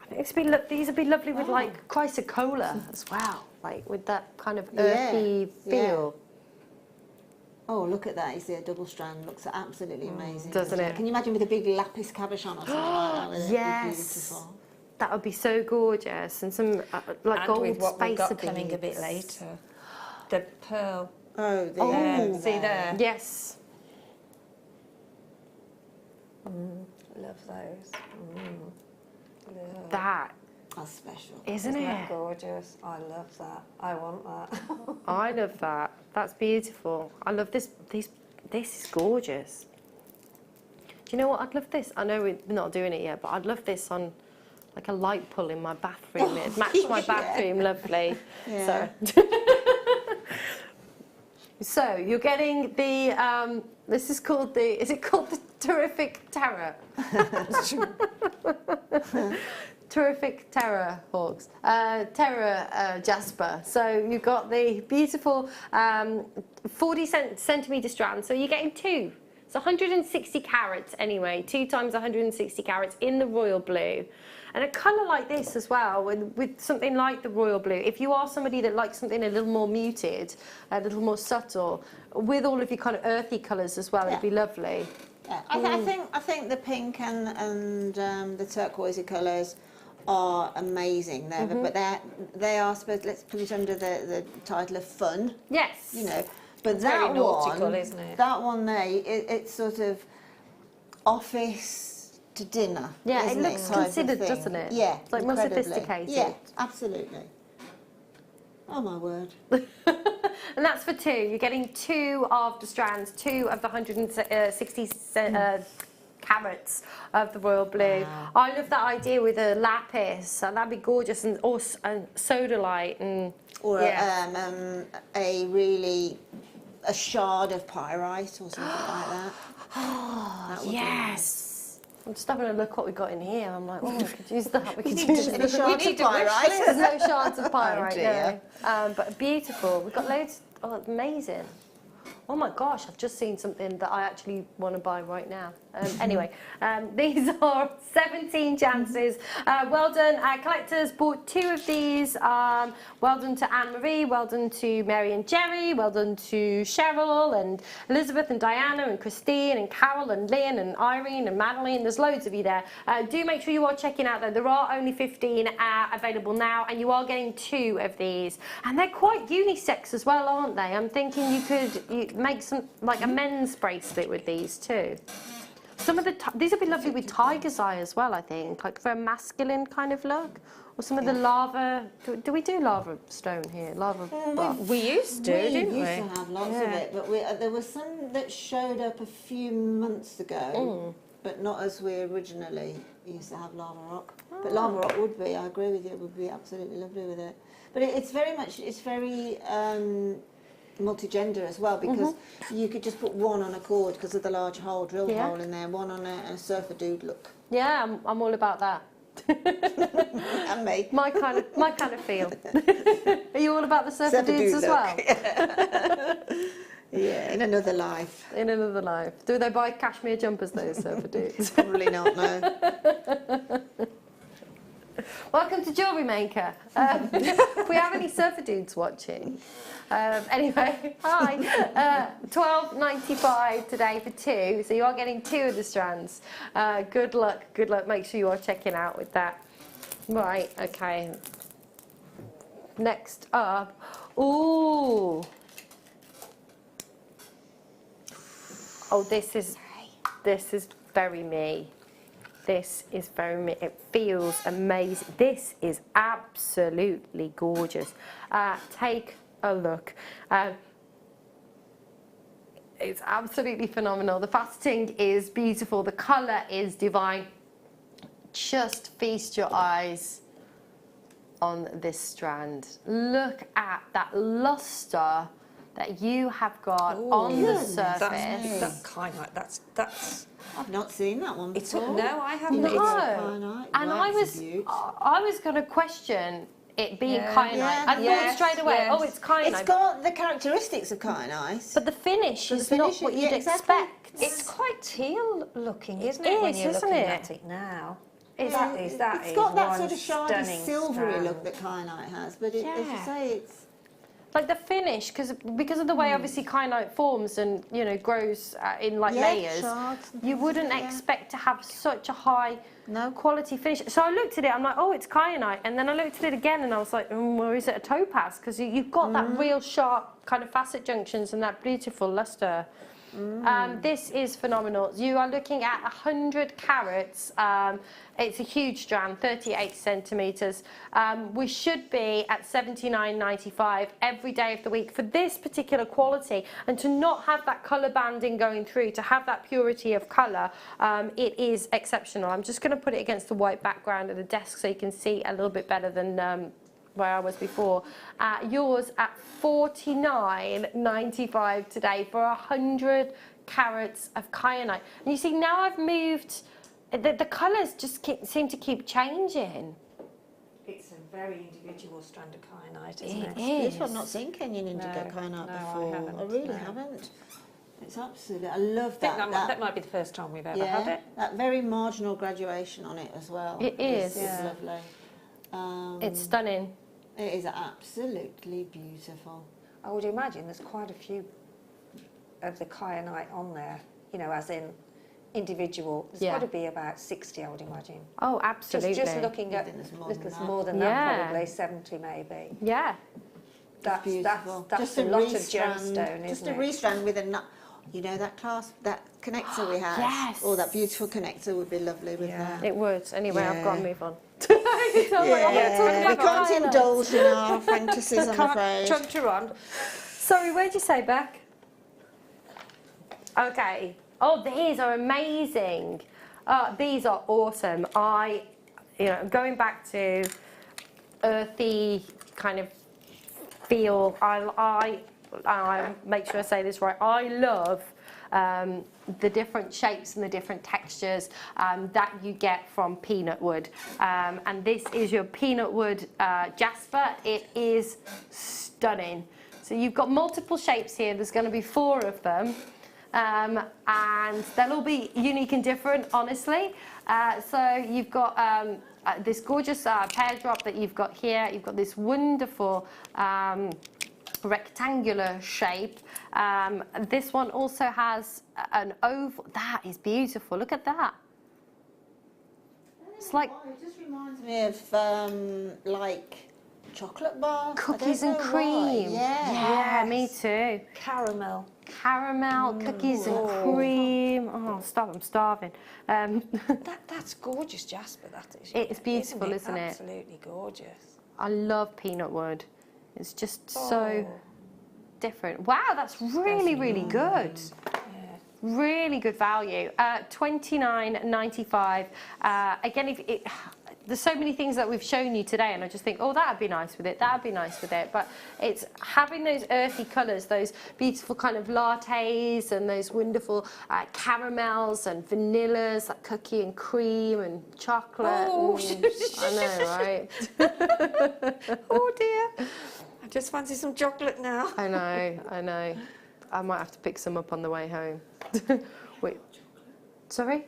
I think these would be lovely with like chrysocolla as well, like with that kind of earthy feel. Oh, look at that. You see a double strand. Looks absolutely amazing. Doesn't it? Can you imagine with a big lapis cabochon or something like that? With Yes. Beautiful. That would be so gorgeous. And some like And gold with what we've got spacer coming a bit beads. later. The pearl. Oh, there. See there? Yes. Love those. Love. That, That's special. isn't Isn't it? that gorgeous? I love that. I want that. I love that. That's beautiful. I love this. This is gorgeous. Do you know what? I'd love this. I know we're not doing it yet, but I'd love this on like a light pull in my bathroom. It'd match my bathroom lovely. Yeah. So you're getting the. This is called the. Is it called the Terrific Terror? Terrific Terror Hawks. Terror Jasper. So you've got the beautiful 40 centimetre strand. So you're getting 2. It's 160 carats anyway. 2 times 160 carats in the royal blue. And a colour like this as well, with something like the royal blue, if you are somebody that likes something a little more muted, a little more subtle, with all of your kind of earthy colours as well, it'd be lovely. Yeah. I think the pink and the turquoisey colours are amazing. But they are supposed. Let's put it under the title of fun. Yes. You know, but It's that very one, nautical, isn't it? That one there, it's sort of office to dinner. Yeah, it isn't looks type of considered, thing. doesn't it? Yeah, It's like more incredibly. sophisticated. Yeah, absolutely. Oh my word. And that's for 2. You're getting 2 of the strands, 2 of the 160 carats of the royal blue. Wow. I love that idea with a lapis. That'd be gorgeous, and sodalite and Or a shard of pyrite or something like that. That would be yes. I'm just having a look what we got in here. I'm like, oh, we could use that. We could nice. use Any that. shards of pyrite? There's no shards of pyrite, dear. no. But beautiful. We've got loads. Oh, amazing. Oh my gosh, I've just seen something that I actually want to buy right now. Anyway, these are 17 chances. Well done, collectors. Bought 2 of these. Well done to Anne-Marie, well done to Mary and Jerry, well done to Cheryl and Elizabeth and Diana and Christine and Carol and Lynn and Irene and Madeline. There's loads of you there. Do make sure you are checking out though. There are only 15 available now, and you are getting 2 of these. And they're quite unisex as well, aren't they? I'm thinking you could make some, like a men's bracelet with these too. Some of these would be lovely with tiger's eye as well, I think, like for a masculine kind of look. Or some of the lava. Do we do lava stone here? Lava. We used to, didn't We we? used to have lots of it, but there was some that showed up a few months ago, but not as we originally used to have lava rock. But lava rock would be, I agree with you, it would be absolutely lovely with it. But it's very multi-gender as well, because you could just put one on a cord because of the large hole, drill hole in there, one on a surfer dude look. Yeah, I'm all about that. And me. My kind of feel. Are you all about the surfer dudes as well? Yeah, in another life. In another life. Do they buy cashmere jumpers, those surfer dudes? Probably not, no. Welcome to JewelleryMaker. If we have any surfer dudes watching. Anyway, hi. $12.95 today for 2, so you are getting 2 of the strands. Good luck, good luck. Make sure you are checking out with that. Right, okay. Next up, ooh. Oh, this is very me. This is very me. It feels amazing. This is absolutely gorgeous. Take a look. It's absolutely phenomenal. The faceting is beautiful. The colour is divine. Just feast your eyes on this strand. Look at that lustre that you have got on the surface. That's kyanite. That's. I've not seen that one before. No, I haven't. No. Kyanite. And I was going to question it being kyanite. I thought straight away, oh, it's kyanite. It's got the characteristics of kyanite. But the finish is not what you'd expect. It's quite teal looking, isn't it? When you're looking at it now. It's got that sort of shiny, silvery look that kyanite has, but as you say, it's like the finish, because of the way obviously kyanite forms and grows in like layers. You wouldn't expect to have such a high quality finish. So I looked at it, I'm like, oh, it's kyanite, and then I looked at it again, and I was like, well, is it a topaz? Because you've got that real sharp kind of facet junctions and that beautiful luster. This is phenomenal. You are looking at 100 carats. It's a huge strand, 38 centimetres. We should be at $79.95 every day of the week for this particular quality, and to not have that colour banding going through, to have that purity of colour, it is exceptional. I'm just going to put it against the white background of the desk so you can see a little bit better than where I was before. Yours at $49.95 today for 100 carats of kyanite. And you see, now I've moved, the colours just seem to keep changing. It's a very individual strand of kyanite, isn't it? It is. I've not seen Kenyan indigo kyanite before. I haven't. I really haven't. It's absolutely, I love that. That might be the first time we've ever had it. That very marginal graduation on it as well. It is. It's lovely. It's stunning. It is absolutely beautiful. I would imagine there's quite a few of the kyanite on there, as in individual. There's got to be about 60, I would imagine. Oh, absolutely. Just looking at more than that, probably 70 maybe. Yeah. That's beautiful. That's just a lot of gemstone, just isn't a restrand with a that clasp, that connector we had. Yes. Oh, that beautiful connector would be lovely with that. It would. Anyway, I've got to move on. We can't indulge in our fantasies, I'm afraid. Trunter on. Sorry, where'd you say, Beck? Okay. Oh, these are amazing. These are awesome. Going back to earthy kind of feel, I make sure I say this right, I love the different shapes and the different textures that you get from peanut wood. And this is your peanut wood jasper. It is stunning. So you've got multiple shapes here. There's going to be 4 of them. And they'll all be unique and different, honestly. So you've got this gorgeous pear drop that you've got here. You've got this wonderful rectangular shape. This one also has an oval. That is beautiful. Look at that. It's like it just reminds me of like chocolate bars, cookies and cream. Yeah, me too. Caramel, cookies and cream. Oh, stop! I'm starving. That's gorgeous, Jasper. That is. It's beautiful, isn't it? Absolutely gorgeous. I love peanut wood. It's just so different. Wow, that's really good. Yeah. Really good value. $29.95. Again, there's so many things that we've shown you today, and I just think, oh, that'd be nice with it. That'd be nice with it. But it's having those earthy colours, those beautiful kind of lattes, and those wonderful caramels and vanillas, like cookie and cream and chocolate. Oh, I know, right? Oh dear. I just fancy some chocolate now. I know. I might have to pick some up on the way home. Wait. Sorry?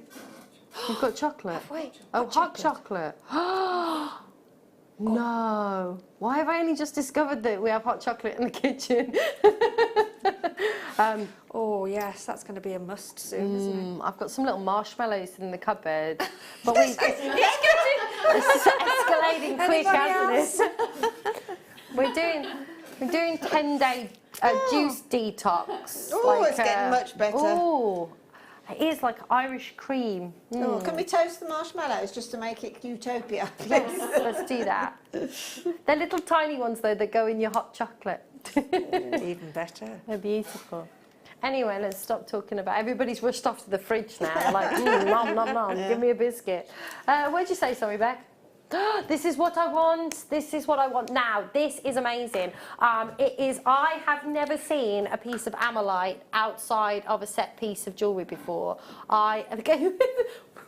You've got chocolate? Wait. Oh, hot chocolate. No. Why have I only just discovered that we have hot chocolate in the kitchen? Oh, yes, that's going to be a must soon, isn't it? I've got some little marshmallows in the cupboard. But this is escalating quick, hasn't it? We're doing 10-day juice detox. Oh, it's getting much better. Oh, it is like Irish cream. Oh, can we toast the marshmallows just to make it utopia, please? Yes, let's do that. They're little tiny ones, though, that go in your hot chocolate. Even better. They're beautiful. Anyway, let's stop talking about... Everybody's rushed off to the fridge now, like, nom, nom, nom, give me a biscuit. What'd you say, sorry, Beck? This is what I want. This is what I want now. This is amazing. It is. I have never seen a piece of Amolite outside of a set piece of jewellery before. Again,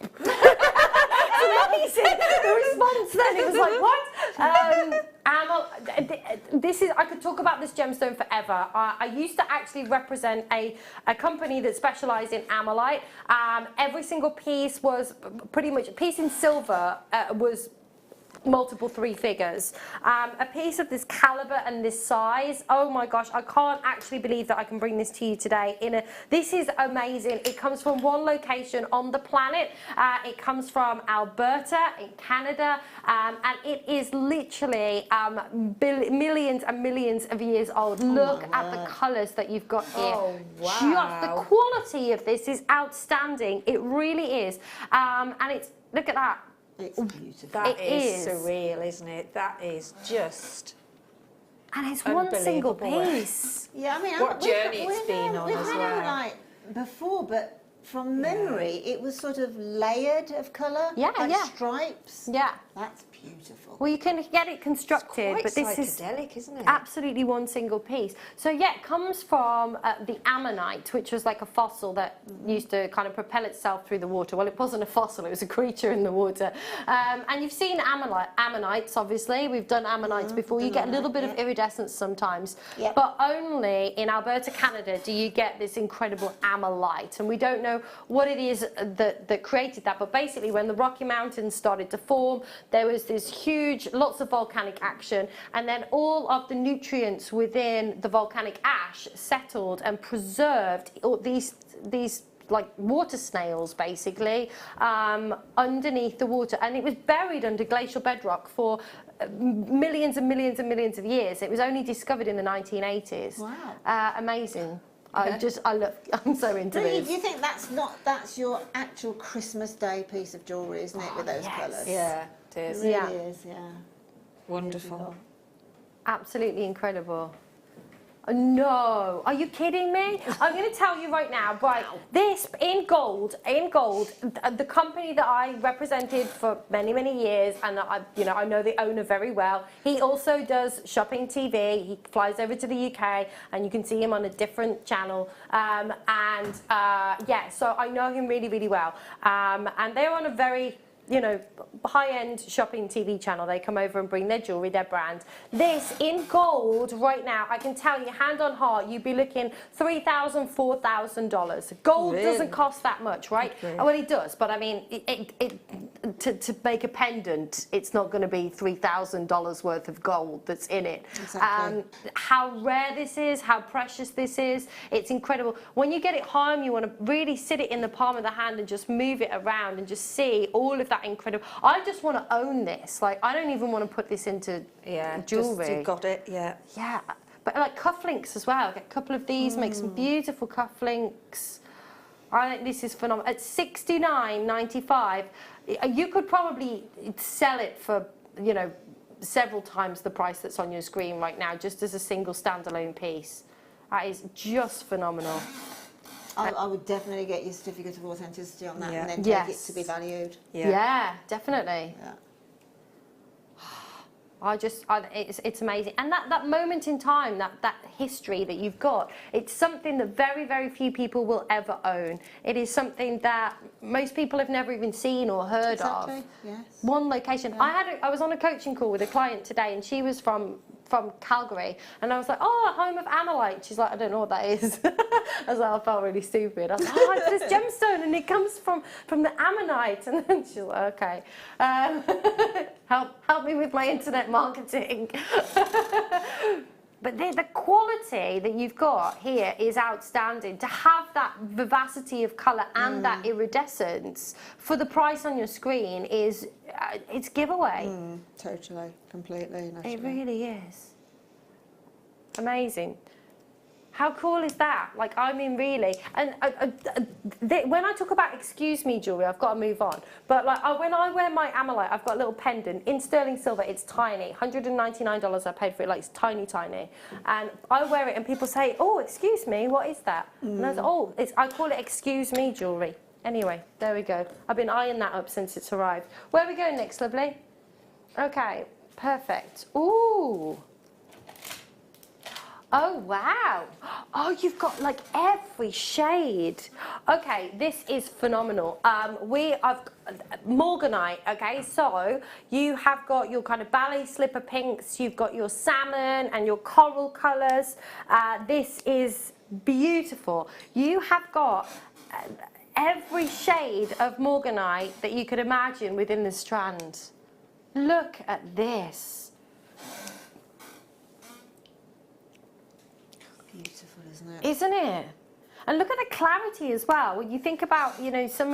it's amazing. The response then, it was like, what? This is, I could talk about this gemstone forever. I used to actually represent a company that specialised in Amolite. Every single piece was pretty much, a piece in silver was multiple 3 figures. A piece of this caliber and this size, oh my gosh, I can't actually believe that I can bring this to you today. This is amazing. It comes from one location on the planet. It comes from Alberta in Canada, and it is literally millions and millions of years old. Look at the colours that you've got here. Oh, wow. Just the quality of this is outstanding. It really is. And it's, look at that. It's beautiful. That is surreal, isn't it? That is just. And it's one single piece. Yeah, I mean, what journey it's been on we've as had well. Like before, but from memory, it was sort of layered of colour. Yeah, like yeah. stripes. Yeah. That's beautiful. Well, you can get it constructed, Quite but this is psychedelic, isn't it? absolutely one single piece. So yeah, it comes from the ammonite, which was like a fossil that used to kind of propel itself through the water. Well, it wasn't a fossil; it was a creature in the water. And you've seen ammonites, obviously. We've done ammonites before. You get a little bit of iridescence sometimes, but only in Alberta, Canada, do you get this incredible ammonite. And we don't know what it is that created that. But basically, when the Rocky Mountains started to form, there was this huge, lots of volcanic action, and then all of the nutrients within the volcanic ash settled and preserved all these like water snails, basically, underneath the water, and it was buried under glacial bedrock for millions and millions and millions of years. It was only discovered in the 1980s. Wow. Amazing. I'm so into this. Do you think that's your actual Christmas Day piece of jewellery, isn't it, with those colours? Yeah, it is. It really is, yeah. Wonderful. Beautiful. Absolutely incredible. No, are you kidding me? I'm going to tell you right now, right, this in gold, the company that I represented for many, many years, and I know the owner very well. He also does shopping TV. He flies over to the UK, and you can see him on a different channel. Yeah, so I know him really, really well. And they're on a very high-end shopping TV channel. They come over and bring their jewellery, their brand. This in gold right now, I can tell you, hand on heart, you'd be looking $3,000, $4,000. Gold doesn't cost that much, right? Okay. Well, it does, but I mean, to make a pendant, it's not going to be $3,000 worth of gold that's in it. Exactly. How rare this is, how precious this is, it's incredible. When you get it home, you want to really sit it in the palm of the hand and just move it around and just see all of that incredible. I just want to own this. Like, I don't even want to put this into jewellery. Just you've got it, yeah. Yeah, but like cufflinks as well. Get a couple of these, make some beautiful cufflinks. I think this is phenomenal. At $69.95, you could probably sell it for, several times the price that's on your screen right now, just as a single standalone piece. That is just phenomenal. I would definitely get your certificate of authenticity on that and then take it to be valued. Yeah, definitely. Yeah. It's amazing. And that moment in time, that history that you've got, it's something that very, very few people will ever own. It is something that most people have never even seen or heard of. Yes. One location. Yeah. I was on a coaching call with a client today, and she was from Calgary, and I was like, oh, home of Amolite. She's like, I don't know what that is. I was like, I felt really stupid. I was like, oh, it's this gemstone, and it comes from the Ammonite. And then she's like, okay, help me with my internet marketing. But the quality that you've got here is outstanding. To have that vivacity of colour and that iridescence for the price on your screen is, it's giveaway. Totally, completely. Naturally. It really is. Amazing. How cool is that? Like, I mean, really. And when I talk about excuse me jewellery, I've got to move on. But like, when I wear my Amolite, I've got a little pendant in sterling silver. It's tiny. $199 I paid for it. Like, it's tiny, tiny. And I wear it, and people say, "Oh, excuse me, what is that?" And I was like, "Oh, I call it excuse me jewellery." Anyway, there we go. I've been eyeing that up since it's arrived. Where are we going next, lovely? Okay, perfect. Ooh. Oh, wow. Oh, you've got like every shade. Okay, this is phenomenal. I've Morganite, okay, so you have got your kind of ballet slipper pinks, you've got your salmon and your coral colours. This is beautiful. You have got every shade of Morganite that you could imagine within the strand. Look at this. Beautiful, isn't it? Isn't it? And look at the clarity as well. When you think about, you know, some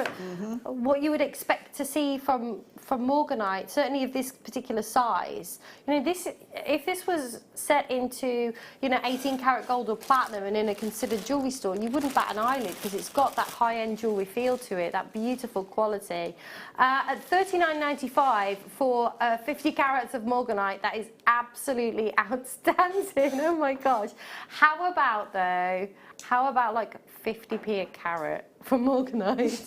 what you would expect to see from Morganite, certainly of this particular size. You know, this, if this was set into, you know, 18 karat gold or platinum and in a considered jewellery store, you wouldn't bat an eyelid because it's got that high-end jewellery feel to it, that beautiful quality. At $39.95 for 50 carats of Morganite, that is absolutely outstanding. Oh my gosh. How about though? How about like 50p a carat for Morganite?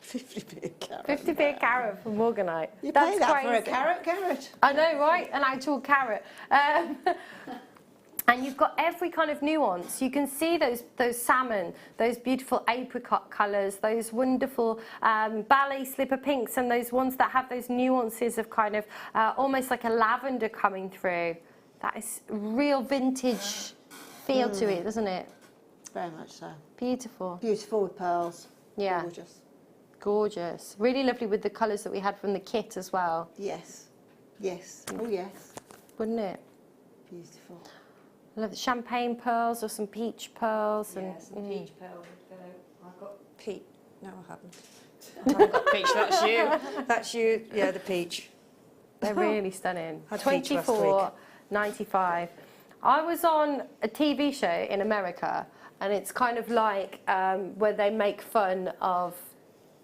50p a carat. 50p a carat for Morganite. You That's pay that crazy. for a carrot? I know, right? An actual carrot. And you've got every kind of nuance. You can see those salmon, those beautiful apricot colours, those wonderful ballet slipper pinks, and those ones that have those nuances of kind of almost like a lavender coming through. That is real vintage feel to it, doesn't it? Very much so. Beautiful. Beautiful with pearls. Yeah. Gorgeous. Gorgeous. Really lovely with the colours that we had from the kit as well. Yes. Yes. Oh, yes. Wouldn't it? Beautiful. I love the champagne pearls or some peach pearls. Yeah, and some peach pearl would go. I've got peach. No, I haven't. I haven't got peach. That's you. That's you. Yeah, the peach. They're really stunning. Had peach last week. $24.95. I was on a TV show in America, and it's kind of like where they make fun of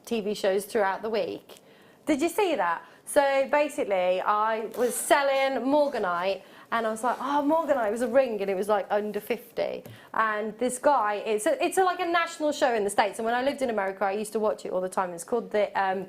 TV shows throughout the week. Did you see that? So basically, I was selling Morganite, and I was like, oh, Morganite was a ring, and it was like under 50. And this guy, it's like a national show in the States, and when I lived in America, I used to watch it all the time. It's called The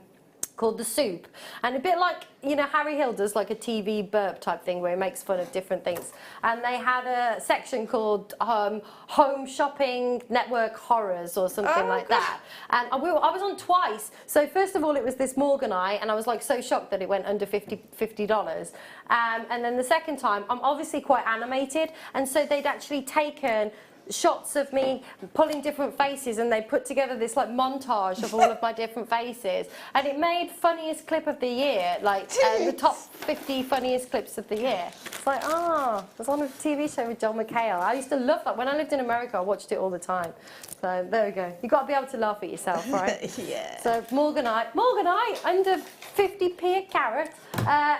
Soup, and a bit like, you know, Harry Hill does like a TV burp type thing where he makes fun of different things, and they had a section called Home Shopping Network Horrors or something like that, and I was on twice. So first of all, it was this Morganite, and I was like so shocked that it went under $50, and then the second time, I'm obviously quite animated, and so they'd actually taken shots of me pulling different faces, and they put together this like montage of all of my different faces, and it made funniest clip of the year, like the top 50 funniest clips of the year. It's like, I was on a TV show with John McHale. I used to love that. When I lived in America, I watched it all the time. So there we go. You've got to be able to laugh at yourself, right? Yeah. So Morganite under 50p a carat.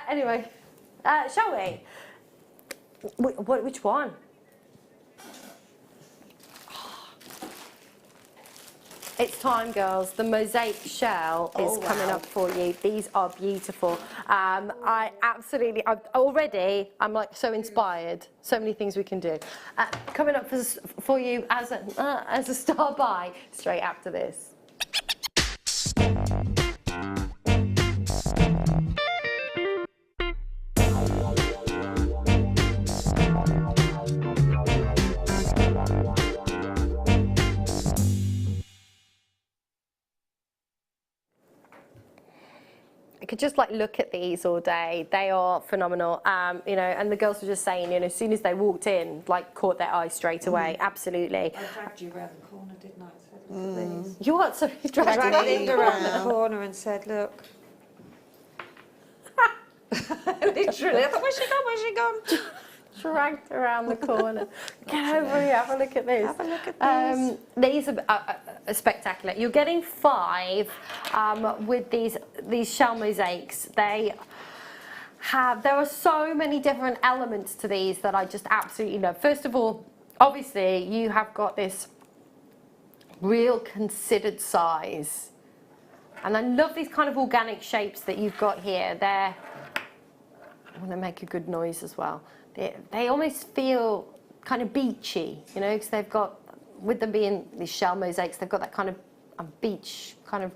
Anyway, shall we? Which one? It's time, girls. The mosaic shell is coming up for you. These are beautiful. I'm like so inspired. So many things we can do. Coming up for you as a star buy straight after this. Could just like look at these all day. They are phenomenal. You know, and the girls were just saying, you know, as soon as they walked in, like caught their eye straight away. Absolutely. I dragged you around the corner, didn't I? So look at these. You what? So you dragged I dragged me Linda around the corner and said, look. Literally, I thought, where's she gone? Where's she gone? Dragged around the corner. Get over here, have a look at this. Have a look at these. These are spectacular. You're getting 5 with these shell mosaics. There are so many different elements to these that I just absolutely love. First of all, obviously, you have got this real considered size. And I love these kind of organic shapes that you've got here. I want to make a good noise as well. They almost feel kind of beachy, you know, because they've got, with them being these shell mosaics, they've got that kind of beach kind of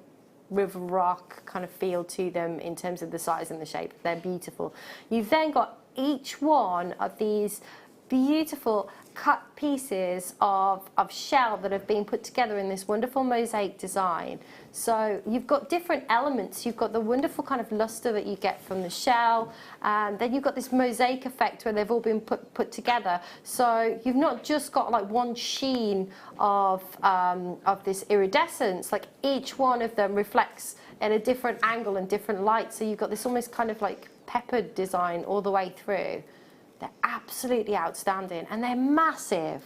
river rock kind of feel to them in terms of the size and the shape. They're beautiful. You've then got each one of these beautiful cut pieces of shell that have been put together in this wonderful mosaic design. So you've got different elements. You've got the wonderful kind of luster that you get from the shell, and then you've got this mosaic effect where they've all been put together. So you've not just got like one sheen of this iridescence. Like each one of them reflects at a different angle and different light. So you've got this almost kind of like peppered design all the way through. They're absolutely outstanding, and they're massive.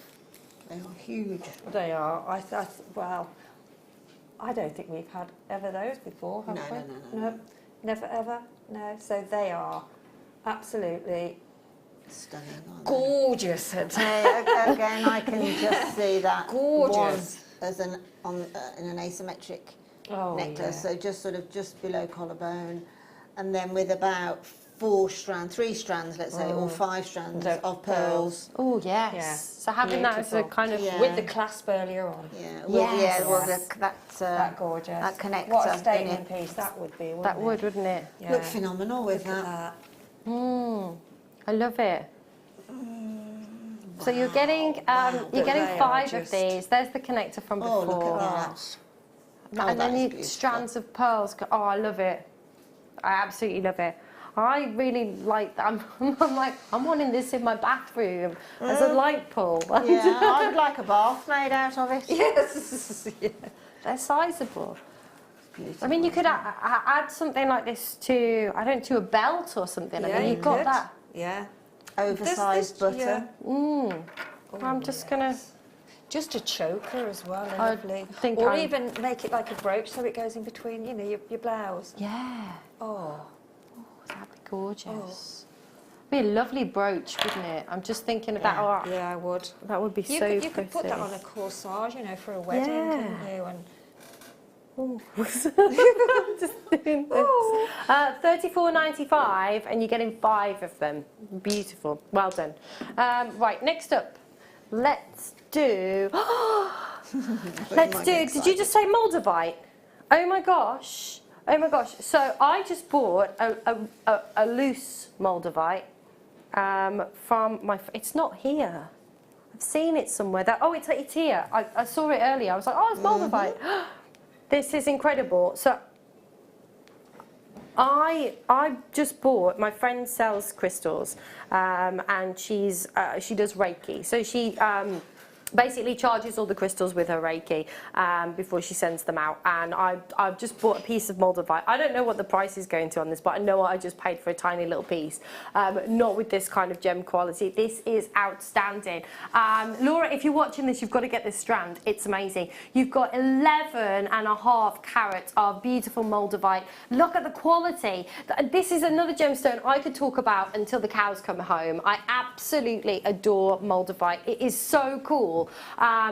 They are huge. They are. Well, I don't think we've had ever those before, have we? No, never ever. No. So they are absolutely Stunning, aren't gorgeous. Again, I can just see that Gorgeous. one as in an asymmetric necklace, yeah. so just sort of just below collarbone, and then with about 3 strands, let's say, or 5 strands of pearls. Oh yes. Yeah. So having that as a kind of Yeah. With the clasp earlier on. Yeah, Yes. that Gorgeous. that connector. What a in statement it. piece that would be, wouldn't that it? would, wouldn't it? Yeah. Look phenomenal with Look at that. that. I love it. So you're getting you're getting They are 5 of just- these. There's the connector from Oh, before. look at that. And Oh, then that is you beautiful. strands of pearls. Oh, I love it. I absolutely love it. I really like that. I'm like, I'm wanting this in my bathroom as a light pole. Yeah, I would like a bath made out of it. Yes. Yeah. They're sizable. Beautiful. I mean, you could add something like this to, I don't know, to a belt or something. I Yeah, mean, you you've got could. that. Yeah. Oversized butter. Yeah. I'm just going to... Just a choker as well, I lovely. think Or I'm- even make it like a brooch so it goes in between, you know, your blouse. Yeah. Oh. That'd be gorgeous. Be a lovely brooch, wouldn't it? I'm just thinking of that. Oh, Yeah, I would. that would be You so could put pretty. that on a corsage, you know, for a wedding, couldn't you? And Just doing this. $34.95, and you're getting 5 of them. Beautiful. Well done. Right, next up, let's do. Did you just say Moldavite? Oh my gosh. Oh my gosh. So I just bought a loose Moldavite from my. It's not here. I've seen it somewhere. It's here. I saw it earlier. I was like, oh, it's Moldavite. This is incredible. So I just bought. My friend sells crystals, and she does Reiki. So she basically charges all the crystals with her Reiki before she sends them out. And I've just bought a piece of Moldavite. I don't know what the price is going to on this, but I know I just paid for a tiny little piece. Not with this kind of gem quality. This is outstanding. Laura, if you're watching this, you've got to get this strand. It's amazing. You've got 11.5 carats of beautiful Moldavite. Look at the quality. This is another gemstone I could talk about until the cows come home. I absolutely adore Moldavite. It is so cool.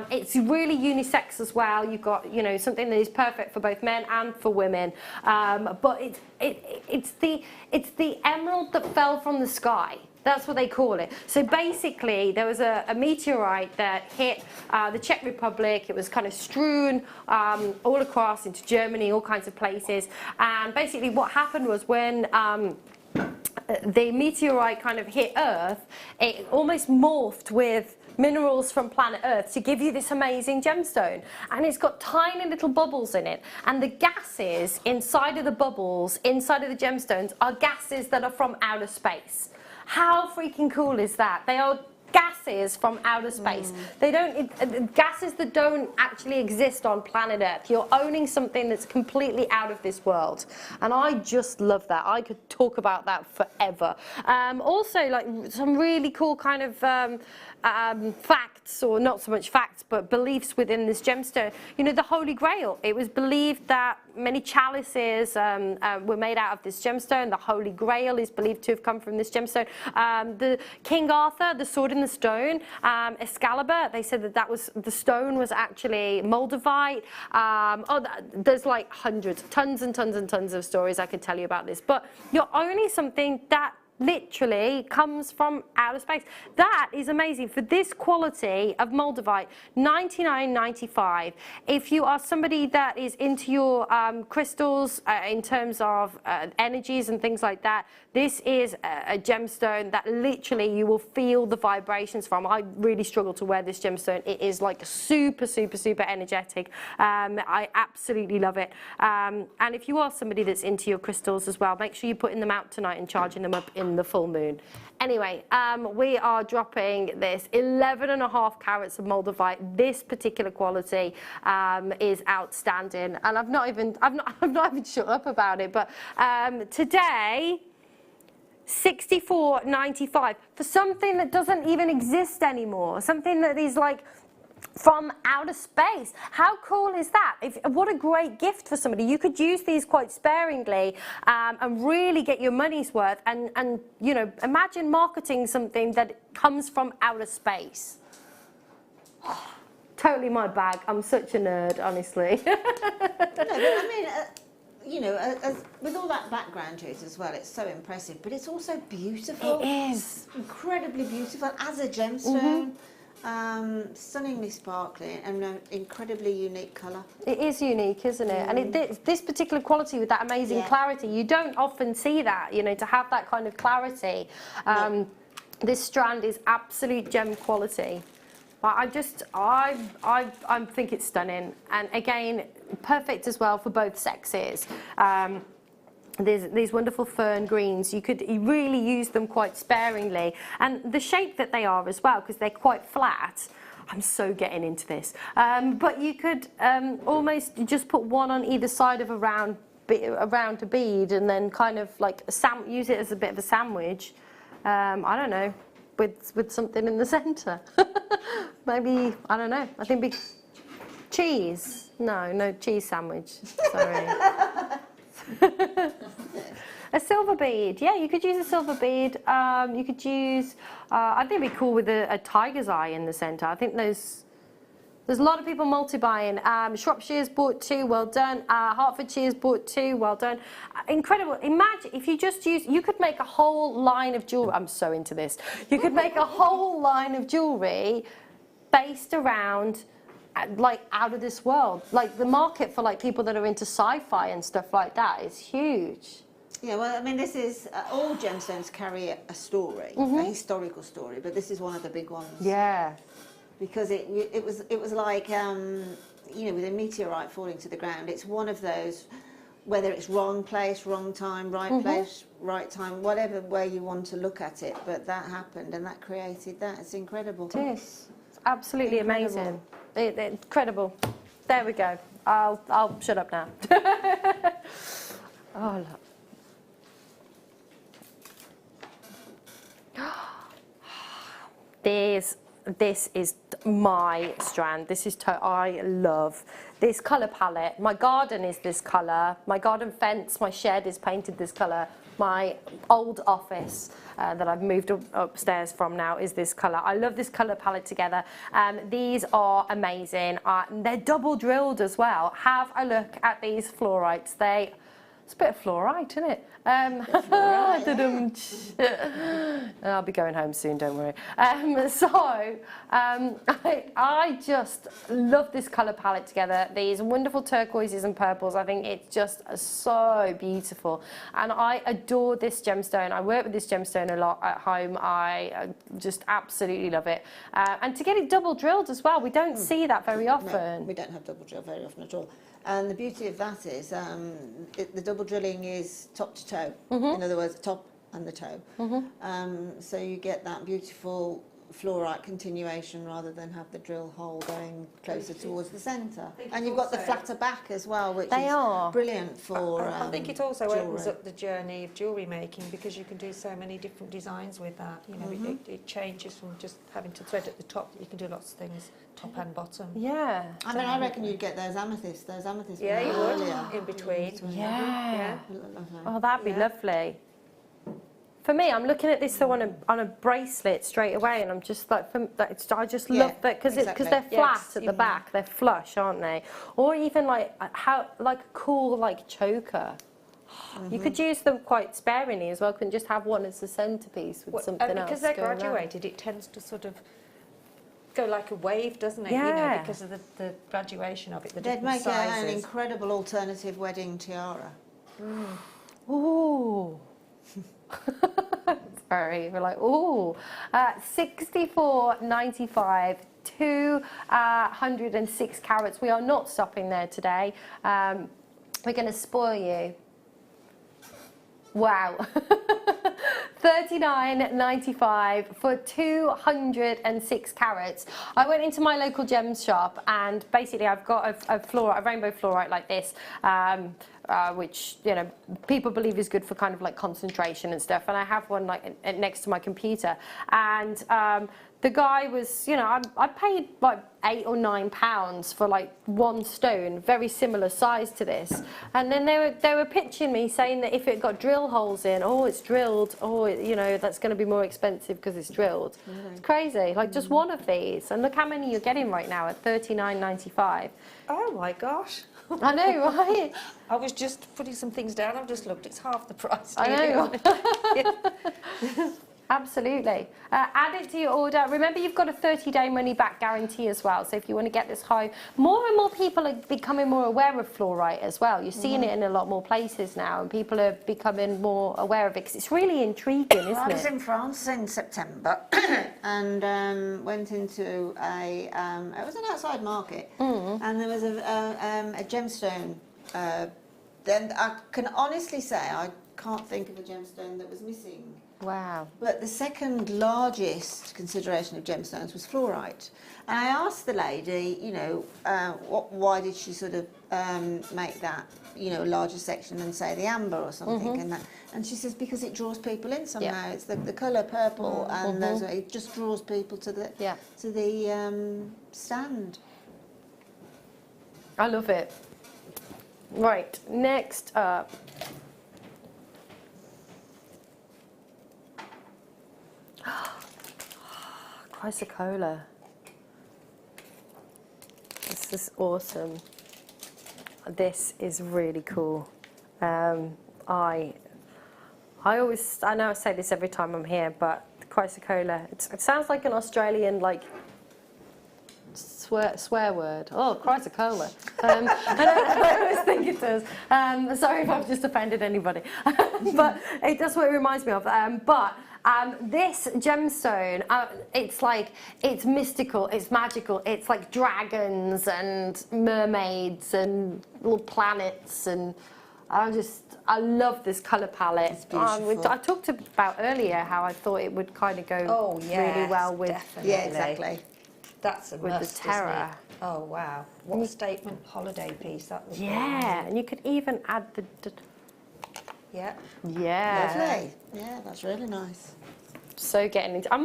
It's really unisex as well. You've got, you know, something that is perfect for both men and for women. But it's the emerald that fell from the sky. That's what they call it. So basically, there was a meteorite that hit the Czech Republic. It was kind of strewn all across into Germany, all kinds of places. And basically, what happened was when the meteorite kind of hit Earth, it almost morphed with minerals from planet Earth to give you this amazing gemstone. And it's got tiny little bubbles in it. And the gases inside of the bubbles, inside of the gemstones, are gases that are from outer space. How freaking cool is that? They are gases from outer space. They don't, gases that don't actually exist on planet Earth. You're owning something that's completely out of this world. And I just love that. I could talk about that forever. Also, like some really cool kind of facts, or not so much facts, but beliefs within this gemstone. You know, the Holy Grail. It was believed that many chalices were made out of this gemstone. The Holy Grail is believed to have come from this gemstone. The King Arthur, the sword in the stone, Excalibur, they said that was the stone was actually Moldavite. There's like hundreds, tons and tons and tons of stories I could tell you about this. But you're owning something that literally comes from outer space. That is amazing. For this quality of Moldavite, $99.95. If you are somebody that is into your crystals in terms of energies and things like that, this is a gemstone that literally you will feel the vibrations from. I really struggle to wear this gemstone. It is like super, super, super energetic. I absolutely love it. And if you are somebody that's into your crystals as well, make sure you're putting them out tonight and charging them up in the full moon. Anyway, we are dropping this 11.5 carats of Moldavite. This particular quality is outstanding, and I've not even shut up about it. But today, $64.95 for something that doesn't even exist anymore. Something that is like from outer space. How cool is that? What a great gift for somebody. You could use these quite sparingly and really get your money's worth, and you know, imagine marketing something that comes from outer space. Totally my bag. I'm such a nerd, honestly. No, but I mean, you know, with all that background to it as well, it's so impressive, but it's also beautiful. It is. Incredibly beautiful as a gemstone. Stunningly sparkly and an incredibly unique colour. It is unique, isn't it? And this particular quality with that amazing clarity, you don't often see that, you know, to have that kind of clarity. This strand is absolute gem quality. I think it's stunning, and again, perfect as well for both sexes. There's these wonderful fern greens. You really use them quite sparingly, and the shape that they are as well, because they're quite flat. I'm so getting into this, but you could almost just put one on either side of a round bead, and then kind of like use it as a bit of a sandwich. I don't know, with something in the centre. Maybe, I don't know. I think cheese. No cheese sandwich. Sorry. A silver bead, yeah, you could use a silver bead. You could use, I think it'd be cool with a tiger's eye in the centre. I think there's a lot of people multi-buying. Shropshire's bought 2, well done. Hertfordshire's bought 2, well done. Incredible. Imagine if you just you could make a whole line of jewellery. I'm so into this. You could make a whole line of jewellery based around like out of this world. Like the market for like people that are into sci-fi and stuff like that is huge. Yeah, well, I mean, this is all gemstones carry a story, a historical story, but this is one of the big ones. Yeah, because it was like you know, with a meteorite falling to the ground. It's one of those, whether it's wrong place, wrong time, right place, right time, whatever way you want to look at it. But that happened, and that created that. It's incredible. It is. It's absolutely amazing. Incredible. There we go. I'll shut up now. Oh, look. This is my strand. This is I love this colour palette. My garden is this colour. My garden fence, my shed is painted this colour. My old office that I've moved upstairs from now is this colour. I love this colour palette together. These are amazing. They're double drilled as well. Have a look at these fluorites. It's a bit of fluorite, isn't it? I'll be going home soon, don't worry. I just love this colour palette together. These wonderful turquoises and purples. I think it's just so beautiful. And I adore this gemstone. I work with this gemstone a lot at home. I just absolutely love it. And to get it double drilled as well, we don't see that very often. No, we don't have double drill very often at all. And the beauty of that is the double drilling is top to toe. In other words, top and the toe. So you get that beautiful fluorite continuation rather than have the drill hole going closer towards the centre. And you've got the flatter back as well, which is brilliant for I think it also opens up the journey of jewellery making, because you can do so many different designs with that. You know, it changes from just having to thread at the top. You can do lots of things, top and bottom. Yeah. I mean, I reckon you'd get those amethysts. Yeah, you would, in between. Yeah. Oh, that'd be lovely. For me, I'm looking at this on a bracelet straight away, and I'm just like, I just love that because they're flat at the back, they're flush, aren't they? Or even like a cool like choker. You could use them quite sparingly as well. Couldn't just have one as a centerpiece with something else. Because they're going on. graduated, it tends to sort of go like a wave, doesn't it? You know, Yeah. because of the graduation of it, the They'd different make an sizes. incredible alternative wedding tiara. Ooh. Sorry, we're like, ooh. 64.95, 206 carats. We are not stopping there today. We're going to spoil you. Wow. 39.95 for 206 carats. I went into my local gems shop and basically I've got a rainbow fluorite like this, which, you know, people believe is good for kind of like concentration and stuff. And I have one like next to my computer. And the guy was, you know, I paid like £8 or £9 for like one stone, very similar size to this. And then they were pitching me saying that if it got drill holes in, oh, it's drilled, oh, you know, that's going to be more expensive because it's drilled. Really? It's crazy. Like just one of these, and look how many you're getting right now at £39.95. Oh my gosh. I know, right? I was just putting some things down. I've just looked. It's half the price. I know. Absolutely. Add it to your order. Remember, you've got a 30-day money-back guarantee as well. So if you want to get this home, more and more people are becoming more aware of fluorite as well. You're seeing it in a lot more places now, and people are becoming more aware of it because it's really intriguing, isn't it? I was in France in September and went into it was an outside market, and there was a gemstone. Then I can honestly say I can't think of a gemstone that was missing. Wow. But the second largest consideration of gemstones was fluorite. And I asked the lady, you know, why did she sort of make that, you know, larger section than, say, the amber or something. And she says, because it draws people in somehow. Yeah. It's the colour purple, and it just draws people to the stand. I love it. Right, next up. Chrysocolla. This is awesome. This is really cool. I know I say this every time I'm here, but chrysocolla, it sounds like an Australian like swear word. Oh, chrysocolla. I always think it does. Sorry if I've just offended anybody. But that's what it reminds me of. This gemstone, it's mystical, it's magical, it's like dragons and mermaids and little planets, and I love this colour palette. It's beautiful. I talked about earlier how I thought it would kind of go really well with... Definitely. Yeah, exactly. That's a with must, the terror. isn't it? Oh, wow. What a statement holiday piece that was. Yeah, and you could even add the... Yeah. Yeah. Lovely. Yeah, that's really nice. So getting into... I'm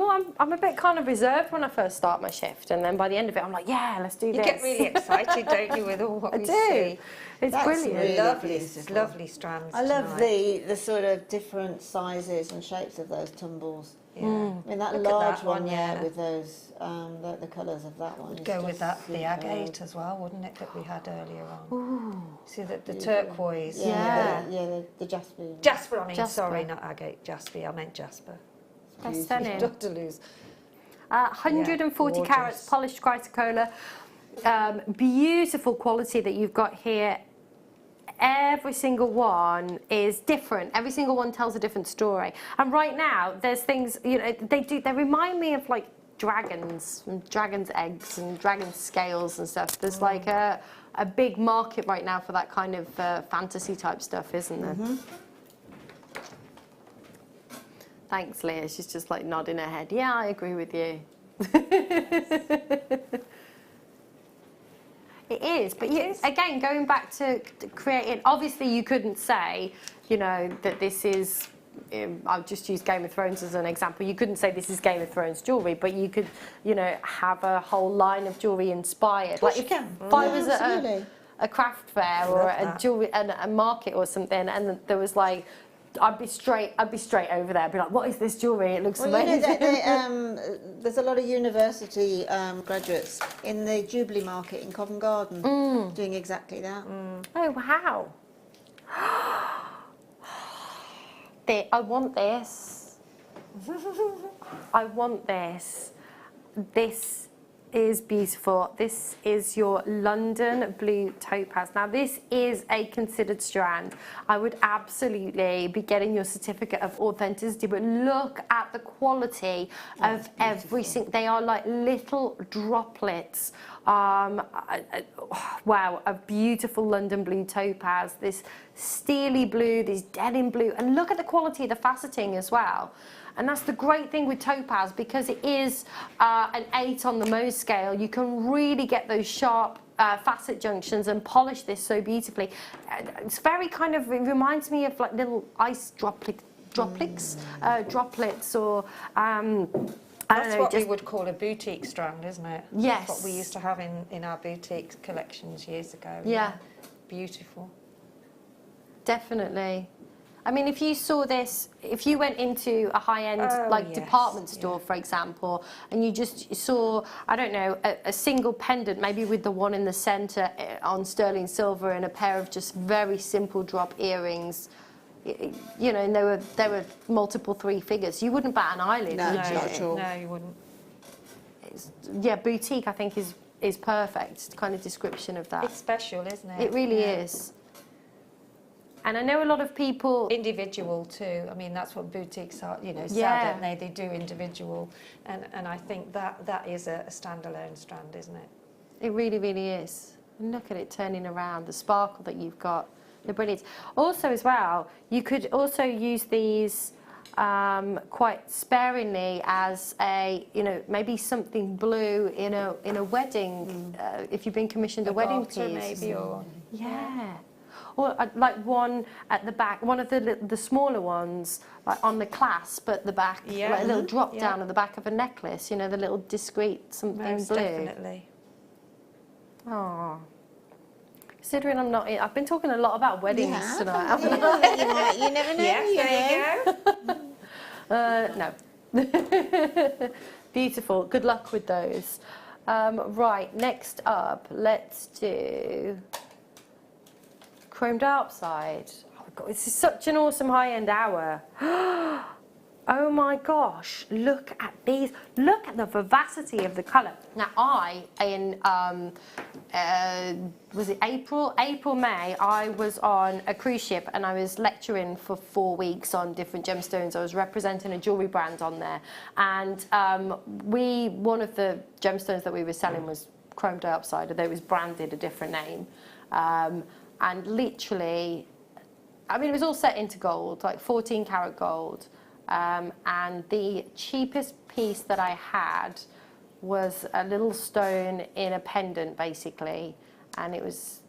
a bit kind of reserved when I first start my shift, and then by the end of it, I'm like, yeah, let's do this. You get really excited, don't you, with all what we I do. see? It's That's brilliant. really Lovely, beautiful. lovely strands. I love tonight. the sort of different sizes and shapes of those tumbles. Yeah. I mean, that Look at large that one one, there yeah. with those, the colours of that one. Would is go with just that, the superb. agate as well, wouldn't it, that we had earlier on? Ooh. See, the turquoise. Yeah. The jasper. Jasper, I mean, Jasper. sorry, not agate, jasper, I meant jasper. That's stunning. Dr. Lose. 140 Yeah, carats gorgeous. polished chrysocolla. Beautiful quality that you've got here. Every single one is different. Every single one tells a different story. And right now, there's things, you know, they remind me of like dragons and dragons' eggs and dragons' scales and stuff. There's like a big market right now for that kind of fantasy type stuff, isn't there? Thanks, Leah. She's just like nodding her head. Yeah, I agree with you. It is, but again, going back to creating, obviously you couldn't say, you know, that this is, I'll just use Game of Thrones as an example. You couldn't say this is Game of Thrones jewellery, but you could, you know, have a whole line of jewellery inspired. Like if I was at a craft fair or a jewellery a market or something, and there was like, I'd be straight over there. I'd be like, "What is this jewellery? It looks amazing." You know, there's a lot of university graduates in the Jubilee Market in Covent Garden doing exactly that. Oh wow! think, I want this. I want this. This is beautiful. This is your London blue topaz. Now this is a considered strand. I would absolutely be getting your certificate of authenticity, but look at the quality of every single, they are like little droplets. Wow, a beautiful London blue topaz, this steely blue, this denim blue, and look at the quality of the faceting as well. And that's the great thing with topaz, because it is an 8 on the Mohs scale. You can really get those sharp facet junctions and polish this so beautifully. It's very kind of, it reminds me of like little ice droplets, or that's what we would call a boutique strand, isn't it? Yes. That's what we used to have in our boutique collections years ago. Yeah. Beautiful. Definitely. I mean, if you saw this, if you went into a high-end department store, for example, and you just saw, I don't know, a single pendant, maybe with the one in the centre on sterling silver and a pair of just very simple drop earrings, you know, and there were multiple 3 figures, you wouldn't bat an eyelid, No, would you? not at all. No, you wouldn't. Yeah, boutique, I think, is perfect kind of description of that. It's special, isn't it? It really is. And I know a lot of people... Individual too. I mean, that's what boutiques are, you know, sell, Yeah. don't they? They do individual. And I think that is a standalone strand, isn't it? It really, really is. And look at it turning around, the sparkle that you've got, the brilliance. Also as well, you could also use these quite sparingly as a, you know, maybe something blue in a wedding, if you've been commissioned a wedding piece. Maybe, or... Yeah. Or like one at the back, one of the smaller ones, like on the clasp at the back, Yeah. like a little drop down at the back of a necklace, you know, the little discreet something Most blue. definitely. Oh. Considering I'm not in, I've been talking a lot about weddings tonight. haven't I? You never know. Yes, there you go. No. Beautiful. Good luck with those. Right, next up, let's do chrome dioxide. Oh God, this is such an awesome high-end hour. Oh my gosh, look at these. Look at the vivacity of the colour. Now was it April, May, I was on a cruise ship and I was lecturing for 4 weeks on different gemstones. I was representing a jewellery brand on there. And one of the gemstones that we were selling was chrome dioxide, although it was branded a different name. And literally, I mean, it was all set into gold, like 14 karat gold. And the cheapest piece that I had was a little stone in a pendant, basically. And it was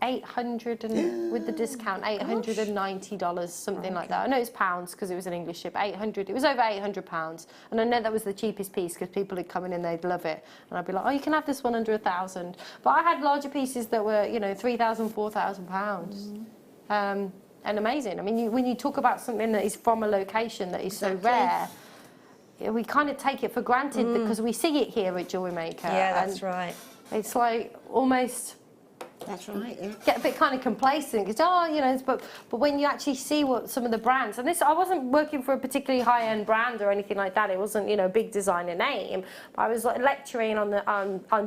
800 and with the discount, $890, something like that. I know it's pounds because it was an English ship. 800. It was over £800, and I know that was the cheapest piece because people would come in and they'd love it, and I'd be like, oh, you can have this one under £1,000. But I had larger pieces that were, you know, £3,000, £4,000, and amazing. I mean, when you talk about something that is from a location that is so rare, we kind of take it for granted because we see it here at JewelleryMaker. Yeah, that's right. It's like almost... That's right, yeah. Get a bit kind of complacent because, you know, but when you actually see what some of the brands, and this, I wasn't working for a particularly high-end brand or anything like that. It wasn't, you know, a big designer name. But I was like lecturing on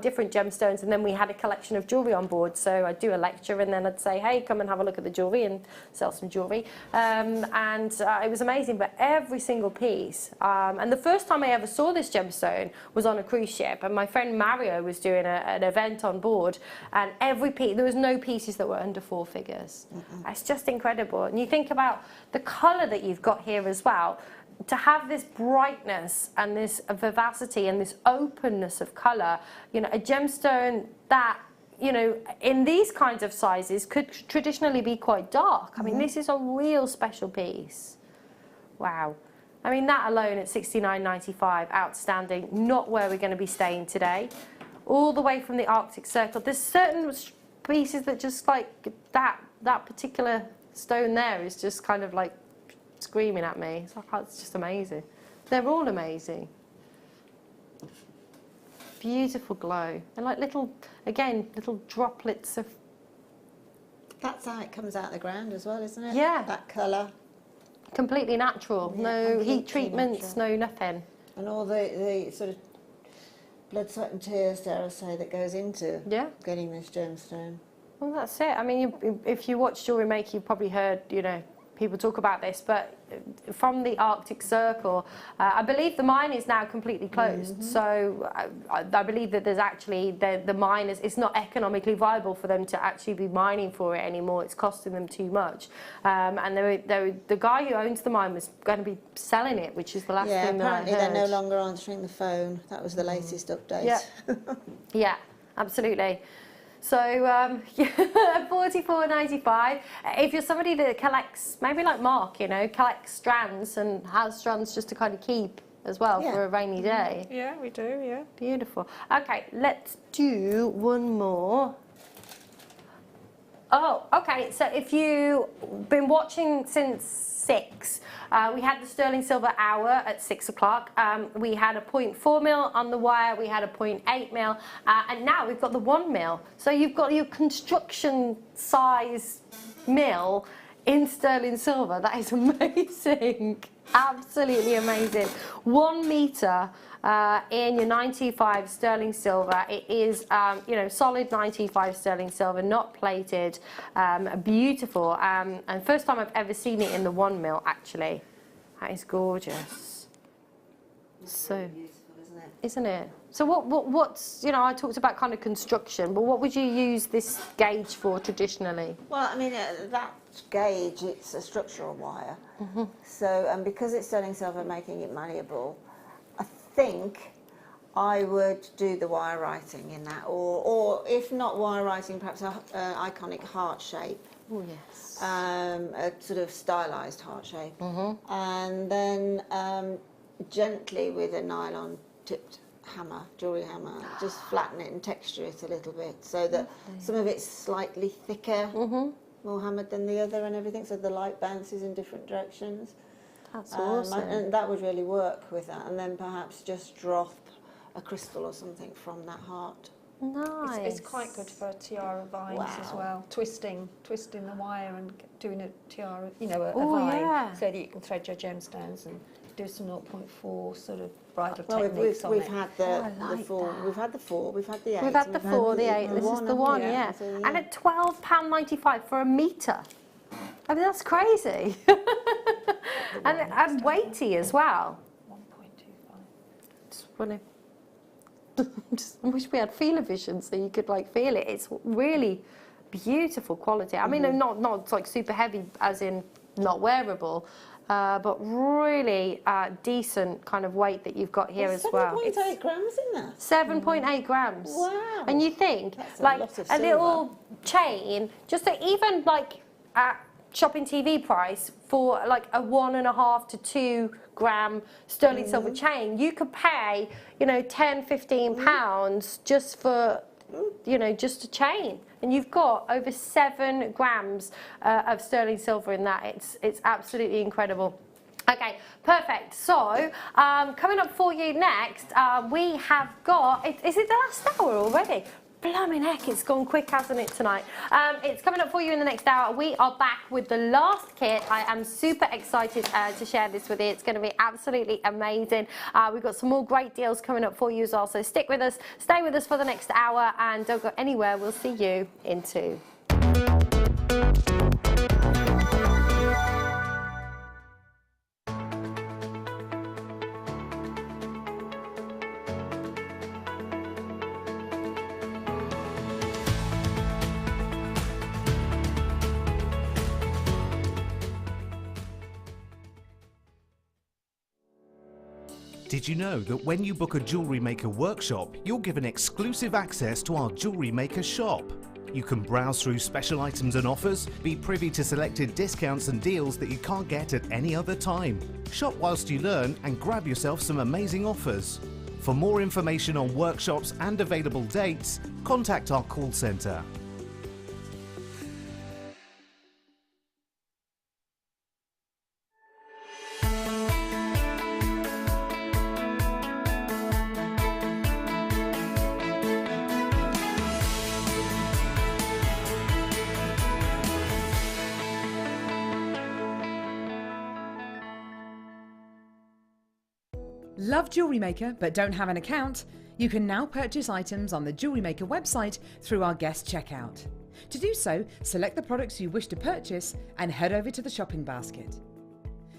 different gemstones, and then we had a collection of jewellery on board. So I'd do a lecture, and then I'd say, hey, come and have a look at the jewellery and sell some jewellery. It was amazing, but every single piece. And the first time I ever saw this gemstone was on a cruise ship, and my friend Mario was doing an event on board, and every piece, there was no pieces that were under 4 figures. It's just incredible. And you think about the colour that you've got here as well, to have this brightness and this vivacity and this openness of colour, you know, a gemstone that, you know, in these kinds of sizes could traditionally be quite dark. I mean, this is a real special piece. Wow. I mean, that alone at $69.95, outstanding, not where we're going to be staying today. All the way from the Arctic Circle. There's certain pieces that just like that particular stone there is just kind of like screaming at me. It's like, oh, it's just amazing. They're all amazing. Beautiful glow. And like little droplets of... That's how it comes out of the ground as well, isn't it? Yeah. That colour. Completely natural. Yeah, No completely heat treatments, natural. no nothing. And all the sort of blood, sweat and tears, dare I say, that goes into getting this gemstone. Well, that's it. I mean, if you watch Jewellery Maker, you've probably heard, you know, people talk about this, but from the Arctic Circle, I believe the mine is now completely closed. So I believe that there's actually, the mine it's not economically viable for them to actually be mining for it anymore. It's costing them too much. And the guy who owns the mine was going to be selling it, which is the last thing that I heard. Yeah, apparently they're no longer answering the phone. That was the latest update. Yeah, yeah, absolutely. So $44.95. If you're somebody that collects, maybe like Mark, you know, collects strands and has strands just to kind of keep as well for a rainy day. Yeah, we do, yeah. Beautiful. Okay, let's do one more. Oh, okay. So if you've been watching since 6, we had the sterling silver hour at 6 o'clock. We had a 0.4 mil on the wire. We had a 0.8 mil, and now we've got the 1 mil. So you've got your construction size mil in sterling silver. That is amazing. Absolutely amazing. 1 meter. In your 925 sterling silver. It is, you know, solid 925 sterling silver, not plated, beautiful, and first time I've ever seen it in the 1 mil, actually. That is gorgeous. So beautiful, isn't it? So what's, you know, I talked about kind of construction, but what would you use this gauge for traditionally? Well, I mean, that gauge, it's a structural wire. So, and because it's sterling silver, making it malleable, I think I would do the wire writing in that, or if not wire writing, perhaps an iconic heart shape. Oh yes. A sort of stylised heart shape. And then gently with a nylon tipped hammer, jewellery hammer, just flatten it and texture it a little bit so that some of it's slightly thicker, more hammered than the other and everything, so the light bounces in different directions. That's awesome. And that would really work with that. And then perhaps just drop a crystal or something from that heart. Nice. It's quite good for tiara vines as well. Twisting the wire and doing a tiara, you know, a vine, so that you can thread your gemstones and do some 0.4 sort of bridal techniques on it. We've had the 4, we've had the 4, we've had the 8. We've had the 4, the 8. This is the 1, yeah. So, And at £12.95 for a metre. I mean, that's crazy. and weighty as well. 1.25. Just want I wish we had feeler vision so you could like feel it. It's really beautiful quality. I mean, not like super heavy as in not wearable, but really decent kind of weight that you've got here as well. 7.8 grams in there. 7.8 grams. Wow. And you think That's like lot of a silver. little chain, just even like at shopping TV price for like a 1.5 to 2 gram sterling silver chain, you could pay, you know, 10-15 pounds just for, you know, just a chain, and you've got over 7 grams of sterling silver in that. It's absolutely incredible. Okay, perfect. So coming up for you next, we have got, is it the last hour already? Blimey heck, it's gone quick, hasn't it, tonight? It's coming up for you in the next hour. We are back with the last kit. I am super excited to share this with you. It's going to be absolutely amazing. We've got some more great deals coming up for you as well, so stick with us, stay with us for the next hour, and don't go anywhere. We'll see you in 2. Did you know that when you book a Jewellery Maker workshop, you're given exclusive access to our Jewellery Maker shop? You can browse through special items and offers, be privy to selected discounts and deals that you can't get at any other time. Shop whilst you learn and grab yourself some amazing offers. For more information on workshops and available dates, contact our call centre. Love Jewellery Maker but don't have an account? You can now purchase items on the Jewellery Maker website through our guest checkout. To do so, select the products you wish to purchase and head over to the shopping basket.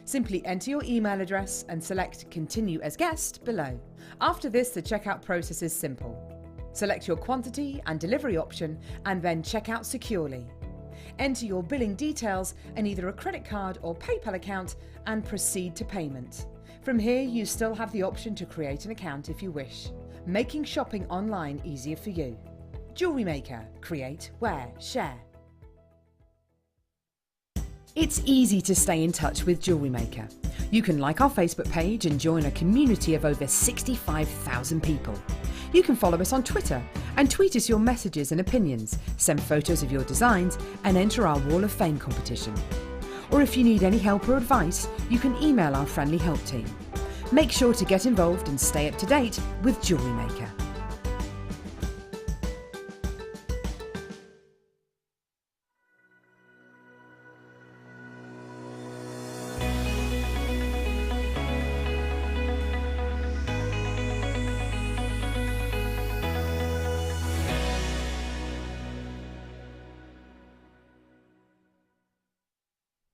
Simply enter your email address and select Continue as Guest below. After this, the checkout process is simple. Select your quantity and delivery option and then check out securely. Enter your billing details and either a credit card or PayPal account and proceed to payment. From here, you still have the option to create an account if you wish, making shopping online easier for you. Jewellery Maker. Create, wear, share. It's easy to stay in touch with Jewellery Maker. You can like our Facebook page and join a community of over 65,000 people. You can follow us on Twitter and tweet us your messages and opinions, send photos of your designs and enter our Wall of Fame competition. Or if you need any help or advice, you can email our friendly help team. Make sure to get involved and stay up to date with Jewellery Maker.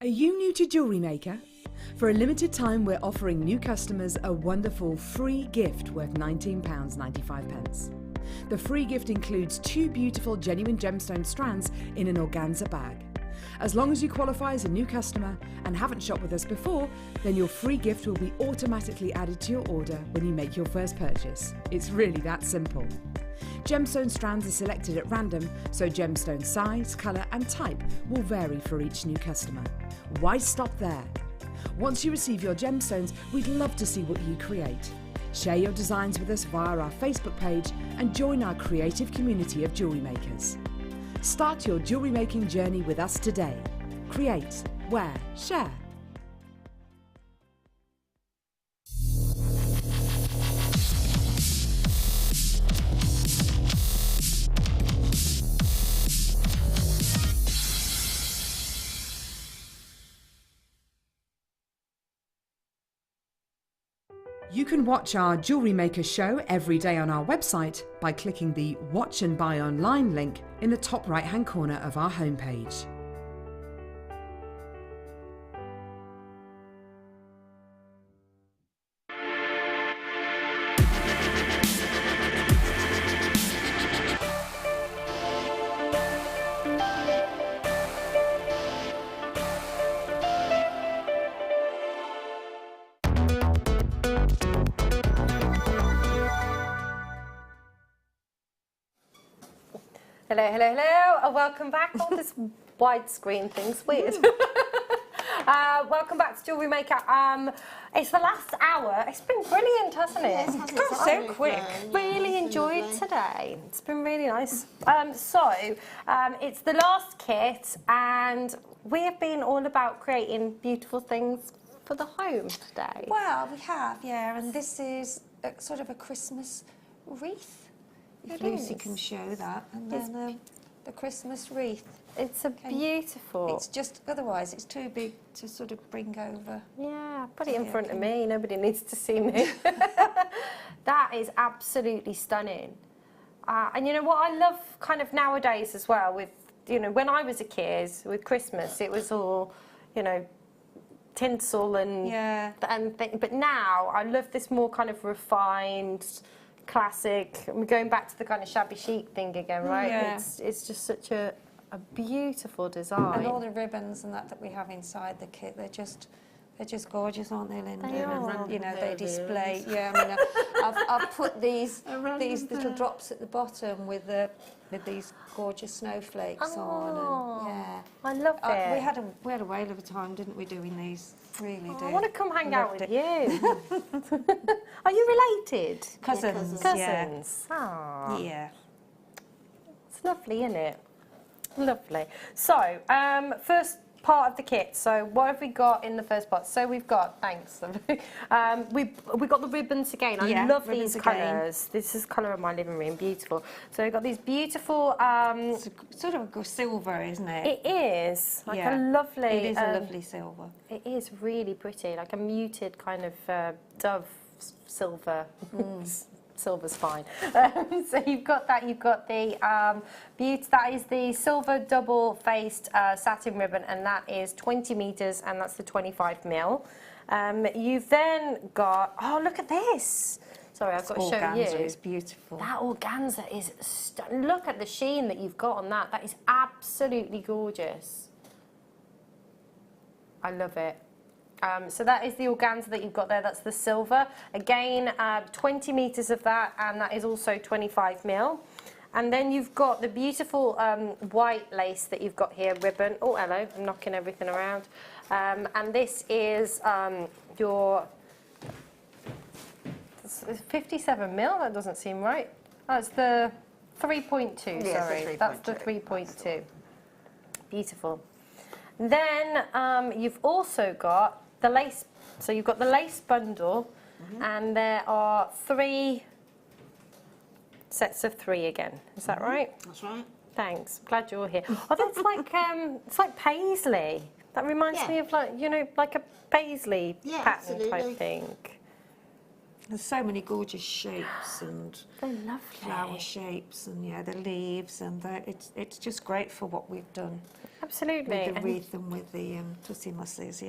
Are you new to Jewellery Maker? For a limited time, we're offering new customers a wonderful free gift worth £19.95. The free gift includes 2 beautiful genuine gemstone strands in an organza bag. As long as you qualify as a new customer and haven't shopped with us before, then your free gift will be automatically added to your order when you make your first purchase. It's really that simple. Gemstone strands are selected at random, so gemstone size, colour and type will vary for each new customer. Why stop there? Once you receive your gemstones, we'd love to see what you create. Share your designs with us via our Facebook page and join our creative community of jewellery makers. Start your jewellery making journey with us today. Create, wear, share. You can watch our Jewellery Maker show every day on our website by clicking the Watch and Buy Online link in the top right hand corner of our homepage. Hello, hello, hello, and welcome back. Oh, this widescreen thing's weird. Welcome back to Jewellery Maker. It's the last hour. It's been brilliant, hasn't it? Yes, It's gone so quick. Really enjoyed today. It's been really nice. It's the last kit, and we have been all about creating beautiful things for the home today. Well, we have, yeah, and this is sort of a Christmas wreath. If Lucy can show that, and then the Christmas wreath. It's a beautiful. It's just, otherwise it's too big to sort of bring over. Yeah, put it in front of me. Nobody needs to see me. That is absolutely stunning. And you know what I love kind of nowadays as well with, you know, when I was a kid with Christmas, it was all, you know, tinsel and but now I love this more kind of refined, classic. We're going back to the kind of shabby chic thing again, right? Yeah. It's just such a beautiful design. And all the ribbons and that we have inside the kit, they're just gorgeous, aren't they, Linda? They are. And, you know, they display. Yeah, I mean, I've put these little drops at the bottom with these gorgeous snowflakes on. And, yeah, I love it. We had a whale of a time, didn't we, doing these? Really did. I want to come hang out with you. Are you related? Cousins. Cousins. Yeah. Yeah. It's lovely, isn't it? Lovely. So, first part of the kit. So, what have we got in the first part? So, we've got, thanks. We've got the ribbons again. I love these colours. This is colour of my living room. Beautiful. So, we've got these beautiful. It's sort of a silver, isn't it? It is. Like a lovely. It is a lovely silver. It is really pretty. Like a muted kind of dove silver. Silver's fine. So you've got that. You've got the beauty. That is the silver double-faced satin ribbon, and that is 20 meters, and that's the 25 mil. You've then got. Oh, look at this. Sorry, I've got to show you. It's beautiful. That organza is stunning. Look at the sheen that you've got on that. That is absolutely gorgeous. I love it. So that is the organza that you've got there. That's the silver. Again, 20 meters of that, and that is also 25 mil. And then you've got the beautiful white lace that you've got here, ribbon. Oh, hello, I'm knocking everything around. And this is your 57 mil. That doesn't seem right. That's the 3.2. Yeah, sorry, that's the 3.2. Beautiful. Then you've also got the lace. So you've got the lace bundle, and there are 3 sets of 3 again. Is that right? That's right. Thanks. Glad you're here. Oh, that's like it's like paisley. That reminds me of like like a paisley pattern type thing. There's so many gorgeous shapes and They're lovely. flower shapes, and the leaves, and it's just great for what we've done. Absolutely. With the wreath and with the tussie musses,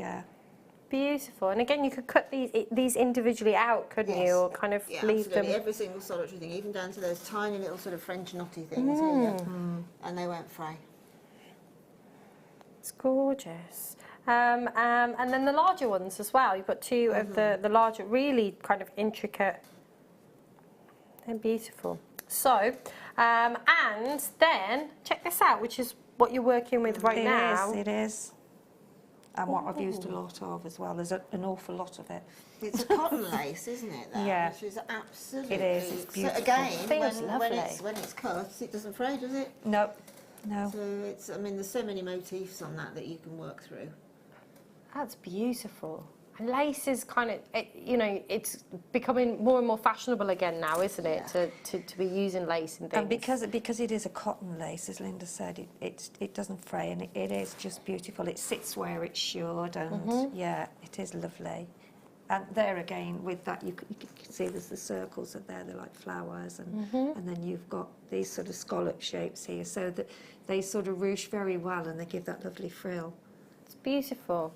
Beautiful. And again, you could cut these individually out, couldn't you? Or kind of leave absolutely. them. Every single solitary thing, even down to those tiny little sort of French knotty things here. And they won't fray. It's gorgeous. And then the larger ones as well. You've got 2 of the larger, really kind of intricate. They're beautiful. So, and then check this out, which is what you're working with right now. It is. And what I've used a lot of as well. There's an awful lot of it. It's a cotton lace, isn't it? That, Yeah. Which is absolutely. It is, it's beautiful. So again, Feels when lovely. it's cut, it doesn't fray, does it? No. So it's. I mean, there's so many motifs on that you can work through. That's beautiful. And lace is kind of, it's becoming more and more fashionable again now, isn't it? To be using lace and things. And because it is a cotton lace, as Linda said, it doesn't fray, and it is just beautiful. It sits where it should, and it is lovely. And there again, with that, you can see there's the circles are there. They're like flowers, and then you've got these sort of scallop shapes here, so that they sort of ruche very well, and they give that lovely frill. It's beautiful.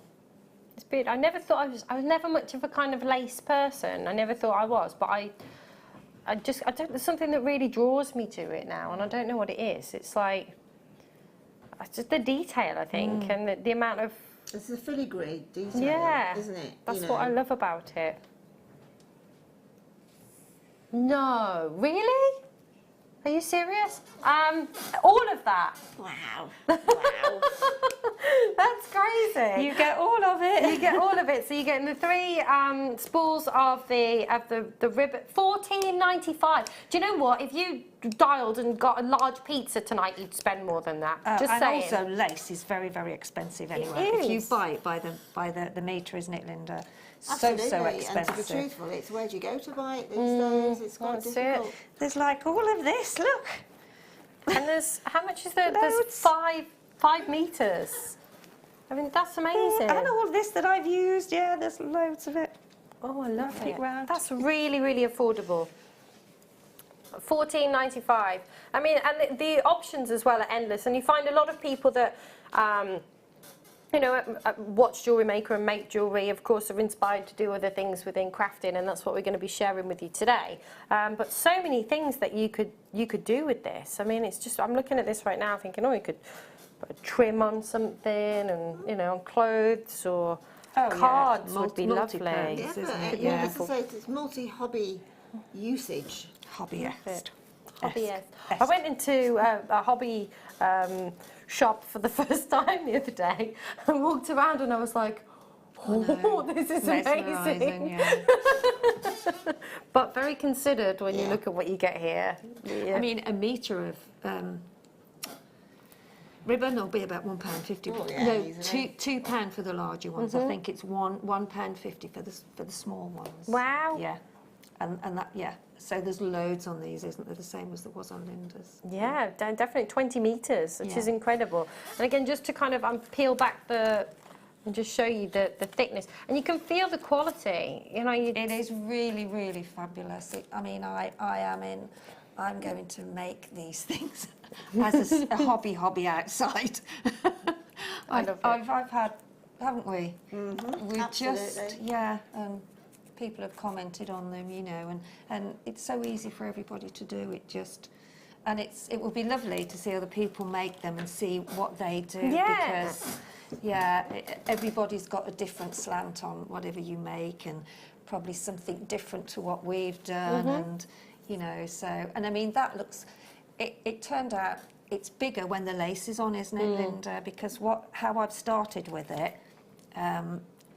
It's beautiful. I never thought I was never much of a kind of lace person. I never thought I was, but I don't. There's something that really draws me to it now, and I don't know what it is. It's like it's just the detail, I think, and the amount of. It's a filigree detail, isn't it? That's what I love about it. No, really? Are you serious? All of that. Wow. That's crazy. You get all of it. You get all of it. So you're getting the 3 spools of the ribbon. $14.95. Do you know what? If you dialed and got a large pizza tonight, you'd spend more than that. Just and saying. also lace is very, very expensive anyway. It If you is. buy it by the metre, isn't it, Linda? Absolutely. So And expensive. to be truthful, it's where do you go to buy it these days? It's quite that's difficult. it. There's like all of this. Look. And there's how much is there? There's Loads. 5 meters. I mean, that's amazing. And all of this that I've used. Yeah, there's loads of it. Oh, I love Keep it. round. That's really, really affordable. $14.95. I mean, and the options as well are endless. And you find a lot of people that, watch JewelleryMaker and make jewellery, of course, are inspired to do other things within crafting, and that's what we're going to be sharing with you today. But so many things that you could do with this. I mean, it's just, I'm looking at this right now thinking, you could put a trim on something and, on clothes or cards would be lovely. Yeah, but as I say, it's multi-hobby usage. Hobbyist. Hobbyist. I went into a hobby shop for the first time the other day and walked around and I was like, this is amazing. But very considered when you look at what you get here. I mean, a metre of ribbon will be about £1.50. Oh, yeah, no, easily. £2 for the larger ones. I think it's £1.50 for the small ones. Wow. Yeah, and that So there's loads on these, isn't there? The same as there was on Linda's. Yeah, definitely 20 meters, which is incredible. And again, just to kind of peel back the and just show you the thickness. And you can feel the quality, you know. It is really, really fabulous. I'm going to make these things as a hobby outside. I've had, haven't we? Mm-hmm. We Absolutely. just, people have commented on them, you know, and it's so easy for everybody to do. It will be lovely to see other people make them and see what they do. Yeah. Because, everybody's got a different slant on whatever you make, and probably something different to what we've done, and you know. So, and I mean that looks. It turned out it's bigger when the lace is on, isn't it, Linda? Because how I've started with it.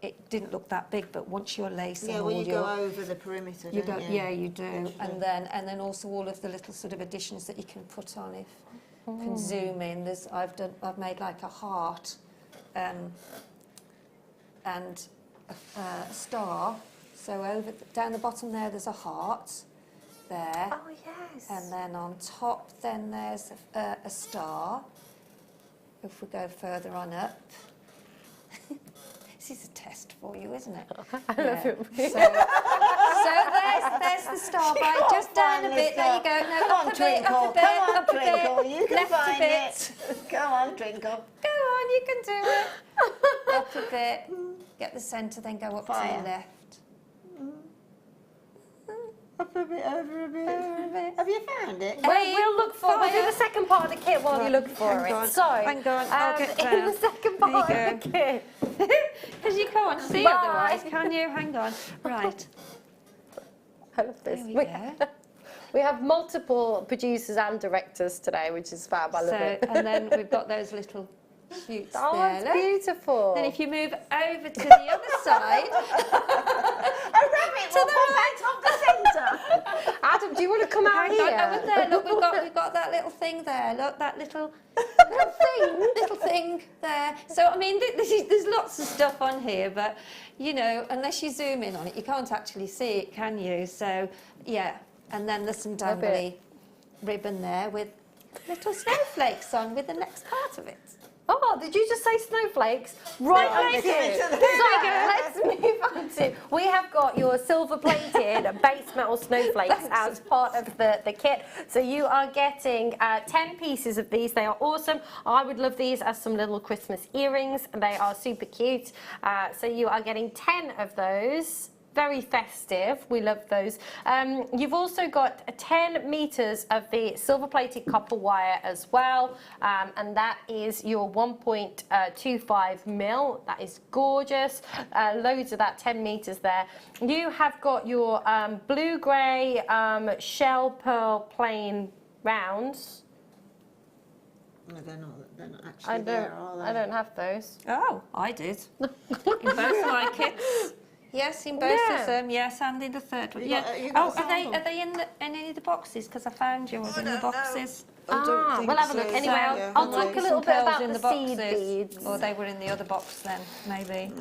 It didn't look that big, but once your lace and all you your... go over the perimeter, you don't go, you? yeah, you do. And then also all of the little sort of additions that you can put on. If you can zoom in, I've made like a heart and a star. So down the bottom there's a heart there. Oh yes. And then on top then there's a star. If we go further on up. This is a test for you, isn't it? I love it. So there's the star bite, just down a bit. There you go. No, Come on, up a bit, Twinkle. up a bit, Come on, up a Twinkle. bit, You can left a find bit. it. Come on, Twinkle. Go on, you can do it. Up a bit. Get the centre, then go up to Fire. the left. Up a bit, over a bit. Over a bit. Have you found it? We'll look for. We'll do the second part of the kit while you look for Hang it. on, So, hang on, I'll get in down. the second There you part of the kit. Because you can't see Bye. otherwise, can you? Hang on. Right. I love this. There we go. We have multiple producers and directors today, which is fab. I love it. And then we've got those little shoots Oh, there. it's look. beautiful. Then if you move over to the other side, A rabbit will pop out of the centre. Adam, do you want to come out hang on, here? over there. Look, we've got that little thing there. Look, that little thing there. So I mean, there's lots of stuff on here, but you know, unless you zoom in on it, you can't actually see it, can you? So yeah, and then there's some Love dangly it. ribbon there with little snowflakes on with the next part of it. Oh, did you just say snowflakes? Right on the kit. So let's move on to. We have got your silver-plated base metal snowflakes as part of the kit. So you are getting 10 pieces of these. They are awesome. I would love these as some little Christmas earrings. They are super cute. So you are getting 10 of those. Very festive. We love those. You've also got 10 meters of the silver-plated copper wire as well, and that is your 1.25 mil. That is gorgeous. Loads of that 10 meters there. You have got your blue-grey shell pearl plain rounds. No, they're not actually there, are they? I don't have those. Oh, I did. In both my kits. Yes, in both of them. Yes, and in the third one. You Yeah. got- you got Oh, a are they in any of the boxes? Because I found yours in the boxes. We'll have a look. Anyway, Yeah, I'll talk a little bit Pearls about in the boxes. seed beads. Or they were in the other box then, maybe.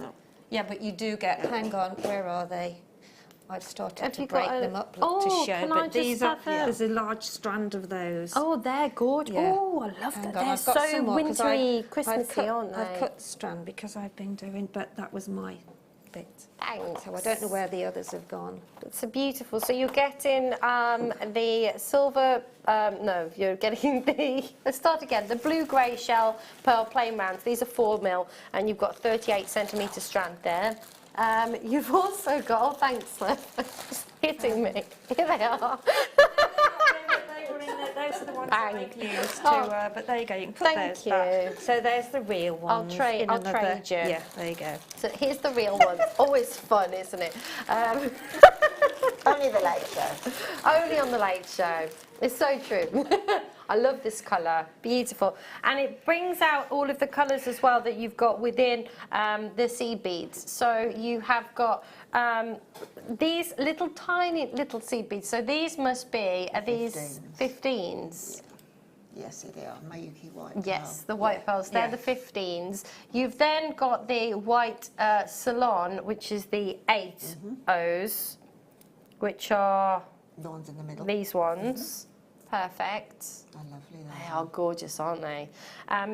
Yeah, but you do get. Hang on, where are they? I've started Have to you got break a- them up Oh, to show, can I but just these are. have a- There's a large strand of those. Oh, they're gorgeous. Yeah. Oh, I love Hang that. on, They're I've got so some more, 'cause wintry, Christmassy, aren't they? I've cut the strand because I've been doing, but that was my bit. Thanks. So I don't know where the others have gone. It's a beautiful. So you're getting the silver. No, you're getting the. Let's start again. The blue-grey shell pearl plain rounds. These are 4 mil, and you've got 38 centimetre strand there. You've also got. Oh, thanks, Liv. Just hitting me. Here they are. Those are the ones Bang. that I've used Oh. to, but there you go, you can put Thank those you. back. So there's the real I'll ones. trade in another- you. Yeah, there you go. So here's the real one. Always fun, isn't it? Only the late show. Only on the Late Show. It's so true. I love this colour. Beautiful. And it brings out all of the colours as well that you've got within the seed beads. So you have got these little tiny little seed beads. So these must be, are these 15s? Yes, they are. Mayuki white. Yes, pearl. the white pearls. They're the 15s. You've then got the white Salon, which is the 8 O's, which are The ones in the middle. these ones. perfect. They're lovely. They are gorgeous, aren't they?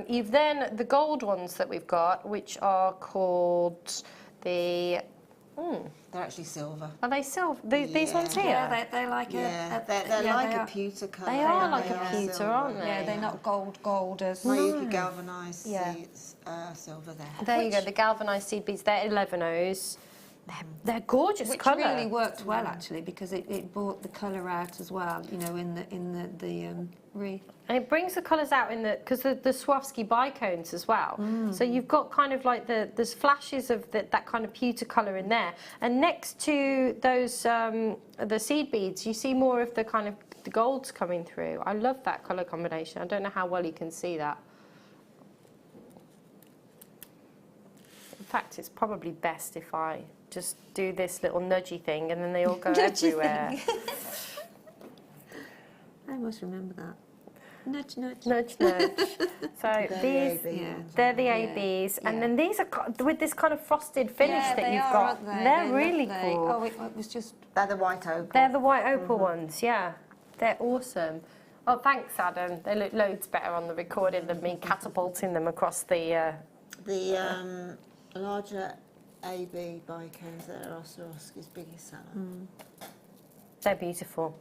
You've then the gold ones that we've got, which are called the... They're actually silver. Are they silver? These ones here? Yeah, they're like they're like a pewter colour. They are like a pewter, silver. aren't they? Yeah, they're not gold as... Well, you could galvanise Yeah. seeds, silver there. There you go, the galvanised seed beads. They're 11Os. They're gorgeous Which colour. really worked well, actually, because it brought the colour out as well, you know, in the wreath. And it brings the colours out in the, because the Swarovski bicones as well. So you've got kind of like there's flashes of that kind of pewter colour in there. And next to those, the seed beads, you see more of the kind of the golds coming through. I love that colour combination. I don't know how well you can see that. In fact, it's probably best if I just do this little nudgy thing and then they all go everywhere. I must remember that. Nudge, nudge. Nudge, nudge. So they're the ABs, Yeah. and then these are with this kind of frosted finish that they you've are, got. aren't they? They're really lovely. cool. Oh, it was just... They're the white opal. They're the white opal ones, yeah. They're awesome. Oh, thanks, Adam. They look loads better on the recording than me catapulting them across the... The larger AB bicones that are Swarovski's biggest seller. They're beautiful.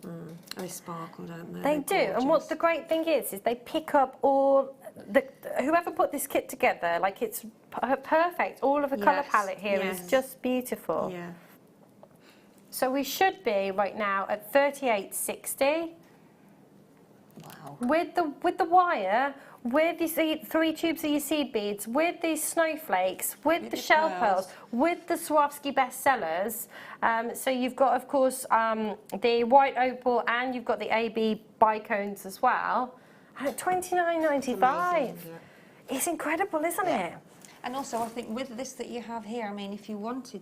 They sparkle, don't they? They do, and what the great thing is they pick up all whoever put this kit together, like it's perfect. All of the colour palette here is just beautiful. Yeah. So we should be right now at 38.60. Wow. With the wire, with these 3 tubes of your seed beads, with these snowflakes, with the shell pearls, with the Swarovski bestsellers. So you've got, of course, the white opal, and you've got the AB bicones as well. And at $29.95, it's incredible, isn't it? And also, I think with this that you have here, I mean, if you want to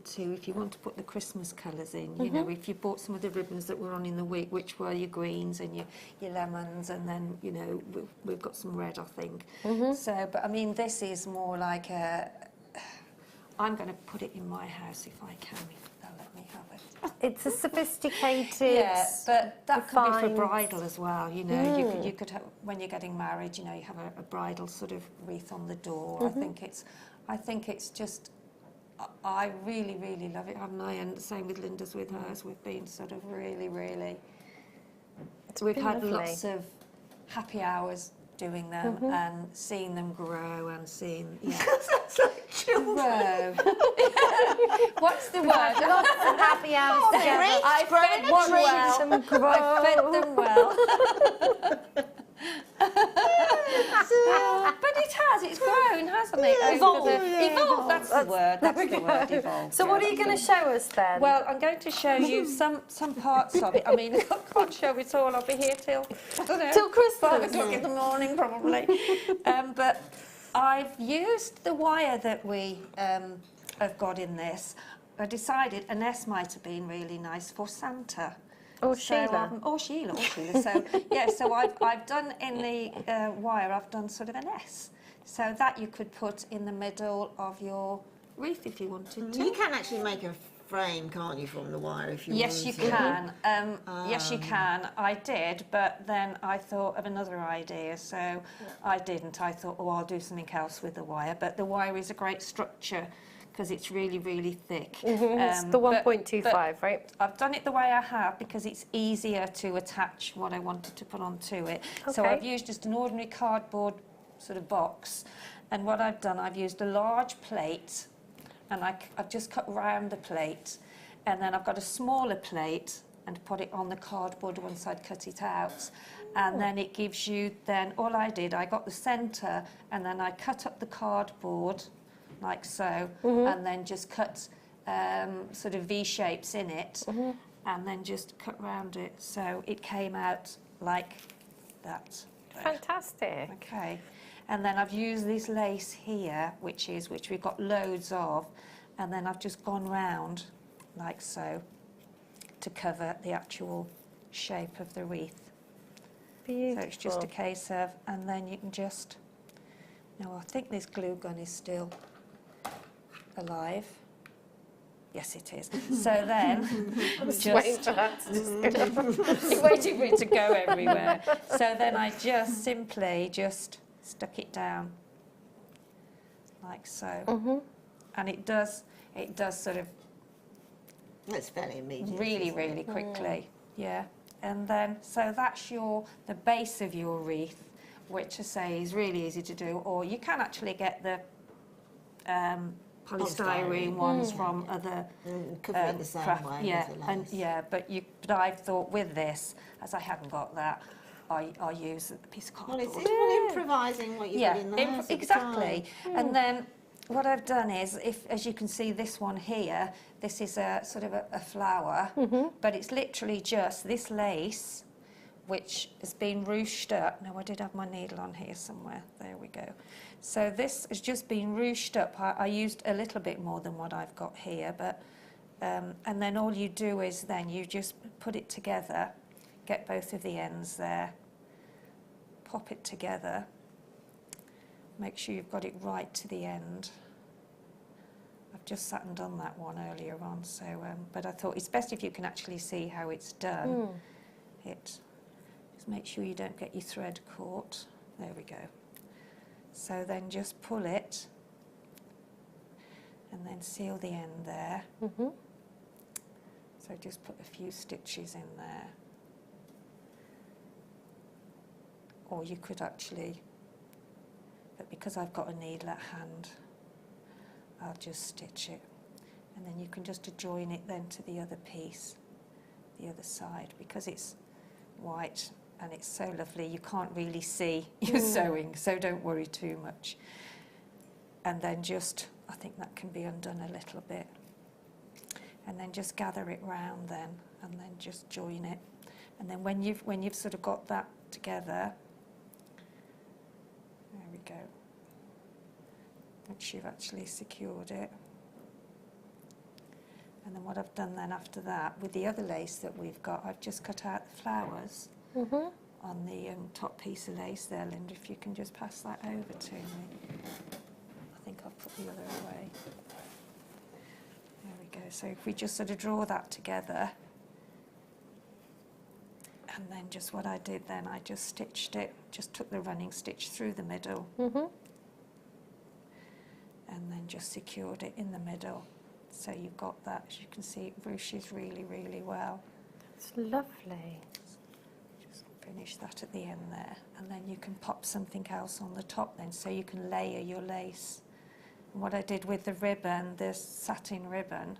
put the Christmas colours in, you know, if you bought some of the ribbons that were on in the week, which were your greens and your lemons, and then, you know, we've got some red, I think. So, but I mean, this is more like I'm going to put it in my house if I can, if they'll let me have it. It's a sophisticated, yeah, but that could be for refined- bridal as well. You know, you could have, when you're getting married, you know, you have a bridal sort of wreath on the door. I think it's just, I really, really love it, haven't I? And the same with Linda's with hers. We've been sort of really, really. We've had lots of happy hours doing them and seeing them grow and seeing. Yeah. Grow. What's the word? lots of happy hours together. I fed them well. I fed them well. But it has, it's grown, hasn't it? Evolved. Evolved, that's the word, evolved. So what are you going to show us then? Well, I'm going to show you some parts of it. I mean, I can't show it all. I'll be here till, I don't know, Till Christmas. 5 o'clock in the morning, probably. But I've used the wire that we have got in this. I decided an S might have been really nice for Santa. Or Sheila. Sheila. So, yeah, so I've done in the wire, I've done sort of an S. So that you could put in the middle of your wreath if you wanted to. You can actually make a frame, can't you, from the wire if you want Yes, you can. Yes, you can. I did, but then I thought of another idea, so I didn't. I thought, oh, I'll do something else with the wire. But the wire is a great structure because it's really, really thick. It's the 1.25, right? I've done it the way I have because it's easier to attach what I wanted to put onto it. So Okay. I've used just an ordinary cardboard sort of box, and what I've done, I've used a large plate, and I've just cut round the plate, and then I've got a smaller plate and put it on the cardboard once I'd cut it out. And then it gives you, then all I did, I got the centre, and then I cut up the cardboard like so, and then just cut sort of V shapes in it, and then just cut round it. So it came out like that. Fantastic. Okay. And then I've used this lace here, which we've got loads of, and then I've just gone round like so to cover the actual shape of the wreath. Beautiful. So it's just a case of, and then you can just, now I think this glue gun is still alive. Yes, it is. So then, Waiting for that to just waiting for it to go everywhere. So then I just simply just stuck it down, like so. And it does sort of It's fairly immediate. really quickly, yeah. And then, so that's the base of your wreath, which I say is really easy to do, or you can actually get the polystyrene ones from other cover it the same way. yeah, but I thought with this, as I hadn't got that, I use a piece of cardboard. Well, it's all improvising what you've got in the house at the exactly. time. And then what I've done is, as you can see, this one here, this is a sort of a flower, but it's literally just this lace, which has been ruched up. No, I did have my needle on here somewhere. There we go. So this has just been ruched up. I used a little bit more than what I've got here, but and then all you do is then you just put it together, get both of the ends there, pop it together, make sure you've got it right to the end. I've just sat and done that one earlier on, so but I thought it's best if you can actually see how it's done. Just make sure you don't get your thread caught. There we go. So then just pull it and then seal the end there. So just put a few stitches in there. Or you could actually, but because I've got a needle at hand, I'll just stitch it. And then you can just join it then to the other piece, the other side, because it's white and it's so lovely, you can't really see your sewing, so don't worry too much. And then just, I think that can be undone a little bit. And then just gather it round then, and then just join it. And then when you've sort of got that together, there we go, once you've actually secured it. And then what I've done then after that, with the other lace that we've got, I've just cut out the flowers on the top piece of lace there, Linda, if you can just pass that over to me. I think I've put the other away. There we go. So if we just sort of draw that together, and then just what I did then, I just stitched it, just took the running stitch through the middle, and then just secured it in the middle. So you've got that, as you can see, it ruches really, really well. It's lovely. Just finish that at the end there, and then you can pop something else on the top then, so you can layer your lace. And what I did with the ribbon, the satin ribbon,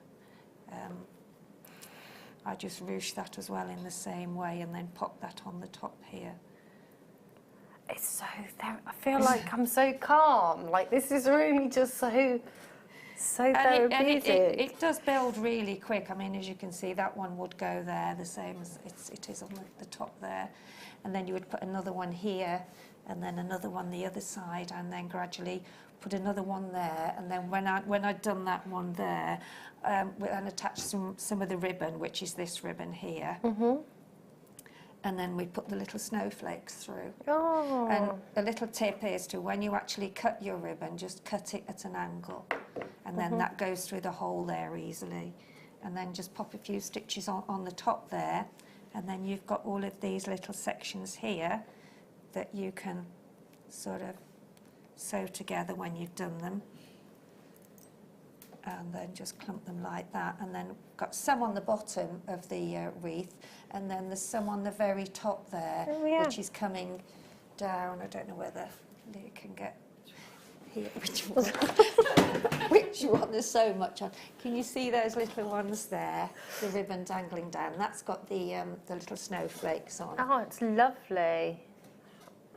I just ruched that as well in the same way, and then pop that on the top here. It's so, I feel like I'm so calm. Like this is really just so therapeutic. It does build really quick. I mean, as you can see, that one would go there, the same as it is on the top there. And then you would put another one here, and then another one the other side, and then gradually put another one there. And then when I'd done that one there, and attached some of the ribbon, which is this ribbon here. And then we put the little snowflakes through. Oh. And a little tip is to, when you actually cut your ribbon, just cut it at an angle. And then that goes through the hole there easily. And then just pop a few stitches on the top there. And then you've got all of these little sections here that you can sort of sew together when you've done them. And then just clump them like that, and then got some on the bottom of the wreath, and then there's some on the very top there, which is coming down. I don't know whether you can get here which one. Which one? There's so much on. Can you see those little ones there? The ribbon dangling down. That's got the little snowflakes on. Oh, it's lovely.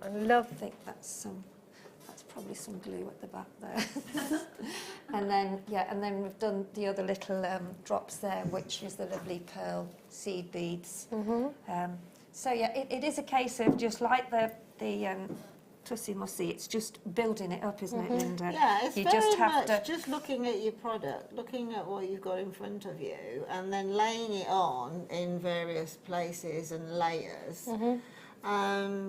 I think that's probably some glue at the back there. And then we've done the other little drops there, which is the lovely pearl seed beads. So yeah, it is a case of just like the Tussie Mussy, it's just building it up, isn't it, Linda? Yeah, it's you very just have much to just looking at your product, looking at what you've got in front of you, and then laying it on in various places and layers.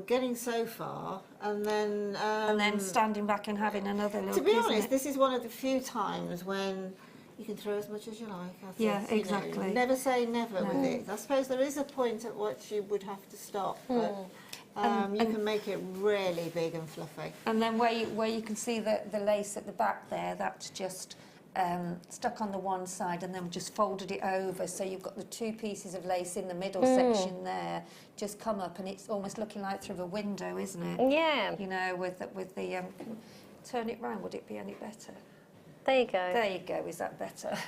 Getting so far, and then standing back and having another look. To be honest, this is one of the few times when you can throw as much as you like. I think, Yeah, you exactly. know, never say never with it. I suppose there is a point at which you would have to stop, but you can make it really big and fluffy. And then where you can see the lace at the back there, that's just stuck on the one side, and then just folded it over, so you've got the two pieces of lace in the middle section there, just come up, and it's almost looking like through a window, isn't it? Yeah. You know, with the turn it round, would it be any better? There you go. There you go. Is that better?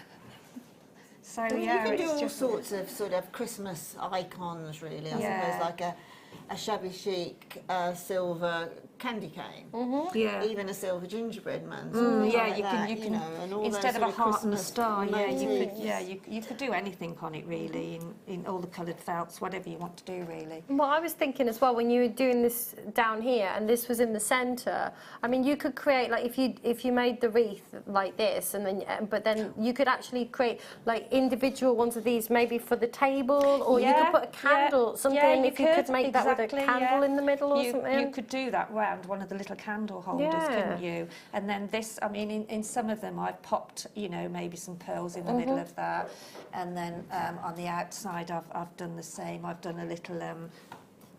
So I mean, yeah, you can do it's all just sorts of sort of Christmas icons, really. I suppose, like a shabby chic silver candy cane, yeah. even a silver gingerbread man. Yeah, like you that, can know, and all instead those of a sort heart and a Christmas star, motifs. you could do anything on it really, in all the coloured felts, whatever you want to do really. Well, I was thinking as well, when you were doing this down here and this was in the centre, I mean, you could create, like, if you made the wreath like this, and then but then you could actually create like individual ones of these, maybe for the table, or you could put a candle, something, if you could make that with a candle in the middle or something. You could do that round one of the little candle holders, couldn't you? And then this, I mean, in some of them I've popped, you know, maybe some pearls in the middle of that, and then on the outside I've done the same. I've done a little,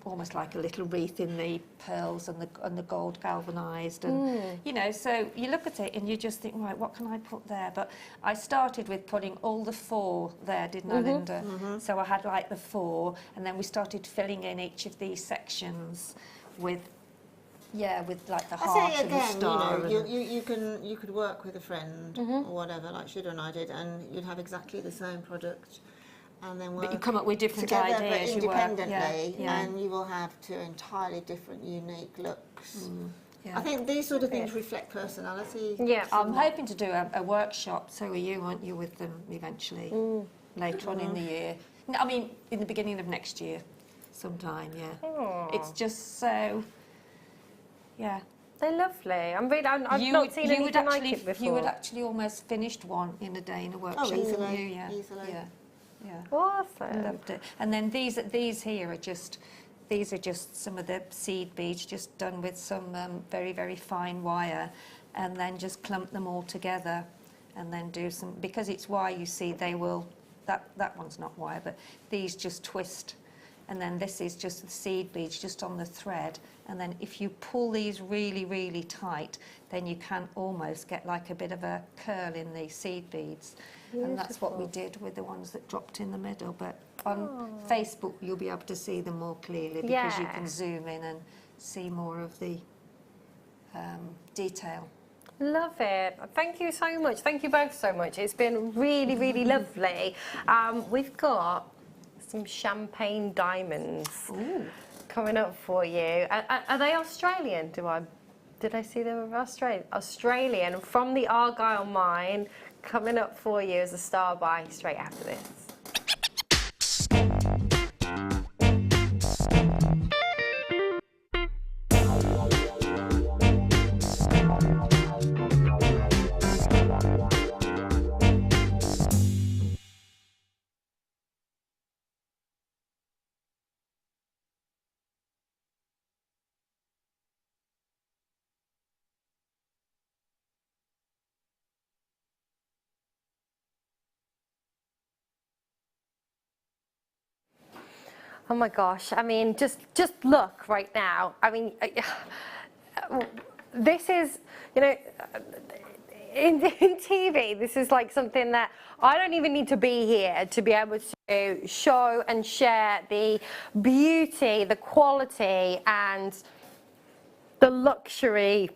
almost like a little wreath in the pearls and the gold galvanised, and you know, so you look at it and you just think, right, what can I put there? But I started with putting all the 4 there, didn't I, Linda? So I had like the 4, and then we started filling in each of these sections with like the heart I say and the again, star. you know, you could work with a friend or whatever, like Sheila and I did, and you'd have exactly the same product, and then work But you come up with different together, ideas, but you work, independently, and you will have 2 entirely different, unique looks. Yeah. I think these sort of things reflect personality. Yeah, I'm hoping to do a workshop, so are you, aren't you, with them eventually, later on in the year? No, I mean, in the beginning of next year, sometime, It's just so, They're lovely. I've not seen anything like it before. You would actually almost finished one in a day in a workshop. Easily, Easily. Yeah. Awesome. Loved it. And then these here are just, these are just some of the seed beads, just done with some very, very fine wire, and then just clump them all together, and then do some, because it's wire, you see, they will, that one's not wire, but these just twist, and then this is just the seed beads just on the thread, and then if you pull these really, really tight, then you can almost get like a bit of a curl in the seed beads. And that's what we did with the ones that dropped in the middle. But on Facebook, you'll be able to see them more clearly, because you can zoom in and see more of the detail. Love it. Thank you so much. Thank you both so much. It's been really, really lovely. We've got some champagne diamonds coming up for you. Are they Australian? Did I see them were Australian from the Argyle mine, coming up for you as a star buy straight after this. Oh my gosh, I mean, just look right now. I mean, this is, you know, in TV, this is like something that I don't even need to be here to be able to show and share the beauty, the quality, and the luxury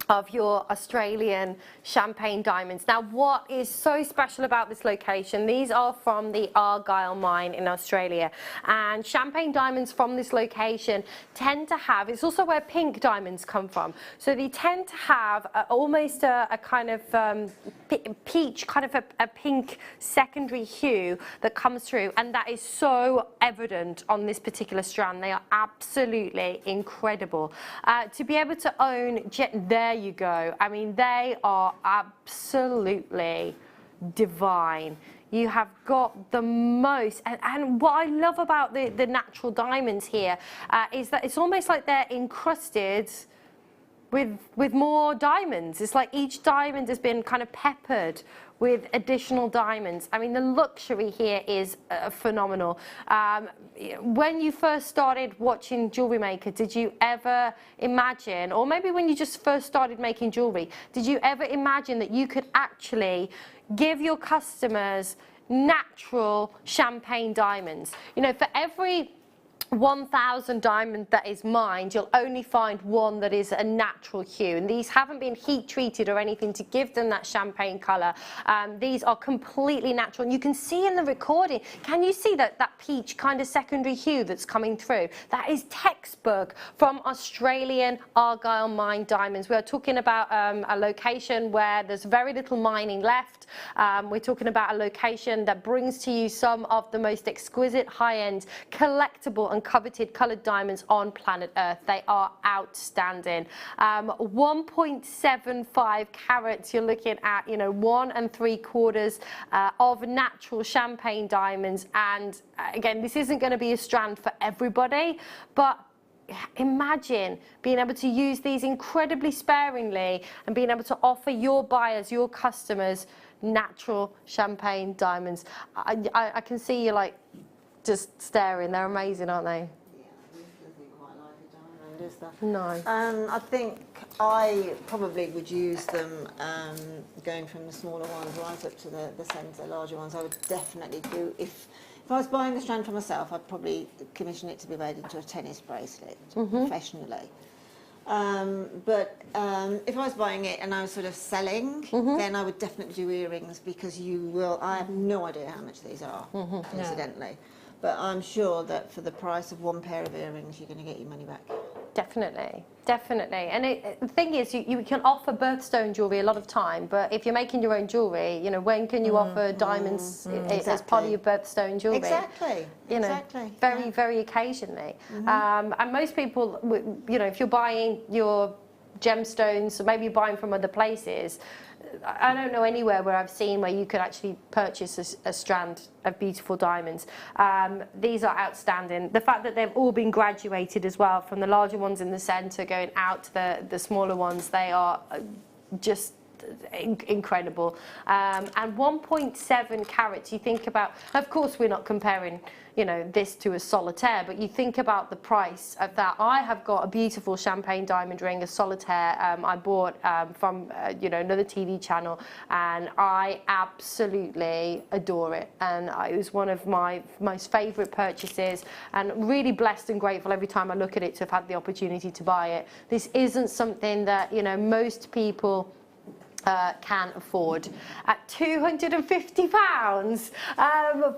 of your Australian champagne diamonds. Now, what is so special about this location, these are from the Argyle mine in Australia, and champagne diamonds from this location tend to have, it's also where pink diamonds come from, so they tend to have almost a kind of peach, kind of a pink secondary hue that comes through, and that is so evident on this particular strand. They are absolutely incredible. To be able to own, there you go. I mean, they are absolutely divine. You have got the most, and what I love about the natural diamonds here is that it's almost like they're encrusted with more diamonds. It's like each diamond has been kind of peppered with additional diamonds. I mean, the luxury here is phenomenal. When you first started watching Jewellery Maker, did you ever imagine, or maybe when you just first started making jewellery, did you ever imagine that you could actually give your customers natural champagne diamonds? You know, for every 1,000 diamond that is mined, you'll only find one that is a natural hue, and these haven't been heat treated or anything to give them that champagne color. These are completely natural, and you can see in the recording, can you see that peach kind of secondary hue that's coming through? That is textbook from Australian Argyle mine diamonds. We are talking about a location where there's very little mining left. We're talking about a location that brings to you some of the most exquisite, high-end, collectible and coveted coloured diamonds on planet Earth. They are outstanding. 1.75 carats, you're looking at, you know, 1 3/4 of natural champagne diamonds. And again, this isn't going to be a strand for everybody, but imagine being able to use these incredibly sparingly and being able to offer your buyers, your customers, natural champagne diamonds. I can see you like just staring. They're amazing, aren't they? Yeah, this doesn't quite like a diamond, is that? No. I think I probably would use them going from the smaller ones right up to the centre, larger ones. I would definitely do, if I was buying the strand for myself, I'd probably commission it to be made into a tennis bracelet professionally. But if I was buying it and I was sort of selling, then I would definitely do earrings, because I have no idea how much these are, incidentally. But I'm sure that for the price of one pair of earrings, you're going to get your money back. Definitely, definitely. And the thing is, you can offer birthstone jewellery a lot of time, but if you're making your own jewellery, you know, when can you offer diamonds as part of your birthstone jewellery? Exactly. You know, very, very occasionally. And most people, you know, if you're buying your gemstones, or maybe you're buying from other places, I don't know anywhere where I've seen where you could actually purchase a strand of beautiful diamonds. These are outstanding. The fact that they've all been graduated as well, from the larger ones in the centre going out to the smaller ones, they are just incredible. And 1.7 carats, you think about, of course we're not comparing, you know, this to a solitaire, but you think about the price of that. I have got a beautiful champagne diamond ring, a solitaire, I bought from you know, another TV channel, and I absolutely adore it, and it was one of my most favourite purchases, and really blessed and grateful every time I look at it to have had the opportunity to buy it. This isn't something that, you know, most people can afford. At £250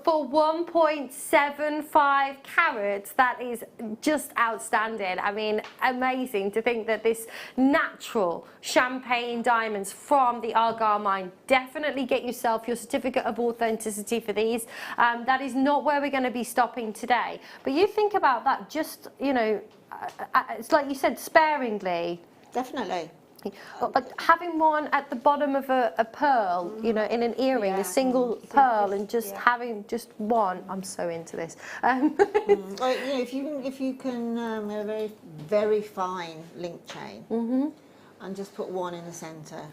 for 1.75 carats, that is just outstanding. I mean, amazing to think that this natural champagne diamonds from the Argyle mine. Definitely get yourself your certificate of authenticity for these. That is not where we're going to be stopping today, but you think about that, just, you know, it's like you said, sparingly. Definitely. Having one at the bottom of a pearl, you know, in an earring, a single pearl, and just having just one. I'm so into this. Well, you know, if you can have a very, very fine link chain, and just put one in the centre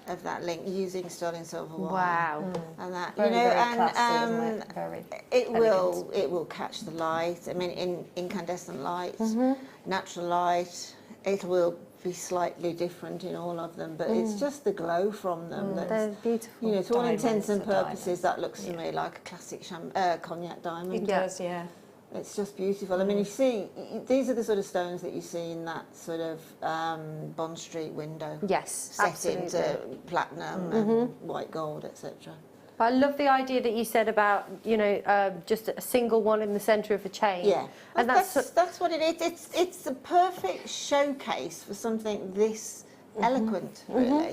of that link using sterling silver wire. Wow. And that, Very, you know, very and classy, isn't it? Very it will catch the light. I mean, in incandescent light, natural light, it will be slightly different in all of them, but it's just the glow from them that's, they're beautiful. you know, to all intents and purposes, diamonds. that looks to me like a classic cognac diamond. It does, yeah. It's just beautiful. I mean, you see, these are the sort of stones that you see in that sort of Bond Street window. Yes, set absolutely. into platinum and white gold, etc. I love the idea that you said about, you know, just a single one in the centre of a chain. Yeah, and that's what it is. It's the perfect showcase for something this eloquent, really.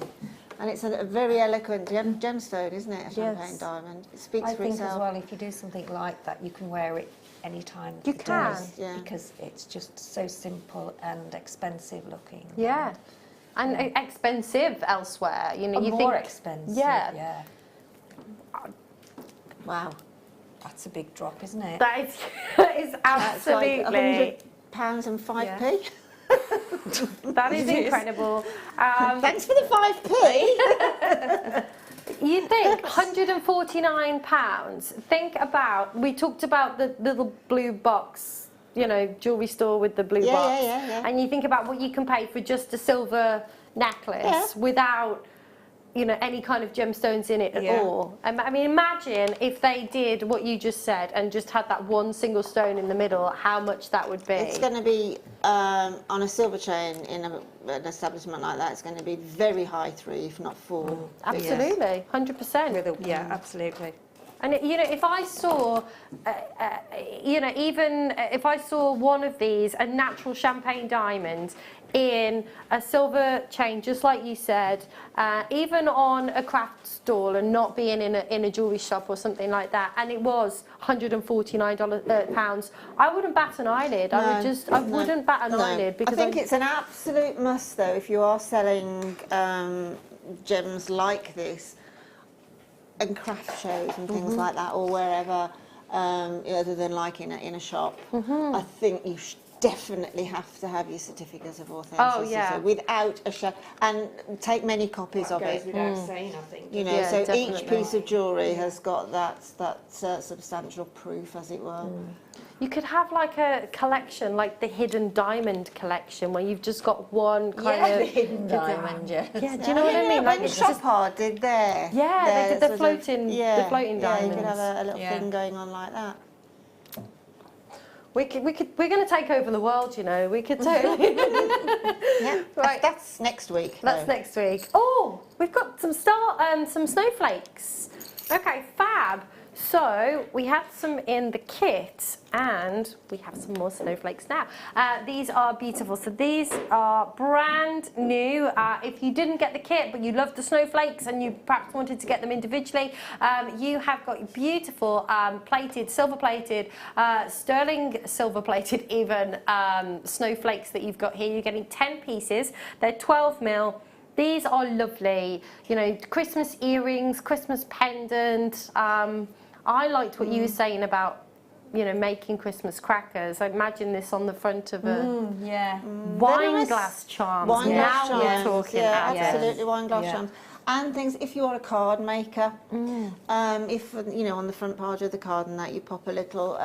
And it's a very eloquent gemstone, isn't it? A champagne diamond. It speaks I for think itself. as well, if you do something like that, you can wear it any time. You can. Yeah. Because it's just so simple and expensive looking. Yeah, and expensive elsewhere. You know, you more think expensive. Yeah. Yeah. Wow. That's a big drop, isn't it? that is That's like absolutely. £100 and 5p. That is incredible. Thanks for the 5p. You think £149? Think about, we talked about the little blue box, you know, jewellery store with the blue box. Yeah. And you think about what you can pay for just a silver necklace without, you know, any kind of gemstones in it at all. I mean, imagine if they did what you just said and just had that one single stone in the middle, how much that would be. It's going to be, on a silver chain in an establishment like that, it's going to be very high 3, if not 4. Absolutely, 100%. Yeah, absolutely. And you know, if I saw, you know, even if I saw one of these, a natural champagne diamond, in a silver chain, just like you said, even on a craft stall and not being in a jewellery shop or something like that, and it was £149, I wouldn't bat an eyelid. No, I wouldn't bat an eyelid, because I think it's an absolute must, though, if you are selling gems like this and craft shows and things like that, or wherever, other than like in a shop. I think you definitely have to have your certificates of authenticity. Oh, yeah. So without a show, and take many copies of it. Without saying, I think. You know, Yeah, so definitely. each piece of jewellery has got that substantial proof, as it were. You could have like a collection, like the hidden diamond collection, where you've just got one kind The of hidden diamond, Yeah, do you know what I mean? Like it's Shop Art did there. Yeah, they did the sort of- floating Yeah, diamonds. you could have a little thing going on like that. We're going to take over the world, you know. We could totally. Yeah, Right. that's next week. That's though. next week. Oh, we've got some snowflakes. Okay, fab. So we had some in the kit, and we have some more snowflakes now. These are beautiful. So these are brand new. If you didn't get the kit, but you loved the snowflakes and you perhaps wanted to get them individually, you have got beautiful plated, silver plated, sterling silver plated even snowflakes that you've got here. You're getting 10 pieces. They're 12mm. These are lovely, you know, Christmas earrings, Christmas pendant. I liked what you were saying about, you know, making Christmas crackers. I imagine this on the front of a wine nice. glass charms. Wine glass Now charms. we're talking. Yeah, apples. absolutely, wine glass charms. And things, if you're a card maker, if, you know, on the front page of the card and that, you pop a little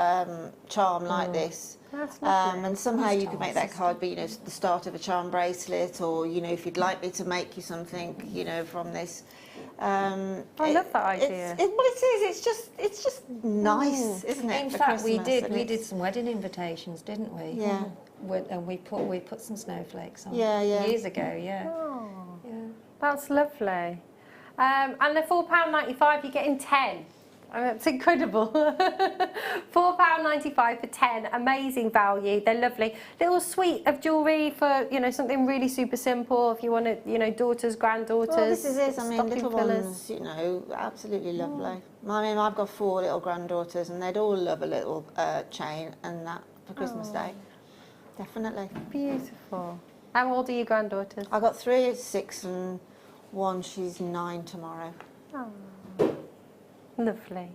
charm like this. That's lovely. And somehow you could make that card be, you know, the start of a charm bracelet, or, you know, if you'd like me to make you something, you know, from this. I love that idea. It's just nice, isn't it? In for fact, we Christmas, and did it's- some wedding invitations, didn't we? Yeah. And we put some snowflakes on. Yeah. Years ago, yeah. Oh, Yeah. that's lovely. And they're £4.95, you're getting 10. I mean, it's incredible. £4.95 for 10, amazing value. They're lovely. Little suite of jewellery for, you know, something really super simple. If you want to, you know, daughters, granddaughters. Well, this is it. I mean, stocking little fillers. ones, you know, absolutely lovely. I mean, I've got 4 little granddaughters, and they'd all love a little chain and that for Christmas Day. Definitely. Beautiful. How old are your granddaughters? I've got 3, 6, and 1. She's 9 tomorrow. Oh, lovely.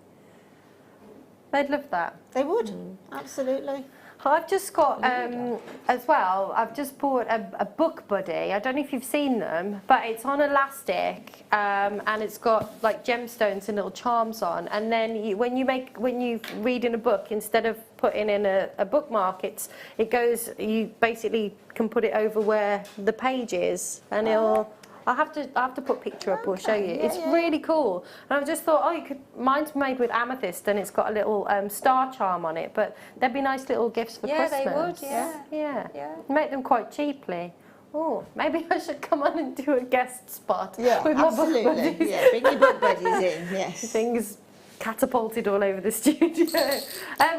They'd love that. They would, absolutely. I've just got, as well, I've just bought a book buddy. I don't know if you've seen them, but it's on elastic, and it's got like gemstones and little charms on. And then when you read in a book, instead of putting in a bookmark, it goes. You basically can put it over where the page is, and it'll. I have to put a picture up or show you. It's really cool. And I just thought, oh, mine's made with amethyst and it's got a little star charm on it, but they'd be nice little gifts for Christmas. Yeah, they would, yeah. Yeah. Make them quite cheaply. Oh, maybe I should come on and do a guest spot with my book absolutely. buddies. Yeah, bring your book buddies in, yes. Things catapulted all over the studio.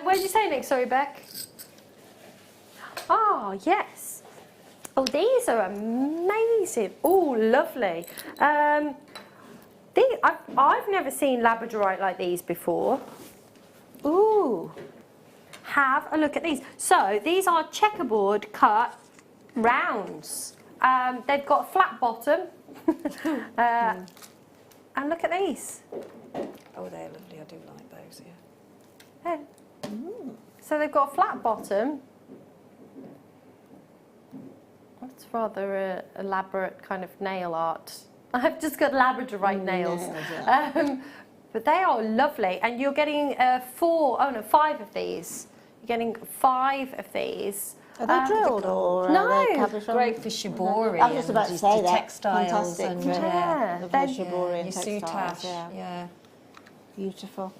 Where did you say next? Sorry, Beck. Oh, yes. Oh, these are amazing. Oh, lovely. I've never seen labradorite like these before. Ooh. Have a look at these. So, these are checkerboard cut rounds. They've got a flat bottom. And look at these. Oh, they're lovely. I do like those, yeah. So they've got a flat bottom. That's rather elaborate kind of nail art I've just got Labradorite nails. But they are lovely, and you're getting 5 of these. You're getting 5 of these. Are they drilled or no? are they cabochon? Great for shibori. I was just about to say that. Textiles Fantastic. and Yeah, the they're- shibori and your textiles. soutache. Yeah. Beautiful.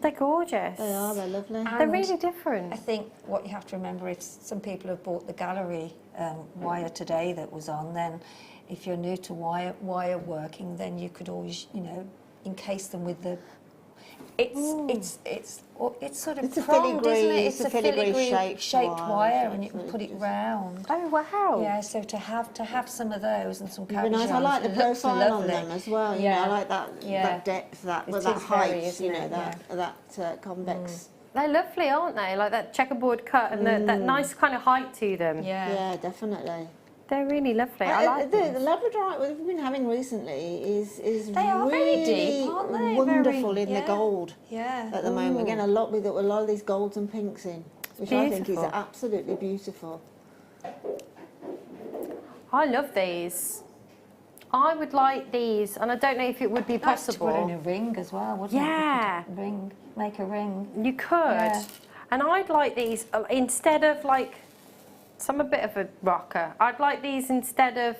They're gorgeous. They are. They're lovely. They're really different. I think what you have to remember is some people have bought the gallery wire today that was on. Then, if you're new to wire working, then you could always, you know, encase them with the. It's sort of It's a pronged, filigree- isn't it? it's a filigree shaped wire, wire, and you can so put it just- round. Oh wow! Yeah, so to have some of those and some It'd be nice. I cabochons, like the it looks profile on lovely. them as well. You Yeah. know, I like that Yeah. that depth, that It well, that is very, height. isn't You know, it? that convex. They're lovely, aren't they? Like that checkerboard cut and that nice kind of height to them. Yeah. Yeah, definitely. They're really lovely. I like the them. Labradorite we've been having recently is They are very really deep, aren't they? wonderful Very- in the yeah. gold Yeah. at the moment. Again, a lot of these golds and pinks in, which I think is Beautiful. absolutely beautiful. I love these. I would like these, and I don't know if it would be Nice to put in possible. a ring as well, wouldn't Yeah. it? Ring, make a ring. You could, Yeah. and I'd like these instead of like. So I'm a bit of a rocker. I'd like these instead of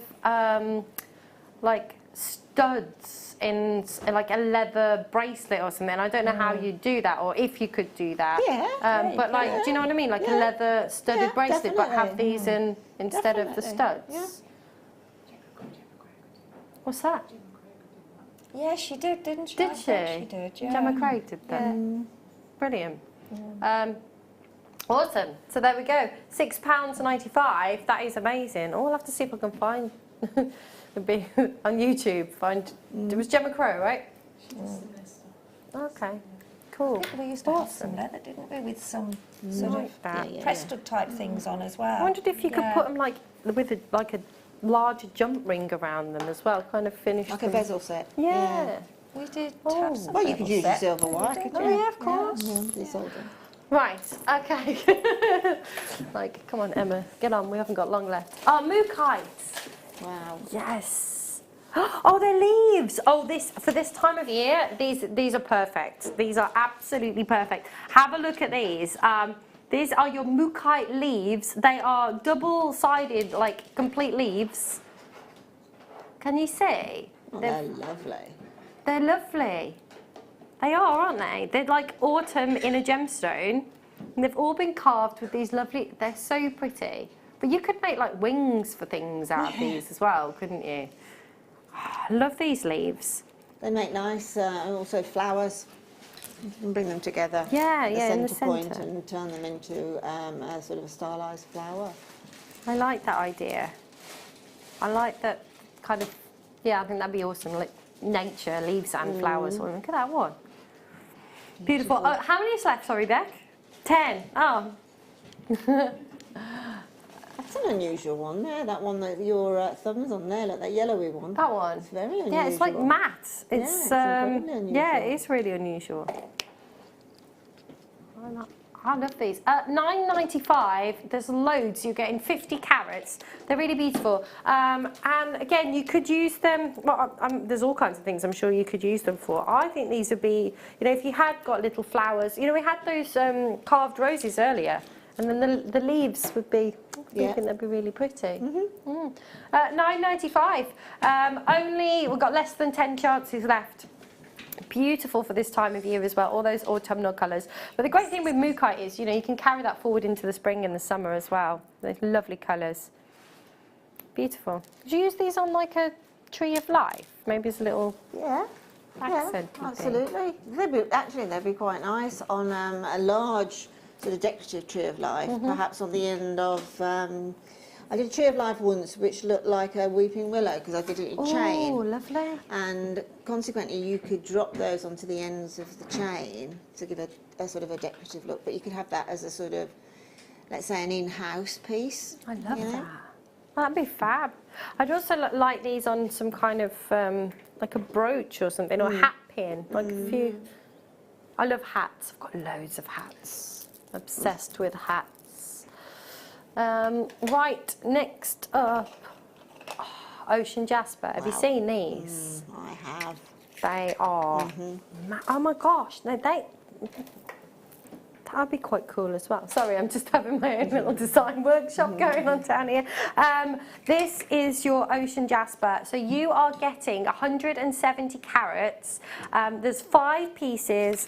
like studs in like a leather bracelet or something. I don't know how you do that or if you could do that. Yeah, but like, do you know what I mean? Like a leather studded Yeah, bracelet, but have definitely. these in instead of the Definitely, studs. What's that? Yeah, she did, didn't she? Did I think she? She did, yeah. Gemma Craig did that. Brilliant. Awesome. So there we go. £6.95. That is amazing. Oh, I'll have to see if I can find. It'd be on YouTube. It was Gemma Crow, right? Okay. Cool. We used to have some leather, didn't we, with some sort Like that. of Preston type things on as well. I wondered if you could put them like with a larger jump ring around them as well, kind of finish Like a them. bezel set. Yeah. We did Oh. have some. Well, you could bezel use your set. silver wire, We did, could Oh yeah, of course. Yeah, they sold them. Right, okay. Like, come on, Emma, get on. We haven't got long left. Oh, moo kites. Wow. Yes. Oh, they're leaves. Oh, for this time of year, these are perfect. These are absolutely perfect. Have a look at these. These are your moo kite leaves. They are double-sided, like complete leaves. Can you see? Oh, they're lovely. They're lovely. They are, aren't they? They're like autumn in a gemstone. And they've all been carved with these lovely, they're so pretty. But you could make like wings for things out of these as well, couldn't you? I love these leaves. They make nice, also flowers. You can bring them together. Yeah, at yeah, in the centre point centre. and turn them into a sort of a stylised flower. I like that idea. I like that kind of, yeah, I think that'd be awesome. Like nature, leaves and flowers. Oh, look at that one. Beautiful. Oh, how many is left? Sorry, Beck? 10. Oh. That's an unusual one there, that one that your thumb's on there, like that yellowy one. That one. It's very unusual. Yeah, it's like matte. It's incredibly unusual. yeah, it is really unusual. I love these. $9.95. There's loads. You're getting 50 carats. They're really beautiful. And again, you could use them. Well, there's all kinds of things I'm sure you could use them for. I think these would be, you know, if you had got little flowers. You know, we had those carved roses earlier, and then the leaves would be. I think they'd be really pretty. $9.95. Only we've got less than 10 chances left. Beautiful for this time of year as well, all those autumnal colours. But the great thing with moo kite is, you know, you can carry that forward into the spring and the summer as well. Those lovely colours. Beautiful. Did you use these on like a tree of life? Maybe it's a little accent. Yeah, absolutely. They'd be quite nice on a large sort of decorative tree of life, perhaps on the end of. I did a tree of life once which looked like a weeping willow because I did it in chain. Oh, lovely. And consequently you could drop those onto the ends of the chain to give a sort of a decorative look, but you could have that as a sort of, let's say, an in-house piece. I love that. That'd be fab. I'd also like these on some kind of like a brooch or something, or a hat pin, like a few. I love hats. I've got loads of hats. Obsessed with hats. Right, next up. Oh, Ocean Jasper. Have you seen these? I have. They are, oh my gosh, no, that would be quite cool as well. Sorry, I'm just having my own little design workshop going on down here. This is your Ocean Jasper. So you are getting 170 carats. There's 5 pieces.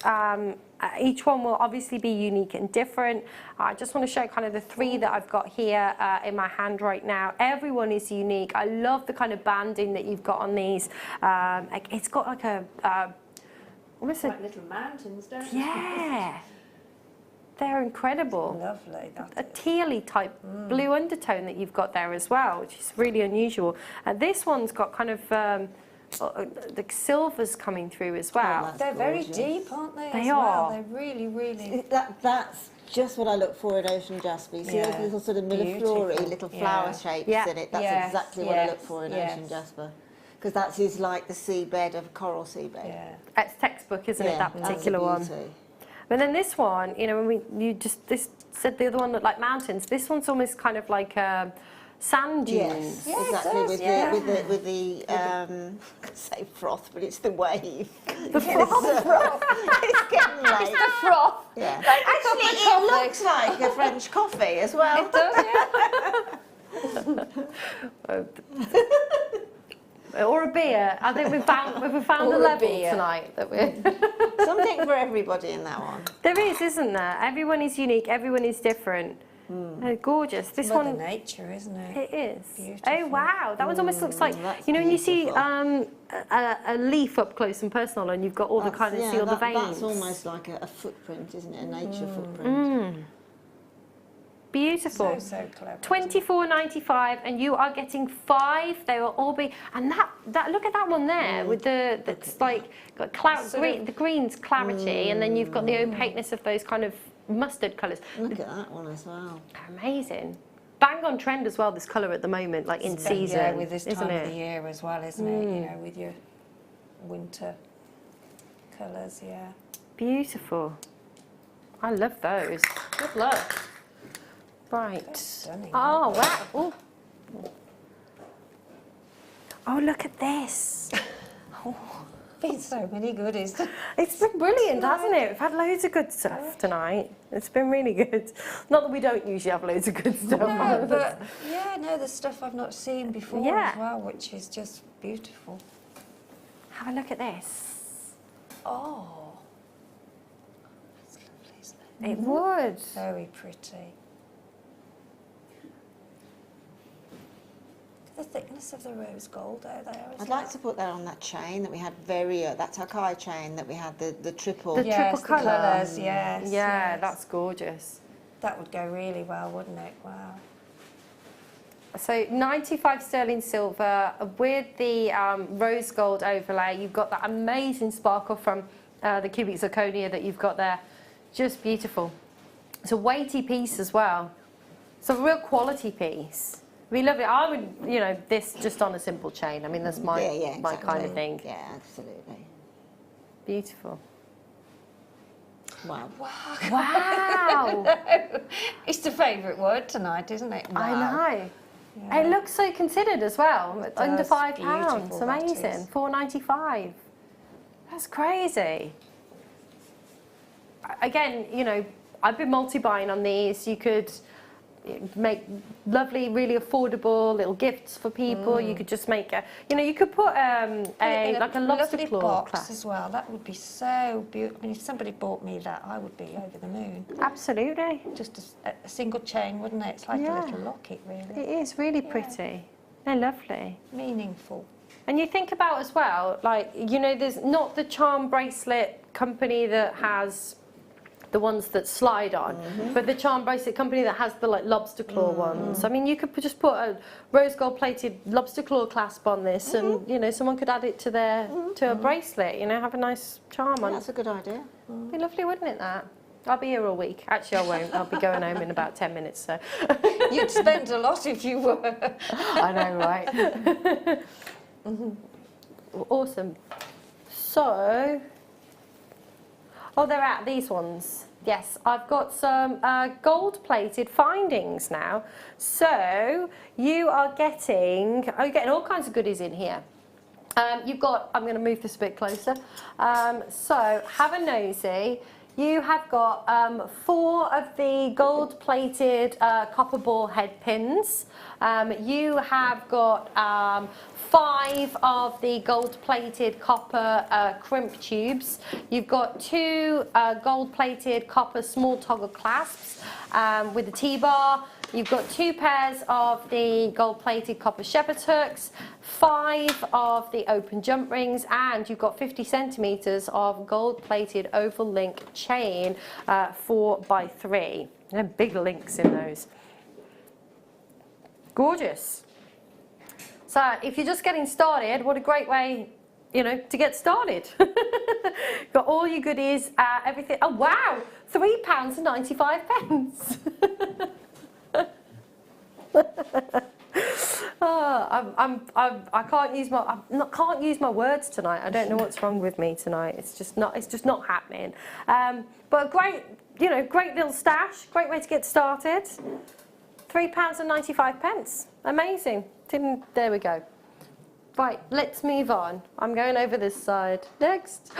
Each one will obviously be unique and different. I just want to show kind of the 3 that I've got here in my hand right now. Everyone is unique. I love the kind of banding that you've got on these. It's got like a almost like little mountains, don't it? Yeah. They're incredible. Lovely. A tealy type blue undertone that you've got there as well, which is really unusual. And this one's got kind of the silvers coming through as well. They're very deep, aren't they? They as well? are. They're really, really. That's just what I look for in Ocean Jasper. You see those little sort of millefleury, little flower shapes in it. That's exactly what I look for in Ocean Jasper. Because that is like the seabed of coral seabed. Yeah. It's textbook, isn't it, that particular one? But then this one, you know, this said the other one looked like mountains. This one's almost kind of like sand dunes. Yes, exactly. With the say froth, but it's the wave. The froth. It's getting late. It's the froth. Yeah. Actually, it looks like a French coffee as well. It does, Or a beer. I think we've found a level tonight that we're. Something for everybody in that one. There is, isn't there? Everyone is unique. Everyone is different. They're gorgeous. This Mother one. Nature, isn't it? It is. Beautiful. Oh wow, that one almost looks like you know when you see a leaf up close and personal, and you've got all the kind of see all the veins. That's almost like a footprint, isn't it? A nature footprint. Beautiful. So clever. $24.95, and you are getting 5. They will all be, and that look at that one there with that's like got green, the green's clarity, and then you've got the opaqueness of those kind of mustard colours. Look at that one as well. Amazing. Bang on trend as well, this colour at the moment, like in season. Yeah, with this time isn't of it? the year as well, isn't it? You know, with your winter colours, yeah. Beautiful. I love those. Good luck. Right. Stunning. Oh, wow. Ooh. Oh, look at this. Been so many goodies. It's been brilliant, hasn't it? We've had loads of good stuff tonight. It's been really good. Not that we don't usually have loads of good stuff. No, but the stuff I've not seen before as well, which is just beautiful. Have a look at this. Oh, that's lovely, isn't it? It would. Very pretty. The thickness of the rose gold there as I'd like to put that on that chain that we had that Takai chain that we had, the triple. The triple colour. Colours, yes. Yeah, yes. that's gorgeous. That would go really well, wouldn't it? Wow. So 95 sterling silver with the rose gold overlay. You've got that amazing sparkle from the cubic zirconia that you've got there. Just beautiful. It's a weighty piece as well. It's a real quality piece. We love it. I would, you know, this just on a simple chain. I mean, that's my my kind of thing. Yeah, absolutely. Beautiful. Wow. Wow. It's the favourite word tonight, isn't it? Wow. I know. Yeah. It looks so considered as well. Under does. £5. Beautiful, that Amazing. is. £4.95. That's crazy. Again, you know, I've been multi-buying on these. You could make lovely, really affordable little gifts for people. You could just make a, you know, you could put like a lobster claw box clasp as well. That would be so beautiful. I mean, if somebody bought me that, I would be over the moon. Absolutely. Just a single chain, wouldn't it? It's like a little locket, really. It is really pretty. They're lovely. Meaningful. And you think about as well, like, you know, there's not the charm bracelet company that has the ones that slide on, but the charm bracelet company that has the like lobster claw ones. I mean, you could just put a rose gold plated lobster claw clasp on this, and you know, someone could add it to their to a bracelet. You know, have a nice charm on. That's a good idea. It'd be lovely, wouldn't it? That. I'll be here all week. Actually, I won't. I'll be going home in about 10 minutes. So. You'd spend a lot if you were. I know, right? Awesome. So. Oh, they're out, these ones. Yes, I've got some gold-plated findings now. So you are getting, you're getting all kinds of goodies in here. You've got, I'm going to move this a bit closer. So have a nosy. You have got 4 of the gold-plated copper ball head pins. You have got 5 of the gold-plated copper crimp tubes. You've got 2 gold-plated copper small toggle clasps with the T-bar. You've got 2 pairs of the gold-plated copper shepherd's hooks, 5 of the open jump rings, and you've got 50 centimetres of gold-plated oval link chain 4x3. They're big links in those. Gorgeous. So if you're just getting started, what a great way, you know, to get started. Got all your goodies, everything. Oh wow, £3.95. I can't use my words tonight. I don't know what's wrong with me tonight. It's just not happening. But a great, you know, great little stash. Great way to get started. £3.95. Amazing. There we go. Right, let's move on. I'm going over this side. Next.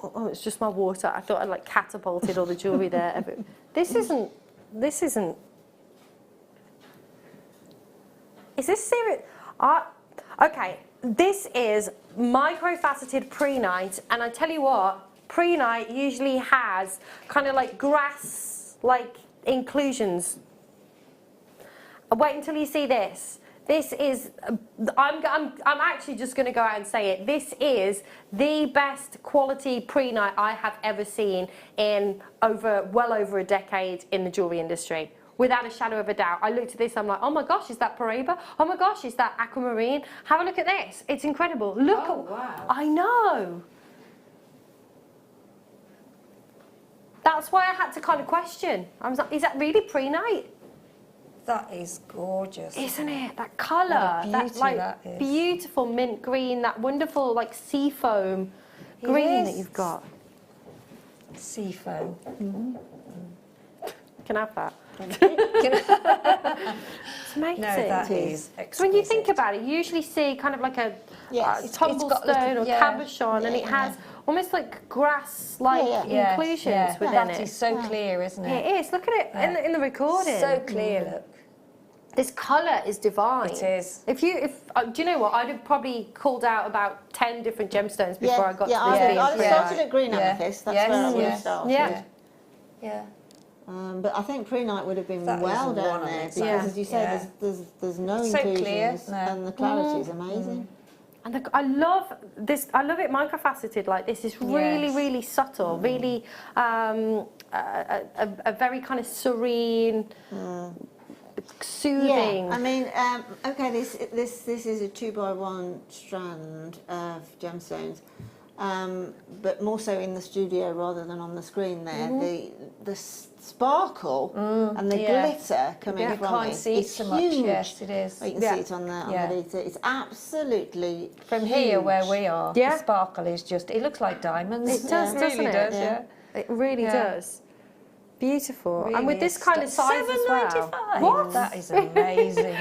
Oh, it's just my water. I thought I'd like catapulted all the jewellery there. This isn't. Is this serious? Okay, this is microfaceted prehnite, and I tell you what, prehnite usually has kind of like grass-like inclusions. Wait until you see this. This is, I'm actually just going to go out and say it. This is the best quality prehnite I have ever seen in well over a decade in the jewellery industry. Without a shadow of a doubt. I looked at this, I'm like, oh my gosh, is that Paraiba? Oh my gosh, is that aquamarine? Have a look at this. It's incredible. Look at, wow. I know. That's why I had to kind of question. I was like, is that really prehnite? That is gorgeous. Isn't it? That colour, that like beautiful mint green, that wonderful like sea foam green that you've got. Sea foam. Mm-hmm. Can I have that? It's amazing. No, that is exquisite. So when you think about it, you usually see kind of like a tumblestone or cabochon, and it has almost like grass-like inclusions within it. That is so clear, isn't it? It is. Look at it in the recording. So clear, look. This colour is divine. It is. Do you know what? I'd have probably called out about 10 different gemstones before I got to this. I started at green amethyst. That's where I would have started. Yeah. But I think prehnite would have been well down there because, as you say, there's no inclusions, and the clarity is amazing. And I love this. I love it microfaceted like this. It's really, really subtle. Really, a very kind of serene, soothing. Yeah. I mean, okay, this is a 2x1 strand of gemstones. But more so in the studio rather than on the screen there. The sparkle and the glitter coming from it. You can't see it so much. Yes, it is. You can see it on the data. It's absolutely from here where we are. The sparkle is just. It looks like diamonds. It does, doesn't it? Yeah. It really does. Beautiful. Really, and with this kind of size as well. What? That is amazing.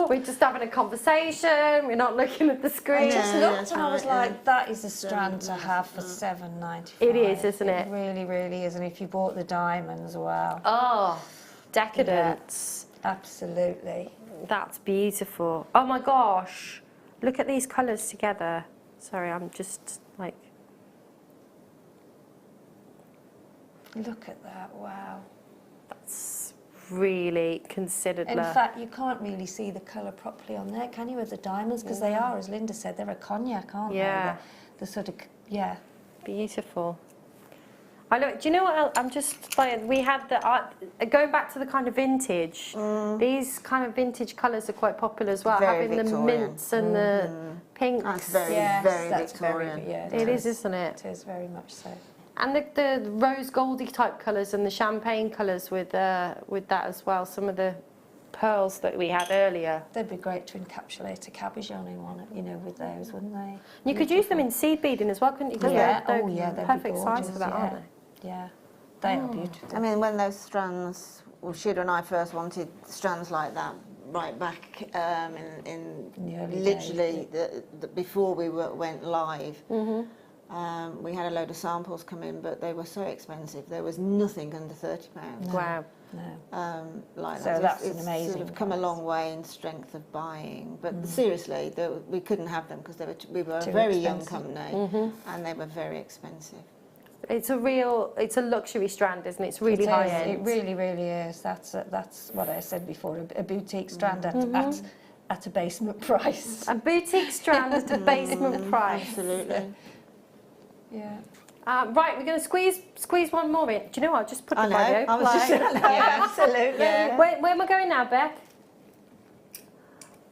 We're just having a conversation. We're not looking at the screen. I just looked and I was like, that is a strand to have for £7.95. It is, isn't it? It really, really is. And if you bought the diamonds, wow. Oh, decadence. Yeah, absolutely. That's beautiful. Oh my gosh. Look at these colours together. Sorry, I'm just like... Look at that, wow. That's really considered. In fact, you can't really see the colour properly on there, can you, with the diamonds? Because they are, as Linda said, they're a cognac, aren't they? The sort of, Beautiful. I look, do you know what I'm just like, we had the, going back to the kind of vintage, these kind of vintage colours are quite popular as well, very having Victorian. the mints and the pinks. That's very Victorian. It is, isn't it? It is very much so. And the rose goldy type colours and the champagne colours with that as well. Some of the pearls that we had earlier. They'd be great to encapsulate a cabochon in one, you know, with those, wouldn't they? You could use them in seed beading as well, couldn't you? 'Cause Yeah. they're Oh, yeah, they'd be perfect size gorgeous, for that, yeah. aren't they? Yeah, they are beautiful. I mean, when those strands, well, Sheila and I first wanted strands like that right back in the early literally before we went live. We had a load of samples come in, but they were so expensive. There was nothing under £30. Wow. No. Like So that. that's It's an amazing sort of come a price. long way in strength of buying. But seriously, we couldn't have them because we were a Too very young expensive. company, and they were very expensive. It's a luxury strand, isn't it? It's really It high is, end. It really, really is. That's what I said before. A boutique strand at a basement price. A boutique strand at a basement price. Absolutely. Yeah. Right, we're going to squeeze one more in. Do you know what? Just put the I know. radio I was just play. yeah, absolutely. Yeah. Where am I going now, Beck?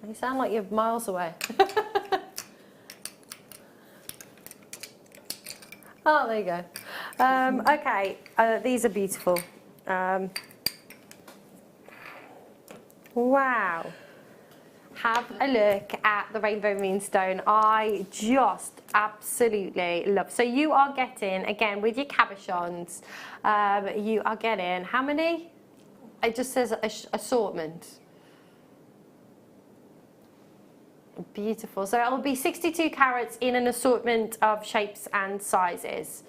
You sound like you're miles away. Oh, there you go. Okay, these are beautiful. Wow. Have a look at the Rainbow Moonstone. I just absolutely love. So you are getting, again, with your cabochons, you are getting, how many? It just says assortment. Beautiful. So it will be 62 carats in an assortment of shapes and sizes.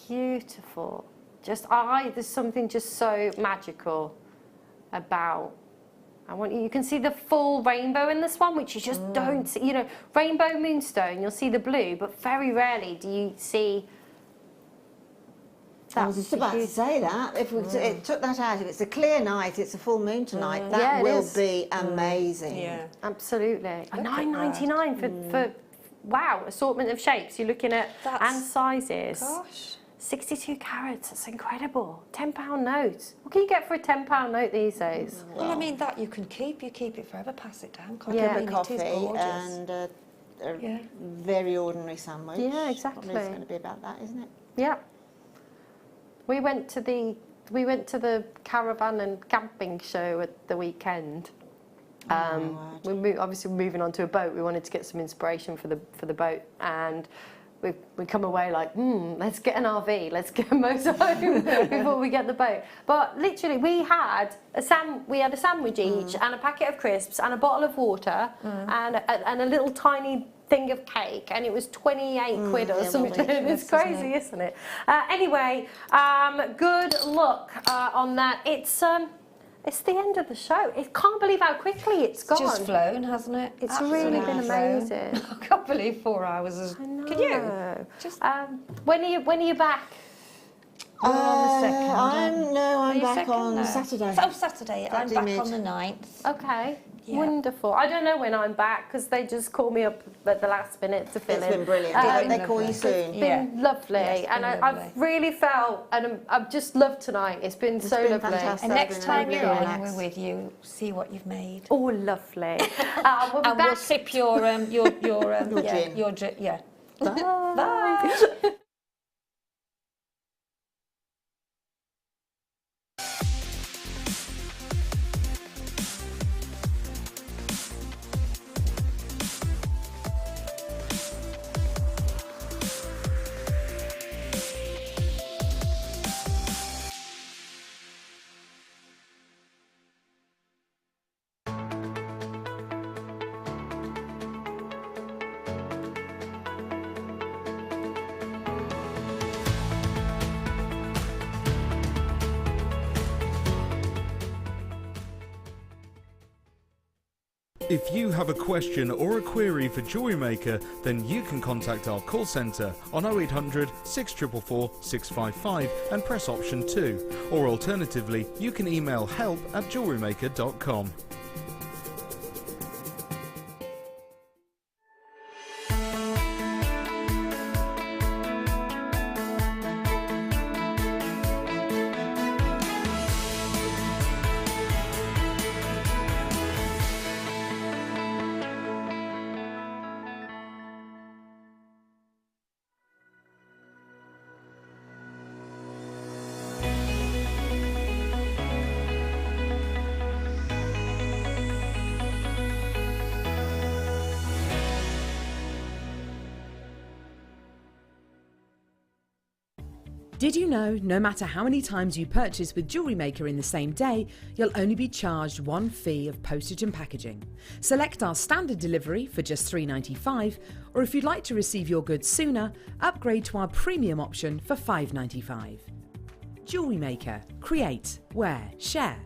Beautiful. There's something just so magical about. You can see the full rainbow in this one, which you just don't see. You know, rainbow moonstone, you'll see the blue, but very rarely do you see that. I was just about to say that. If we took that out, if it's a clear night, it's a full moon tonight, that will be amazing. Yeah. Absolutely. $9.99 for wow, assortment of shapes. You're looking at and sizes. Gosh. 62 carats, that's incredible. £10 note. What can you get for a £10 note these days? Well, I mean, that you can keep. You keep it forever, pass it down. Cup Yeah. of coffee It is gorgeous. and a very ordinary sandwich. Yeah, exactly. Probably it's going to be about that, isn't it? Yeah. We went to the caravan and camping show at the weekend. Obviously moving on to a boat. We wanted to get some inspiration for the boat, and we come away like, let's get an RV, let's get a motorhome before we get the boat. But literally, we had a sandwich each, and a packet of crisps, and a bottle of water, and a little tiny thing of cake, and it was 28 quid or something. It's crazy, isn't it? Anyway, good luck on that. It's the end of the show. I can't believe how quickly it's gone. Just flown, hasn't it? It's Absolutely really been flown. amazing. I can't believe 4 hours is. I know. Can you? Just when are you back? on the second. I'm you back second on now? Saturday. Oh, Saturday. I'm Saturday back mid. on the 9th. Okay. Yeah. Wonderful. I don't know when I'm back because they just call me up at the last minute to fill It's in. been brilliant. I hope they lovely. call you soon. It's been lovely, Yeah, it's and been I've lovely. really felt, and I've just loved tonight. It's been so been lovely. fantastic. And next been time really you're on, relaxed. and we're with you, see what you've made. Oh, lovely. We'll be And back. we'll sip your gin. Your gin. Yeah. Bye. Bye. If you have a question or a query for JewelleryMaker, then you can contact our call centre on 0800 644 655 and press option 2. Or alternatively, you can email help@jewellerymaker.com. Did you know no matter how many times you purchase with Jewellery Maker in the same day, you'll only be charged one fee of postage and packaging? Select our standard delivery for just £3.95, or if you'd like to receive your goods sooner, upgrade to our premium option for £5.95. Jewellery Maker. Create, wear, share.